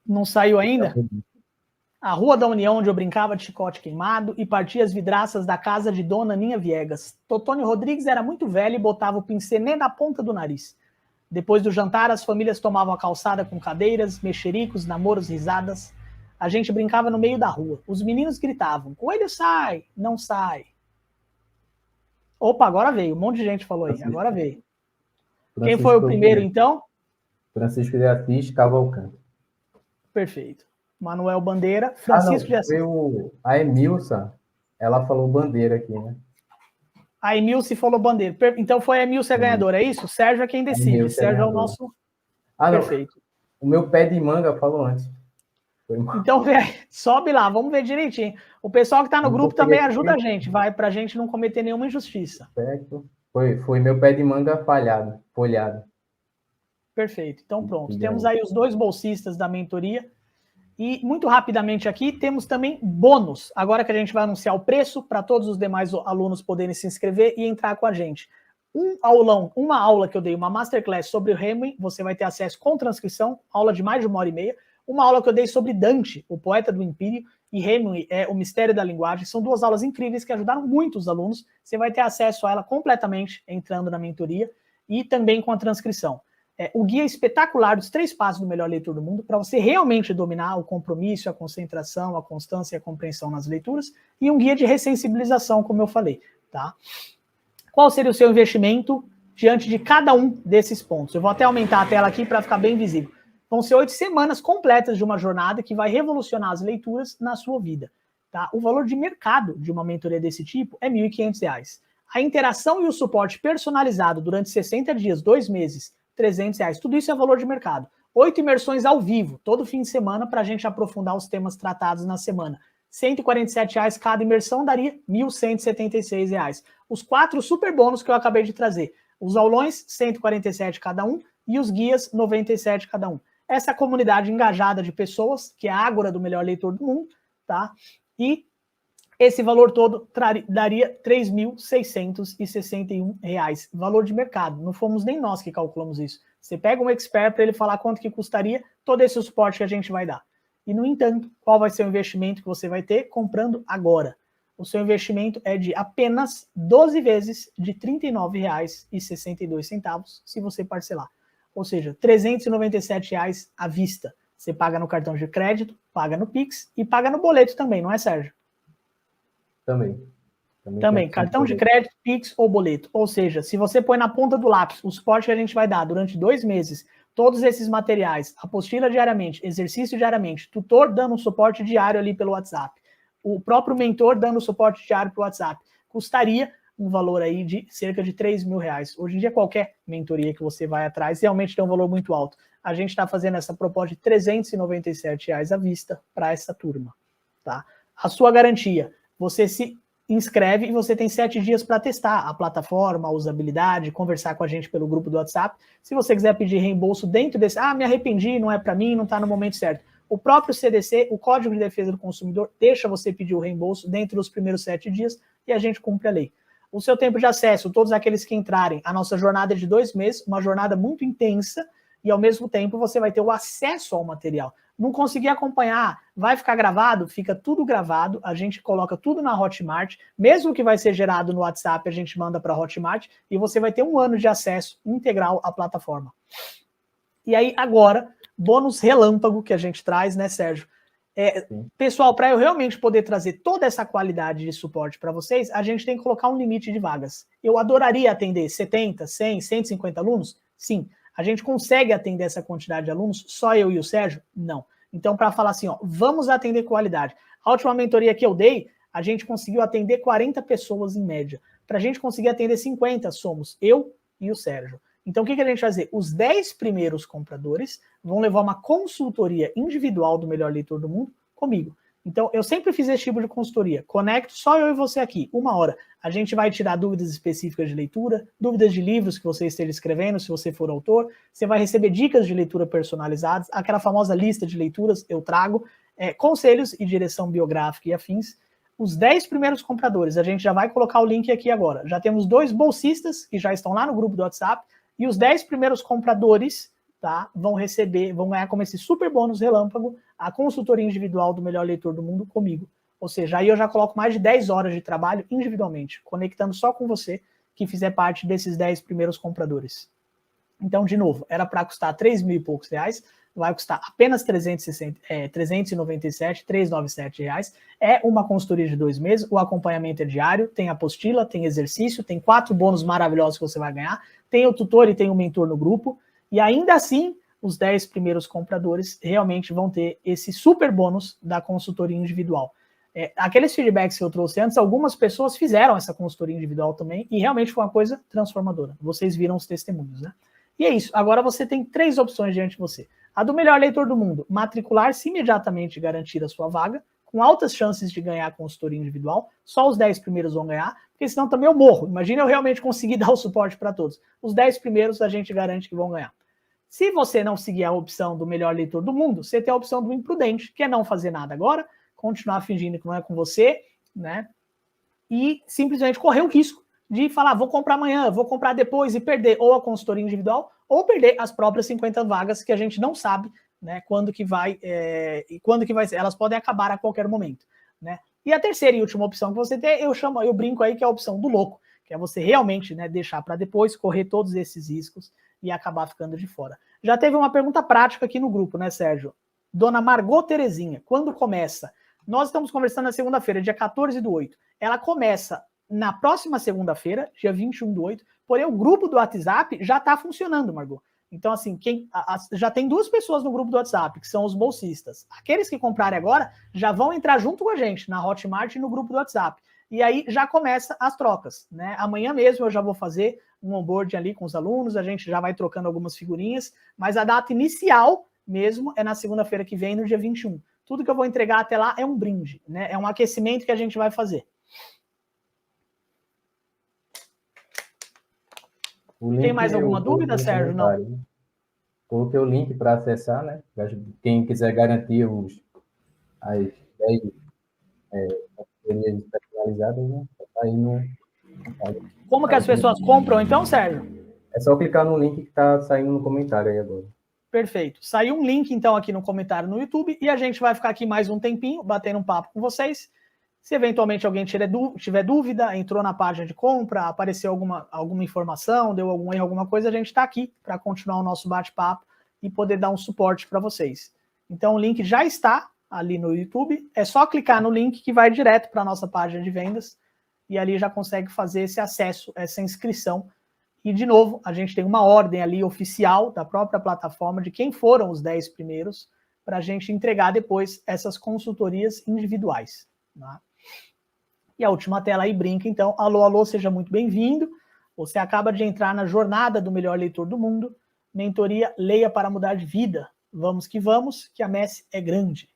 Não saiu ainda? A Rua da União, onde eu brincava de chicote queimado e partia as vidraças da casa de Dona Ninha Viegas. Totônio Rodrigues era muito velho e botava o pincê na ponta do nariz. Depois do jantar, as famílias tomavam a calçada com cadeiras, mexericos, namoros, risadas. A gente brincava no meio da rua. Os meninos gritavam, coelho sai, não sai. Opa, agora veio. Um monte de gente falou aí. Agora veio. Quem foi o primeiro, então? Francisco de Assis Cavalcante. Perfeito. Manuel Bandeira, Francisco de Assis. A Emilsa, ela falou Bandeira aqui, né? A Emilce falou Bandeira. Então foi a Emilce a ganhadora, é isso? O Sérgio é quem decide. Sérgio é o nosso... Perfeito. Não. O meu pé de manga falou antes. Então, sobe lá, vamos ver direitinho. O pessoal que está no grupo também ajuda a gente, vai, para a gente não cometer nenhuma injustiça. Certo. Foi meu pé de manga folhado. Perfeito, então pronto. Temos aí os 2 bolsistas da mentoria. E muito rapidamente aqui, temos também bônus. Agora que a gente vai anunciar o preço, para todos os demais alunos poderem se inscrever e entrar com a gente. Uma aula que eu dei, uma masterclass sobre o Hemingway, você vai ter acesso com transcrição, aula de mais de 1h30. Uma aula que eu dei sobre Dante, o poeta do Império, e Hemingway é O Mistério da Linguagem. São 2 aulas incríveis que ajudaram muito os alunos. Você vai ter acesso a ela completamente entrando na mentoria e também com a transcrição. O guia espetacular dos 3 passos do melhor leitor do mundo para você realmente dominar o compromisso, a concentração, a constância e a compreensão nas leituras, e um guia de ressensibilização, como eu falei, tá? Qual seria o seu investimento diante de cada um desses pontos? Eu vou até aumentar a tela aqui para ficar bem visível. Vão ser 8 semanas completas de uma jornada que vai revolucionar as leituras na sua vida, tá? O valor de mercado de uma mentoria desse tipo é R$ 1.500. A interação e o suporte personalizado durante 60 dias, 2 meses, R$ 300. Tudo isso é valor de mercado. 8 imersões ao vivo, todo fim de semana, para a gente aprofundar os temas tratados na semana. R$ 147 cada imersão daria R$ 1.176. Os 4 super bônus que eu acabei de trazer. Os aulões, 147 cada um, e os guias, 97 cada um. Essa comunidade engajada de pessoas, que é a ágora do melhor leitor do mundo, tá? E esse valor todo daria R$ 3.661. Valor de mercado. Não fomos nem nós que calculamos isso. Você pega um expert para ele falar quanto que custaria todo esse suporte que a gente vai dar. E, no entanto, qual vai ser o investimento que você vai ter comprando agora? O seu investimento é de apenas 12 vezes de R$ 39,62 se você parcelar. Ou seja, R$ 397 à vista. Você paga no cartão de crédito, paga no Pix e paga no boleto também, não é, Sérgio? Também, cartão de crédito, Pix ou boleto. Ou seja, se você põe na ponta do lápis o suporte que a gente vai dar durante 2 meses, todos esses materiais, apostila diariamente, exercício diariamente, tutor dando um suporte diário ali pelo WhatsApp, o próprio mentor dando suporte diário pelo WhatsApp, custaria um valor aí de cerca de R$ 3.000. Hoje em dia, qualquer mentoria que você vai atrás realmente tem um valor muito alto. A gente está fazendo essa proposta de R$ 397 à vista para essa turma, tá? A sua garantia, você se inscreve e você tem 7 dias para testar a plataforma, a usabilidade, conversar com a gente pelo grupo do WhatsApp. Se você quiser pedir reembolso dentro desse, me arrependi, não é para mim, não está no momento certo. O próprio CDC, o Código de Defesa do Consumidor, deixa você pedir o reembolso dentro dos primeiros 7 dias e a gente cumpre a lei. O seu tempo de acesso, todos aqueles que entrarem, a nossa jornada é de 2 meses, uma jornada muito intensa, e ao mesmo tempo você vai ter o acesso ao material. Não conseguir acompanhar, vai ficar gravado? Fica tudo gravado, a gente coloca tudo na Hotmart, mesmo que vai ser gerado no WhatsApp, a gente manda para a Hotmart, e você vai ter 1 ano de acesso integral à plataforma. E aí, agora, bônus relâmpago que a gente traz, né, Sérgio? Pessoal, para eu realmente poder trazer toda essa qualidade de suporte para vocês, a gente tem que colocar um limite de vagas. Eu adoraria atender 70, 100, 150 alunos? Sim. A gente consegue atender essa quantidade de alunos, só eu e o Sérgio? Não. Então, para falar assim, vamos atender qualidade. A última mentoria que eu dei, a gente conseguiu atender 40 pessoas em média. Para a gente conseguir atender 50, somos eu e o Sérgio. Então, o que a gente vai fazer? Os 10 primeiros compradores vão levar uma consultoria individual do melhor leitor do mundo comigo. Então, eu sempre fiz esse tipo de consultoria. Conecto só eu e você aqui, 1 hora. A gente vai tirar dúvidas específicas de leitura, dúvidas de livros que você esteja escrevendo, se você for autor. Você vai receber dicas de leitura personalizadas, aquela famosa lista de leituras eu trago, conselhos e direção biográfica e afins. Os 10 primeiros compradores, a gente já vai colocar o link aqui agora. Já temos 2 bolsistas que já estão lá no grupo do WhatsApp, e os 10 primeiros compradores, tá, vão ganhar como esse super bônus relâmpago a consultoria individual do melhor leitor do mundo comigo. Ou seja, aí eu já coloco mais de 10 horas de trabalho individualmente, conectando só com você que fizer parte desses 10 primeiros compradores. Então, de novo, era para custar R$3.000 e poucos, vai custar apenas R$397, R$397. É uma consultoria de 2 meses, o acompanhamento é diário, tem apostila, tem exercício, tem 4 bônus maravilhosos que você vai ganhar, tem o tutor e tem o mentor no grupo, e ainda assim, os 10 primeiros compradores realmente vão ter esse super bônus da consultoria individual. Aqueles feedbacks que eu trouxe antes, algumas pessoas fizeram essa consultoria individual também, e realmente foi uma coisa transformadora. Vocês viram os testemunhos, né? E é isso, agora você tem 3 opções diante de você. A do melhor leitor do mundo, matricular-se imediatamente e garantir a sua vaga, com altas chances de ganhar a consultoria individual, só os 10 primeiros vão ganhar, porque senão também eu morro. Imagina eu realmente conseguir dar o suporte para todos. Os 10 primeiros a gente garante que vão ganhar. Se você não seguir a opção do melhor leitor do mundo, você tem a opção do imprudente, que é não fazer nada agora, continuar fingindo que não é com você, né? E simplesmente correr o risco de falar, vou comprar amanhã, vou comprar depois e perder ou a consultoria individual ou perder as próprias 50 vagas que a gente não sabe né? Quando que vai ser? Elas podem acabar a qualquer momento, né? E a terceira e última opção que você tem, eu brinco aí que é a opção do louco, que é você realmente, né, deixar para depois, correr todos esses riscos e acabar ficando de fora. Já teve uma pergunta prática aqui no grupo, né, Sérgio? Dona Margot Terezinha, quando começa? Nós estamos conversando na segunda-feira, dia 14/8. Ela começa na próxima segunda-feira, dia 21/8, porém o grupo do WhatsApp já está funcionando, Margot. Então, assim, já tem 2 pessoas no grupo do WhatsApp, que são os bolsistas. Aqueles que comprarem agora já vão entrar junto com a gente na Hotmart e no grupo do WhatsApp. E aí já começa as trocas, né? Amanhã mesmo eu já vou fazer um onboarding ali com os alunos, a gente já vai trocando algumas figurinhas, mas a data inicial mesmo é na segunda-feira que vem, no dia 21. Tudo que eu vou entregar até lá é um brinde, né? É um aquecimento que a gente vai fazer. Tem mais alguma dúvida, Sérgio? Não. Coloquei o link para acessar, né? Quem quiser garantir as 10 consultorias personalizadas, né? Tá aí no... Como que as pessoas compram, então, Sérgio? É só clicar no link que está saindo no comentário aí agora. Perfeito. Saiu um link, então, aqui no comentário no YouTube, e a gente vai ficar aqui mais um tempinho, batendo um papo com vocês. Se eventualmente alguém tiver dúvida, entrou na página de compra, apareceu alguma informação, deu algum erro, alguma coisa, a gente está aqui para continuar o nosso bate-papo e poder dar um suporte para vocês. Então, o link já está ali no YouTube, é só clicar no link que vai direto para a nossa página de vendas, e ali já consegue fazer esse acesso, essa inscrição. E, de novo, a gente tem uma ordem ali oficial da própria plataforma de quem foram os 10 primeiros para a gente entregar depois essas consultorias individuais. Tá? E a última tela aí brinca, então, alô, alô, seja muito bem-vindo. Você acaba de entrar na jornada do melhor leitor do mundo, mentoria Leia para Mudar de Vida. Vamos, que a messe é grande.